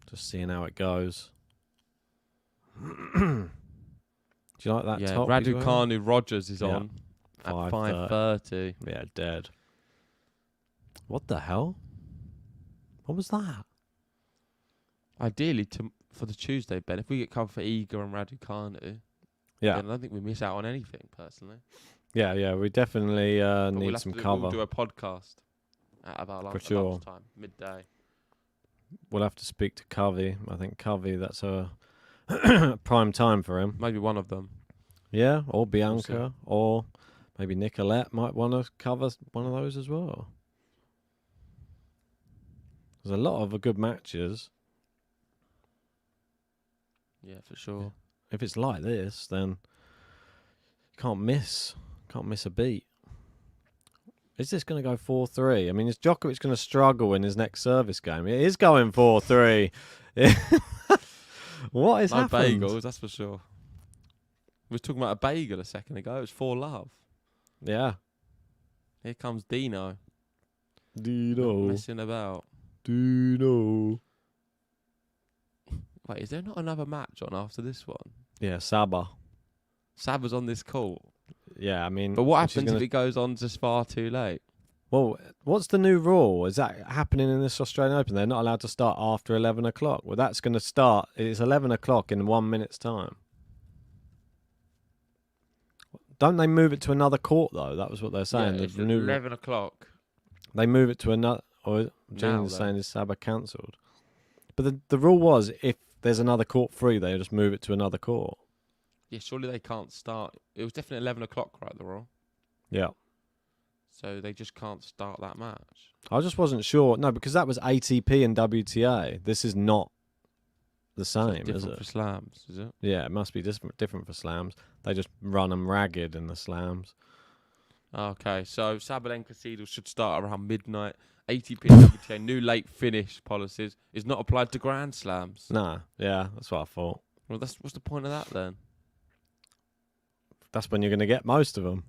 [SPEAKER 1] Just seeing how it goes. Do you like that top?
[SPEAKER 2] Raducanu Rogers is on at
[SPEAKER 1] 5:30.
[SPEAKER 2] 5:30.
[SPEAKER 1] Yeah, dead. What the hell? What was that?
[SPEAKER 2] Ideally, for the Tuesday, Ben, if we get covered for Iga and Raducanu,
[SPEAKER 1] Yeah.
[SPEAKER 2] I don't think we miss out on anything, personally.
[SPEAKER 1] Yeah. We definitely
[SPEAKER 2] But
[SPEAKER 1] need
[SPEAKER 2] we'll
[SPEAKER 1] some
[SPEAKER 2] we'll
[SPEAKER 1] cover.
[SPEAKER 2] do a podcast at about
[SPEAKER 1] For sure.
[SPEAKER 2] lunchtime, midday.
[SPEAKER 1] We'll have to speak to Covey. I think Covey, that's a prime time for him.
[SPEAKER 2] Maybe one of them.
[SPEAKER 1] Yeah, or
[SPEAKER 2] see.
[SPEAKER 1] Bianca, or maybe Nicolette might want to cover one of those as well. There's a lot of good matches.
[SPEAKER 2] Yeah, for sure.
[SPEAKER 1] If it's like this, then you can't miss a beat. Is this going to go 4-3? I mean, is Djokovic going to struggle in his next service game? It is going 4-3. What is
[SPEAKER 2] No
[SPEAKER 1] happening?
[SPEAKER 2] bagels, that's for sure. We were talking about a bagel a second ago. It was 4-love.
[SPEAKER 1] Yeah.
[SPEAKER 2] Here comes Dino.
[SPEAKER 1] Dino.
[SPEAKER 2] Not messing about.
[SPEAKER 1] Dino.
[SPEAKER 2] Wait, is there not another match on after this one?
[SPEAKER 1] Yeah, Saba.
[SPEAKER 2] Saba's on this call.
[SPEAKER 1] Yeah, I mean...
[SPEAKER 2] But what
[SPEAKER 1] she's
[SPEAKER 2] happens
[SPEAKER 1] gonna-
[SPEAKER 2] if it goes on just far too late?
[SPEAKER 1] Well, what's the new rule? Is that happening in this Australian Open? They're not allowed to start after 11 o'clock. Well, that's going to start... It's 11 o'clock in 1 minute's time. Don't they move it to another court, though? That was what they're saying.
[SPEAKER 2] Yeah,
[SPEAKER 1] The
[SPEAKER 2] it's
[SPEAKER 1] new-
[SPEAKER 2] 11 o'clock.
[SPEAKER 1] They move it to another... Or
[SPEAKER 2] Now,
[SPEAKER 1] James is
[SPEAKER 2] though.
[SPEAKER 1] saying is Saba cancelled. But the rule was, if there's another court free, they just move it to another court.
[SPEAKER 2] Yeah, surely they can't start. It was definitely 11 o'clock, right, the rule?
[SPEAKER 1] Yeah.
[SPEAKER 2] So they just can't start that match.
[SPEAKER 1] I just wasn't sure. No, because that was ATP and WTA. This is not the
[SPEAKER 2] So
[SPEAKER 1] same,
[SPEAKER 2] it's
[SPEAKER 1] is
[SPEAKER 2] different
[SPEAKER 1] it?
[SPEAKER 2] for slams, is it?
[SPEAKER 1] Yeah, it must be different for slams. They just run them ragged in the slams.
[SPEAKER 2] Okay, so Sabalenka Seedle should start around midnight. ATP and WTA new late finish policies is not applied to Grand Slams.
[SPEAKER 1] Nah, yeah, that's what I thought.
[SPEAKER 2] Well, what's the point of that then?
[SPEAKER 1] That's when you're going to get most of them.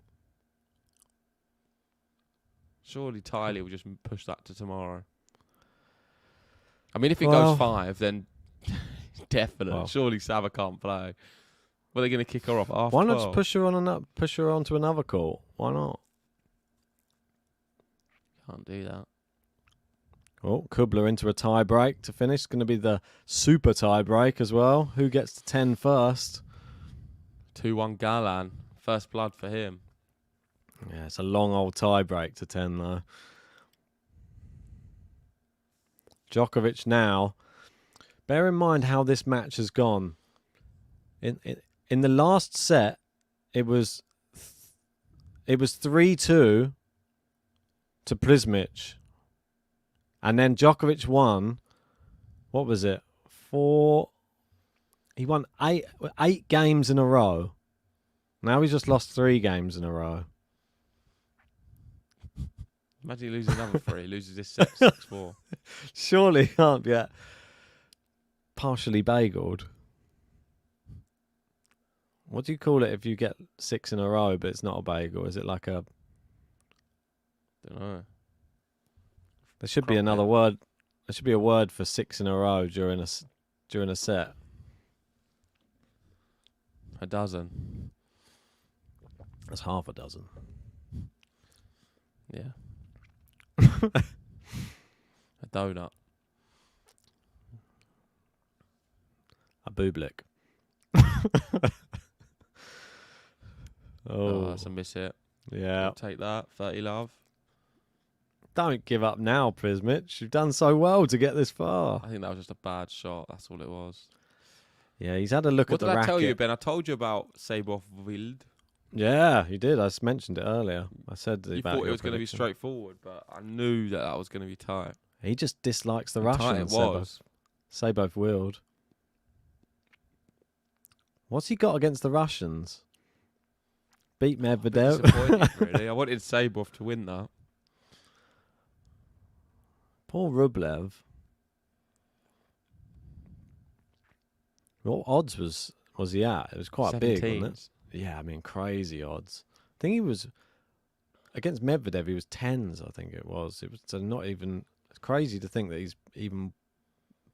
[SPEAKER 2] Surely Tyler will just push that to tomorrow. I mean, if it
[SPEAKER 1] Well-
[SPEAKER 2] goes 5, then definitely.
[SPEAKER 1] Well.
[SPEAKER 2] Surely Saba can't play. Well, they're going to kick her off after
[SPEAKER 1] Why not
[SPEAKER 2] 12?
[SPEAKER 1] just push her onto another court? Why not?
[SPEAKER 2] Can't do that.
[SPEAKER 1] Oh, Kubler into a tie break to finish. It's going to be the super tie break as well. Who gets to 10 first?
[SPEAKER 2] 2-1 Galan. First blood for him.
[SPEAKER 1] Yeah, it's a long old tie break to 10 though. Djokovic now. Bear in mind how this match has gone. In the last set, it was 3-2 to Prizmic. And then Djokovic won. What was it? 4. He won 8 games in a row. Now he's just lost 3 games in a row.
[SPEAKER 2] Imagine he loses another 3. He loses this set 6-4.
[SPEAKER 1] Surely he can't get partially bageled. What do you call it if you get 6 in a row but it's not a bagel? Is it like a...
[SPEAKER 2] Don't know.
[SPEAKER 1] There should be
[SPEAKER 2] Croquet.
[SPEAKER 1] another word. There should be a word for 6 in a row during a set.
[SPEAKER 2] A dozen.
[SPEAKER 1] That's half a dozen.
[SPEAKER 2] Yeah. A donut.
[SPEAKER 1] A booblik.
[SPEAKER 2] Oh, that's a miss hit.
[SPEAKER 1] Yeah.
[SPEAKER 2] Take that. 30 love.
[SPEAKER 1] Don't give up now, Prizmic. You've done so well to get this far.
[SPEAKER 2] I think that was just a bad shot. That's all it was.
[SPEAKER 1] Yeah, he's had a look
[SPEAKER 2] What
[SPEAKER 1] at the
[SPEAKER 2] did I
[SPEAKER 1] racket.
[SPEAKER 2] tell you, Ben? I told you about Sabov Wild.
[SPEAKER 1] Yeah, you did. I just mentioned it earlier. I said
[SPEAKER 2] You
[SPEAKER 1] about
[SPEAKER 2] thought it
[SPEAKER 1] your
[SPEAKER 2] was going to be
[SPEAKER 1] prediction.
[SPEAKER 2] straightforward, but I knew that was going to be tight.
[SPEAKER 1] He just dislikes the
[SPEAKER 2] How tight
[SPEAKER 1] Russians.
[SPEAKER 2] it was.
[SPEAKER 1] Sabov willed. What's he got against the Russians? Beat
[SPEAKER 2] A bit
[SPEAKER 1] Medvedev.
[SPEAKER 2] disappointed, really. I wanted Sabov to win that.
[SPEAKER 1] Poor Rublev. What odds was he at? It was quite big, wasn't it?
[SPEAKER 2] 17s.
[SPEAKER 1] Yeah, I mean, crazy odds. I think he was against Medvedev. He was 10s, I think it was. It was so not even. It's crazy to think that he's even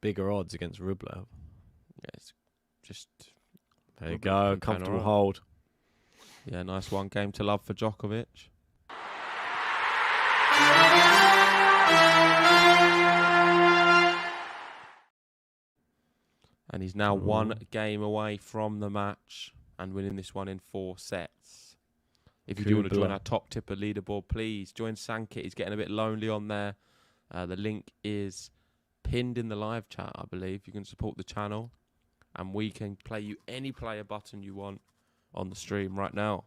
[SPEAKER 1] bigger odds against Rublev.
[SPEAKER 2] Yeah, it's just...
[SPEAKER 1] There you
[SPEAKER 2] Rublev
[SPEAKER 1] go,
[SPEAKER 2] been playing
[SPEAKER 1] comfortable
[SPEAKER 2] alright.
[SPEAKER 1] hold.
[SPEAKER 2] Yeah, nice one game to love for Djokovic. And he's now one game away from the match. and winning this one in 4 sets. If you do want to join
[SPEAKER 1] Kubler.
[SPEAKER 2] our top tipper leaderboard, please join Sankit. He's getting a bit lonely on there. The link is pinned in the live chat, I believe. You can support the channel, and we can play you any player button you want on the stream right now.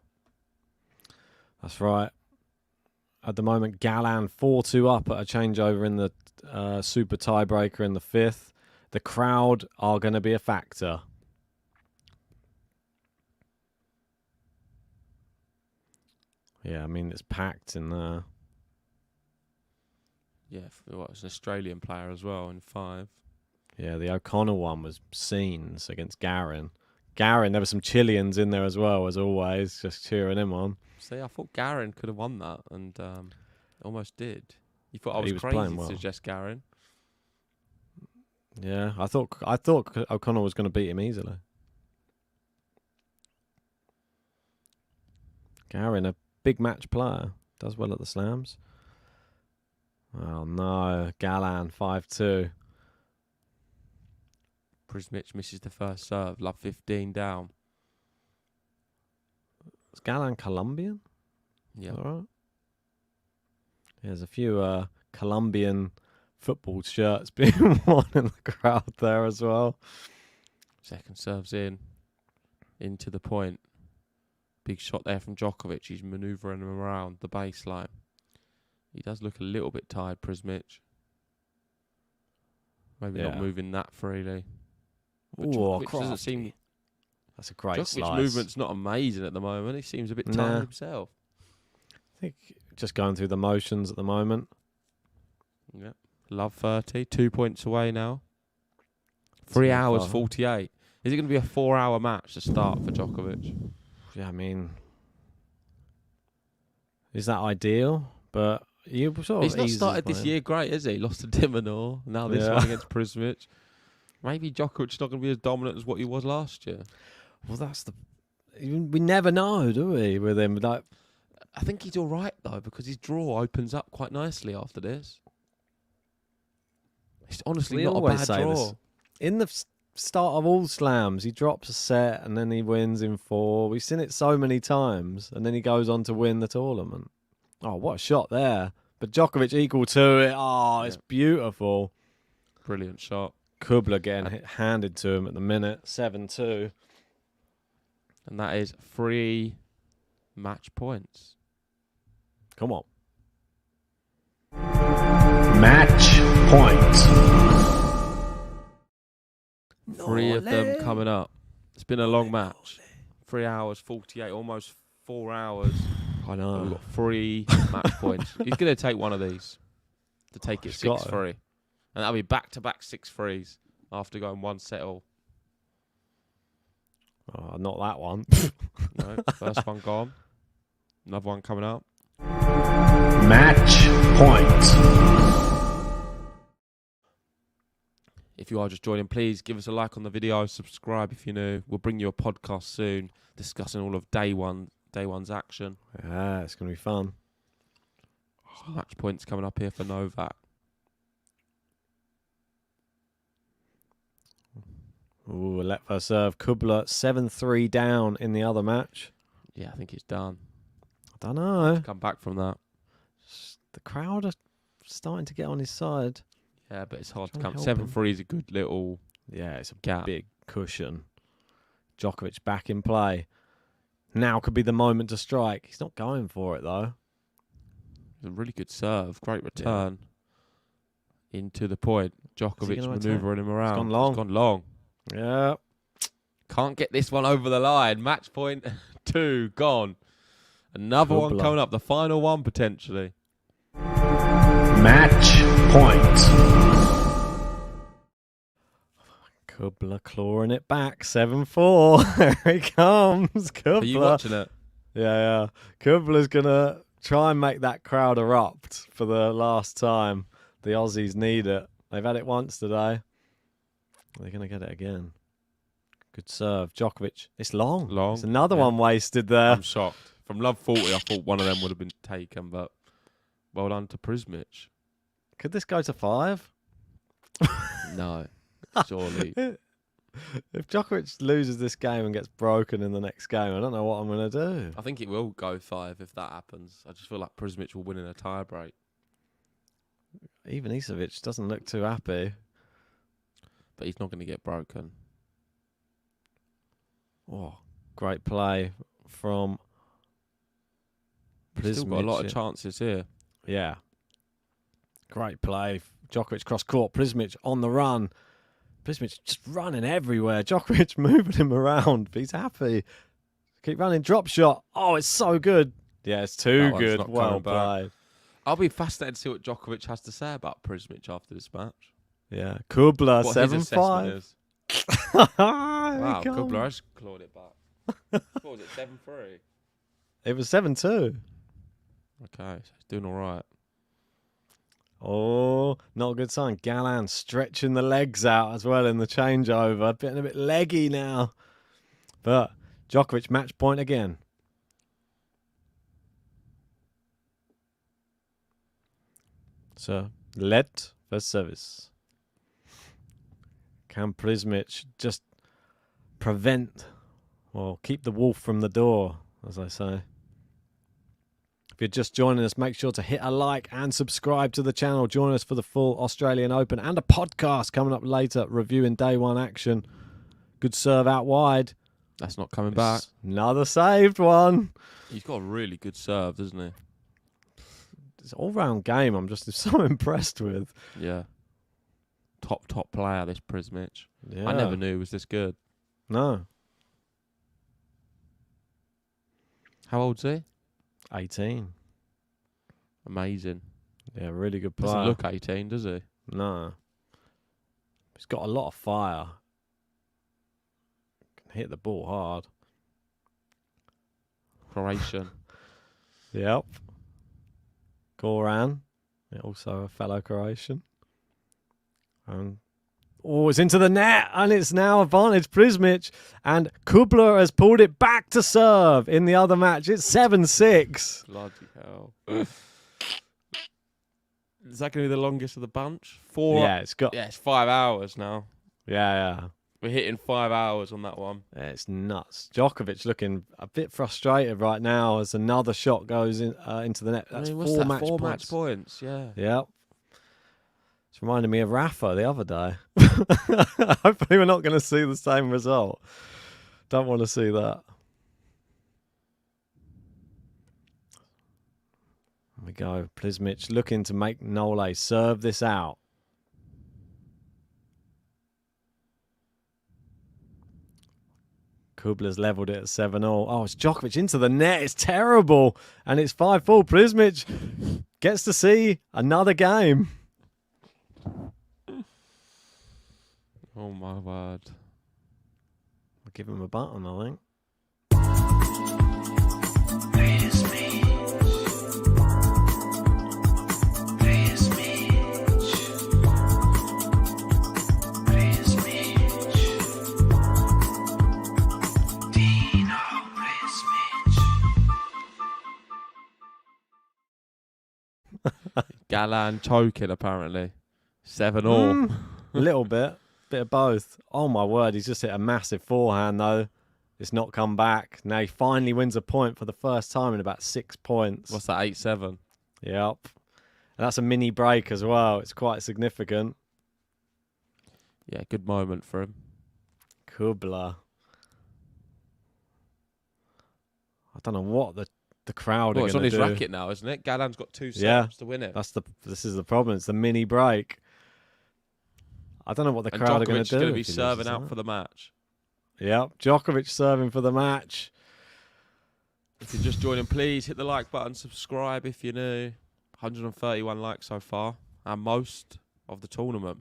[SPEAKER 1] That's right. At the moment, Galan 4-2 up at a changeover in the super tiebreaker in the 5th. The crowd are going to be a factor. Yeah, I mean, it's packed in there.
[SPEAKER 2] Yeah, it's an Australian player as well in 5.
[SPEAKER 1] Yeah, the O'Connell one was scenes against Garin. Garin, there were some Chileans in there as well, as always, just cheering him on.
[SPEAKER 2] See, I thought Garin could have won that, and almost did. You thought I
[SPEAKER 1] He
[SPEAKER 2] was
[SPEAKER 1] was
[SPEAKER 2] crazy
[SPEAKER 1] playing
[SPEAKER 2] to
[SPEAKER 1] well.
[SPEAKER 2] suggest Garin?
[SPEAKER 1] Yeah, I thought O'Connell was going to beat him easily. Garin, a big match player, does well at the slams. Oh no, Galan 5-2.
[SPEAKER 2] Prizmic misses the first serve. Love 15 down.
[SPEAKER 1] Is Galan Colombian?
[SPEAKER 2] Yeah.
[SPEAKER 1] All right. There's a few Colombian football shirts being worn in the crowd there as well.
[SPEAKER 2] Second serves into the point. Big shot there from Djokovic. He's manoeuvring him around the baseline. He does look a little bit tired, Prizmic. Maybe not moving that freely. But Djokovic doesn't seem.
[SPEAKER 1] That's a great
[SPEAKER 2] Djokovic's
[SPEAKER 1] slice.
[SPEAKER 2] movement's not amazing at the moment. He seems a bit tired himself.
[SPEAKER 1] I think just going through the motions at the moment.
[SPEAKER 2] Yeah. Love 30. 2 points away now. 3 hours 48. Is it going to be a 4-hour match to start for Djokovic?
[SPEAKER 1] Yeah, I mean, is that ideal? But you sort of
[SPEAKER 2] He's not started this year great, is he? Lost to Dimonor. Now this one against Prizmic. Maybe Djokovic's not going to be as dominant as what he was last year.
[SPEAKER 1] Well, that's the. We never know, do we? With him, like,
[SPEAKER 2] I think he's all right though, because his draw opens up quite nicely after this. It's honestly not a bad draw.
[SPEAKER 1] This. In the start of all slams, he drops a set and then he wins in 4. We've seen it so many times, and then he goes on to win the tournament. Oh, what a shot there! But Djokovic equal to it. Oh, it's beautiful.
[SPEAKER 2] Brilliant shot.
[SPEAKER 1] Kubler getting handed to him at the minute. 7-2.
[SPEAKER 2] And that is 3 match points.
[SPEAKER 1] Come on.
[SPEAKER 7] Match point.
[SPEAKER 2] 3 of them coming up. It's been a long match. 3 hours 48, almost 4 hours.
[SPEAKER 1] I know.
[SPEAKER 2] We've got 3 match points. He's going to take one of these to take it 6-3. And that'll be back-to-back 6-3s after going 1 set all.
[SPEAKER 1] Oh, not that one.
[SPEAKER 2] No, first one gone. Another one coming up.
[SPEAKER 7] Match point.
[SPEAKER 2] If you are just joining, please give us a like on the video, subscribe if you're new. We'll bring you a podcast soon discussing all of day one's action.
[SPEAKER 1] Yeah, it's going to be fun.
[SPEAKER 2] Some match points coming up here for Novak.
[SPEAKER 1] Ooh, let first serve. Kubler 7-3 down in the other match.
[SPEAKER 2] Yeah, I think it's done.
[SPEAKER 1] I don't know.
[SPEAKER 2] Come back from that.
[SPEAKER 1] The crowd are starting to get on his side.
[SPEAKER 2] Yeah, but it's hard to
[SPEAKER 1] Trying
[SPEAKER 2] come.
[SPEAKER 1] to help
[SPEAKER 2] 7-3 is a good little
[SPEAKER 1] it's a
[SPEAKER 2] gap.
[SPEAKER 1] big cushion. Djokovic back in play. Now could be the moment to strike. He's not going for it, though.
[SPEAKER 2] A really good serve. Great return. Into the point. Djokovic manoeuvring him around.
[SPEAKER 1] It's gone long. Yeah.
[SPEAKER 2] Can't get this one over the line. Match point 2 gone. Another one coming up. The final one potentially.
[SPEAKER 7] Match point.
[SPEAKER 1] Kubler clawing it back. 7-4. Here he comes. Kubler.
[SPEAKER 2] Are you watching it?
[SPEAKER 1] Yeah. Kubler's going to try and make that crowd erupt for the last time. The Aussies need it. They've had it once today. They're going to get it again. Good serve. Djokovic. It's long. It's another one wasted there.
[SPEAKER 2] I'm shocked. From Love 40, I thought one of them would have been taken, but well done to Prizmic.
[SPEAKER 1] Could this go to 5?
[SPEAKER 2] No, surely.
[SPEAKER 1] If Djokovic loses this game and gets broken in the next game, I don't know what I'm going to do.
[SPEAKER 2] I think it will go 5 if that happens. I just feel like Prizmic will win in a tie break.
[SPEAKER 1] Even Isavic doesn't look too happy.
[SPEAKER 2] But he's not going to get broken.
[SPEAKER 1] Oh, great play from
[SPEAKER 2] He's still got a lot of
[SPEAKER 1] Prizmic.
[SPEAKER 2] chances here.
[SPEAKER 1] Yeah. Great play. Djokovic cross court. Prizmic on the run. Prizmic just running everywhere. Djokovic moving him around, but he's happy. Keep running. Drop shot. Oh, it's so good. Yeah, it's too
[SPEAKER 2] That one's
[SPEAKER 1] good.
[SPEAKER 2] not
[SPEAKER 1] Well
[SPEAKER 2] coming back.
[SPEAKER 1] played.
[SPEAKER 2] I'll be fascinated to see what Djokovic has to say about Prizmic after this match.
[SPEAKER 1] Yeah. Kubler,
[SPEAKER 2] What his assessment
[SPEAKER 1] 7-5.
[SPEAKER 2] is.
[SPEAKER 1] Wow,
[SPEAKER 2] Wow, Kubler has clawed it back. What was it, 7-3?
[SPEAKER 1] It was 7-2.
[SPEAKER 2] Okay, so he's doing all right.
[SPEAKER 1] Oh, not a good sign. Galán stretching the legs out as well in the changeover. Getting a bit leggy now. But Djokovic match point again. So, let for service. Can Prizmic just prevent or keep the wolf from the door, as I say? If you're just joining us, make sure to hit a like and subscribe to the channel. Join us for the full Australian Open and a podcast coming up later, reviewing day one action. Good serve out wide.
[SPEAKER 2] That's not coming back.
[SPEAKER 1] Another saved one.
[SPEAKER 2] He's got a really good serve, doesn't he?
[SPEAKER 1] It's an all-round game I'm just so impressed with.
[SPEAKER 2] Yeah. Top player, this Prizmic.
[SPEAKER 1] Yeah.
[SPEAKER 2] I never knew he was this good.
[SPEAKER 1] No.
[SPEAKER 2] How old's he?
[SPEAKER 1] 18.
[SPEAKER 2] Amazing.
[SPEAKER 1] Yeah, really good player.
[SPEAKER 2] Doesn't look 18, does he?
[SPEAKER 1] No. He's got a lot of fire. Can hit the ball hard.
[SPEAKER 2] Croatian.
[SPEAKER 1] Yep. Goran, also a fellow Croatian. Oh, it's into the net, and it's now advantage Prizmic, and Kubler has pulled it back to serve in the other match. It's 7-6.
[SPEAKER 2] Bloody hell. Is that going to be the longest of the bunch? 4.
[SPEAKER 1] Yeah, it's got.
[SPEAKER 2] Yeah, it's 5 hours now.
[SPEAKER 1] Yeah.
[SPEAKER 2] We're hitting 5 hours on that one.
[SPEAKER 1] Yeah, it's nuts. Djokovic looking a bit frustrated right now as another shot goes in into the net. That's
[SPEAKER 2] what's
[SPEAKER 1] 4
[SPEAKER 2] that?
[SPEAKER 1] match
[SPEAKER 2] 4
[SPEAKER 1] points.
[SPEAKER 2] match points, yeah.
[SPEAKER 1] Yep. It's reminding me of Rafa the other day. Hopefully we're not going to see the same result. Don't want to see that. Here we go. Prizmic looking to make Nole serve this out. Kubler's levelled it at 7-0. Oh, it's Djokovic into the net. It's terrible. And it's 5-4. Prizmic gets to see another game.
[SPEAKER 2] Oh, my word.
[SPEAKER 1] I'll give him a button, I think.
[SPEAKER 2] Galán choking, apparently. 7-all.
[SPEAKER 1] A little bit. Bit of both. Oh, my word. He's just hit a massive forehand, though. It's not come back. Now he finally wins a point for the first time in about 6 points.
[SPEAKER 2] What's that, 8-7?
[SPEAKER 1] Yep. And that's a mini break as well. It's quite significant.
[SPEAKER 2] Yeah, good moment for him.
[SPEAKER 1] Kubler. I don't know what the crowd
[SPEAKER 2] Well,
[SPEAKER 1] are
[SPEAKER 2] it's
[SPEAKER 1] going
[SPEAKER 2] on
[SPEAKER 1] to
[SPEAKER 2] his
[SPEAKER 1] do.
[SPEAKER 2] racket now, isn't it? Galán's got 2 serves
[SPEAKER 1] Yeah.
[SPEAKER 2] to win it.
[SPEAKER 1] This is the problem. It's the mini break. I don't know what the
[SPEAKER 2] And
[SPEAKER 1] crowd are going
[SPEAKER 2] Djokovic's
[SPEAKER 1] to do.
[SPEAKER 2] going to be
[SPEAKER 1] if he
[SPEAKER 2] serving
[SPEAKER 1] loses
[SPEAKER 2] out
[SPEAKER 1] that.
[SPEAKER 2] for the match.
[SPEAKER 1] Yep. Djokovic serving for the match.
[SPEAKER 2] If you're just joining, please hit the like button, subscribe if you're new. 131 likes so far, and most of the tournament.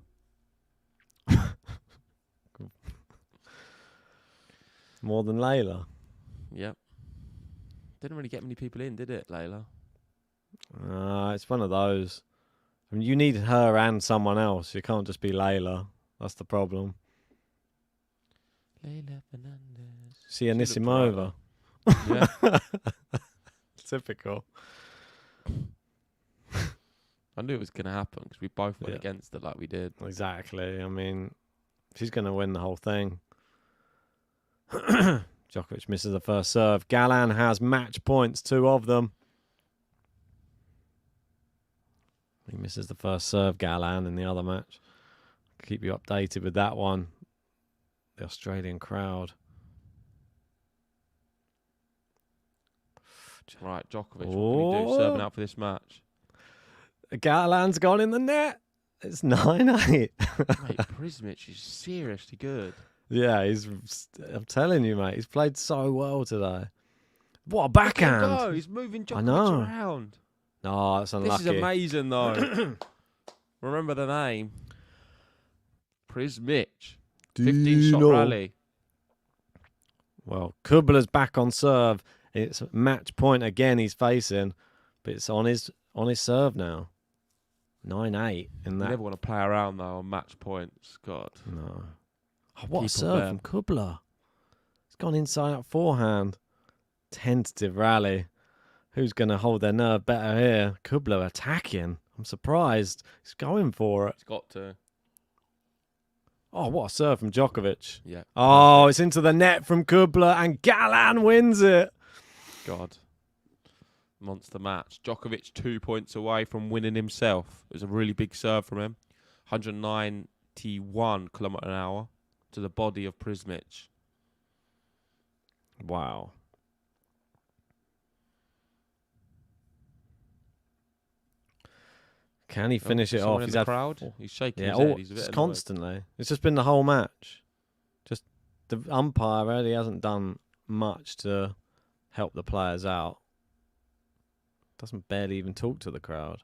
[SPEAKER 1] More than Layla.
[SPEAKER 2] Yep. Didn't really get many people in, did it, Layla?
[SPEAKER 1] It's one of those. I mean, you need her and someone else. You can't just be Layla. That's the problem.
[SPEAKER 2] Layla Fernandez.
[SPEAKER 1] See
[SPEAKER 2] She looked
[SPEAKER 1] Anisimova.
[SPEAKER 2] Yeah.
[SPEAKER 1] Typical.
[SPEAKER 2] I knew it was going to happen because we both went
[SPEAKER 1] Yeah.
[SPEAKER 2] against it like we did.
[SPEAKER 1] Exactly. I mean, She's going to win the whole thing. Djokovic misses the first serve. Galan has match points, 2 of them. He misses the first serve, Galan, in the other match. Keep you updated with that one. The Australian crowd.
[SPEAKER 2] Right, Djokovic, what can he do serving out for this match?
[SPEAKER 1] Galan's gone in the net. It's 9-8.
[SPEAKER 2] Mate, Prizmic is seriously good.
[SPEAKER 1] Yeah, I'm telling you, mate, he's played so well today. What a backhand.
[SPEAKER 2] Look at him go. He's moving Djokovic around.
[SPEAKER 1] No, that's unlucky.
[SPEAKER 2] This is amazing, though. Remember the name. Prizmic. 15-shot rally.
[SPEAKER 1] Well, Kubler's back on serve. It's match point again he's facing, but it's on his serve now. 9-8 in that.
[SPEAKER 2] You never want to play around, though, on match points. God.
[SPEAKER 1] No. Oh, what a serve from Kubler. It's gone inside out forehand. Tentative rally. Who's going to hold their nerve better here? Kubler attacking. I'm surprised. He's going for it.
[SPEAKER 2] He's got to.
[SPEAKER 1] Oh, what a serve from Djokovic.
[SPEAKER 2] Yeah.
[SPEAKER 1] Oh, it's into the net from Kubler and Galan wins it.
[SPEAKER 2] God. Monster match. Djokovic 2 points away from winning himself. It was a really big serve from him. 191 km/h to the body of Prizmic.
[SPEAKER 1] Wow. Can he finish it off?
[SPEAKER 2] He's had crowd. He's shaking his head. He's a bit annoyed.
[SPEAKER 1] Constantly. It's just been the whole match. Just the umpire really hasn't done much to help the players out. Doesn't barely even talk to the crowd.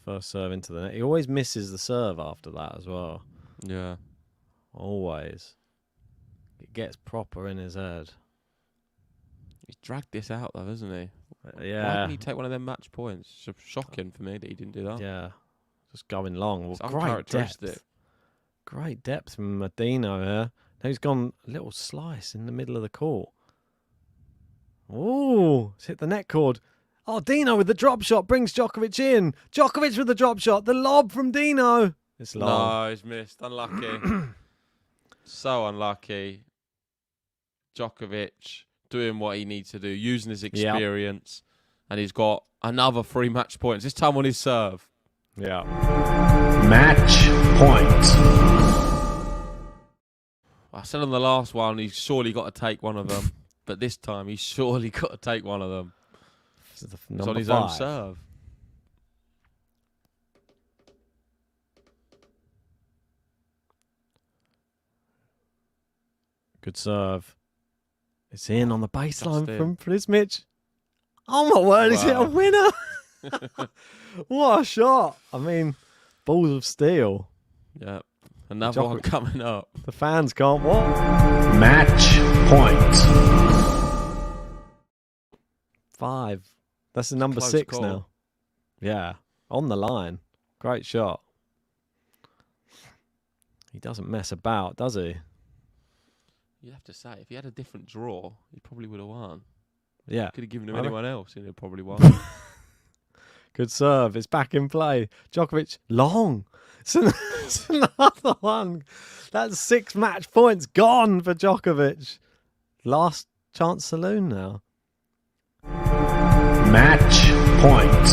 [SPEAKER 1] First serve into the net. He always misses the serve after that as well.
[SPEAKER 2] Yeah.
[SPEAKER 1] Always. It gets proper in his head.
[SPEAKER 2] He's dragged this out though, hasn't he?
[SPEAKER 1] Yeah.
[SPEAKER 2] Why didn't he take one of them match points? It's shocking for me that he didn't do that.
[SPEAKER 1] Yeah. Just going long. Well,
[SPEAKER 2] It's
[SPEAKER 1] great
[SPEAKER 2] uncharacteristic.
[SPEAKER 1] depth. Great depth from Dino here. Now he's gone a little slice in the middle of the court. Oh, it's hit the net cord. Oh, Dino with the drop shot brings Djokovic in. Djokovic with the drop shot. The lob from Dino. It's long.
[SPEAKER 2] No, he's missed. Unlucky. So unlucky. Djokovic doing what he needs to do, using his experience. And he's got another 3 match points, this time on his serve.
[SPEAKER 1] Yeah.
[SPEAKER 7] Match point.
[SPEAKER 2] I said on the last one, he's surely got to take one of them. But this time, he's surely got to take one of them.
[SPEAKER 1] This is the
[SPEAKER 2] It's on
[SPEAKER 1] number
[SPEAKER 2] his
[SPEAKER 1] 5.
[SPEAKER 2] own serve.
[SPEAKER 1] Good serve. It's in on the baseline
[SPEAKER 2] Just
[SPEAKER 1] from Prizmic. Oh my word, is it a
[SPEAKER 2] Wow.
[SPEAKER 1] winner? What a shot. I mean, balls of steel.
[SPEAKER 2] Yeah. Another one coming up.
[SPEAKER 1] The fans can't watch.
[SPEAKER 7] Match point.
[SPEAKER 1] 5. That's the number
[SPEAKER 2] Close
[SPEAKER 1] 6
[SPEAKER 2] call.
[SPEAKER 1] now. Yeah, on the line. Great shot. He doesn't mess about, does he?
[SPEAKER 2] You have to say, if he had a different draw, he probably would have won.
[SPEAKER 1] Yeah.
[SPEAKER 2] Could have given him
[SPEAKER 1] I
[SPEAKER 2] anyone else, and he'd probably won.
[SPEAKER 1] Good serve. It's back in play. Djokovic, long. It's another one. That's 6 match points gone for Djokovic. Last chance saloon now.
[SPEAKER 7] Match point.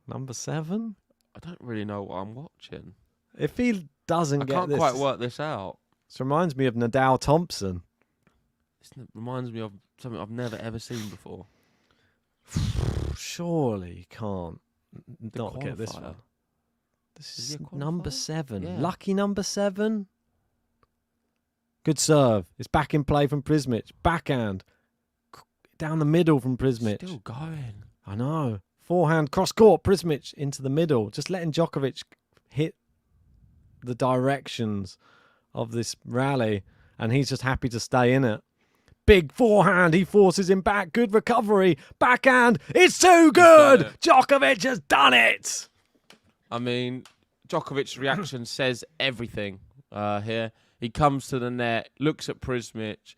[SPEAKER 1] Number 7.
[SPEAKER 2] I don't really know what I'm watching.
[SPEAKER 1] If he doesn't
[SPEAKER 2] I
[SPEAKER 1] get
[SPEAKER 2] can't
[SPEAKER 1] this,
[SPEAKER 2] quite work this out.
[SPEAKER 1] this reminds me of Nadal Thompson.
[SPEAKER 2] This reminds me of something I've never ever seen before.
[SPEAKER 1] Surely you can't
[SPEAKER 2] The
[SPEAKER 1] not get this
[SPEAKER 2] qualifier.
[SPEAKER 1] one. This
[SPEAKER 2] Is
[SPEAKER 1] is
[SPEAKER 2] he a
[SPEAKER 1] number
[SPEAKER 2] qualifier?
[SPEAKER 1] 7.
[SPEAKER 2] Yeah.
[SPEAKER 1] Lucky number 7. Good serve. It's back in play from Prizmic. Backhand. Down the middle from Prizmic.
[SPEAKER 2] Still going.
[SPEAKER 1] I know. Forehand, cross court, Prizmic into the middle. Just letting Djokovic hit the directions of this rally. And he's just happy to stay in it. Big forehand. He forces him back. Good recovery. Backhand. It's too good.
[SPEAKER 2] it.
[SPEAKER 1] Djokovic has done it.
[SPEAKER 2] I mean, Djokovic's reaction says everything here. He comes to the net, looks at Prizmic,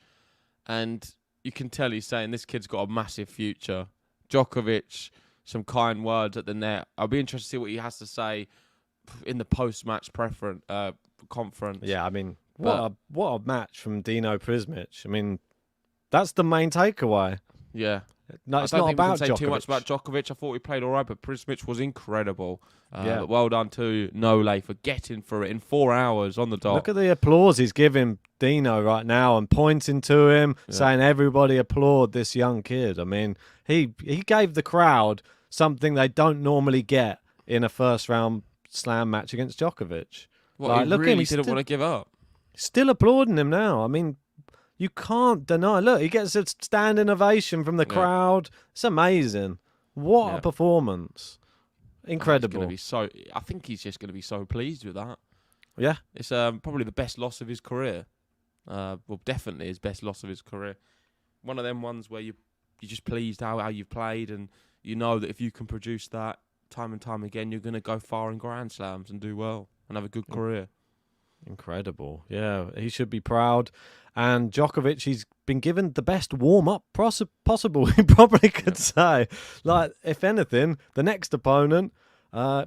[SPEAKER 2] and you can tell he's saying this kid's got a massive future. Djokovic some kind words at the net. I'll be interested to see what he has to say in the post-match conference.
[SPEAKER 1] Yeah, I mean, what a match from Dino Prizmic. I mean, that's the main takeaway.
[SPEAKER 2] Yeah.
[SPEAKER 1] No, it's
[SPEAKER 2] I don't
[SPEAKER 1] not
[SPEAKER 2] think we
[SPEAKER 1] about
[SPEAKER 2] can say
[SPEAKER 1] Djokovic.
[SPEAKER 2] too much about Djokovic. I thought he played all right, but Prizmic was incredible.
[SPEAKER 1] Yeah.
[SPEAKER 2] But well done to Nole for getting through it in 4 hours on the dot.
[SPEAKER 1] Look at the applause he's giving Dino right now and pointing to him, saying everybody applaud this young kid. I mean, he gave the crowd something they don't normally get in a first-round slam match against Djokovic.
[SPEAKER 2] He really didn't want to give up.
[SPEAKER 1] Still applauding him now. I mean, you can't deny. Look, he gets a standing ovation from the crowd. It's amazing. What a performance. Incredible.
[SPEAKER 2] I think he's just going to be so pleased with that.
[SPEAKER 1] Yeah.
[SPEAKER 2] It's probably the best loss of his career. Well, definitely his best loss of his career. One of them ones where you're just pleased how you've played, and you know that if you can produce that time and time again, you're going to go far in Grand Slams and do well and have a good career.
[SPEAKER 1] Incredible. Yeah, he should be proud. And Djokovic, he's been given the best warm-up possible, he probably could say. Like, if anything, the next opponent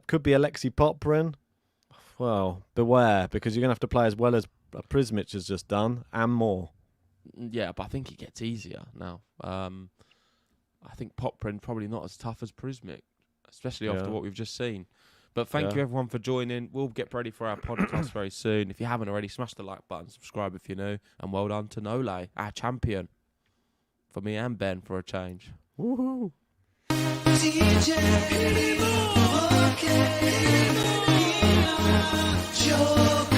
[SPEAKER 1] could be Alexei Popyrin. Well, beware, because you're going to have to play as well as Prizmic has just done, and more.
[SPEAKER 2] Yeah, but I think it gets easier now. I think Popyrin probably not as tough as Prizmic, especially after what we've just seen. But thank you, everyone, for joining. We'll get ready for our podcast very soon. If you haven't already, smash the like button, subscribe if you're new, and well done to Nole, our champion. For me and Ben, for a change.
[SPEAKER 1] Woohoo!
[SPEAKER 7] DJ Joe.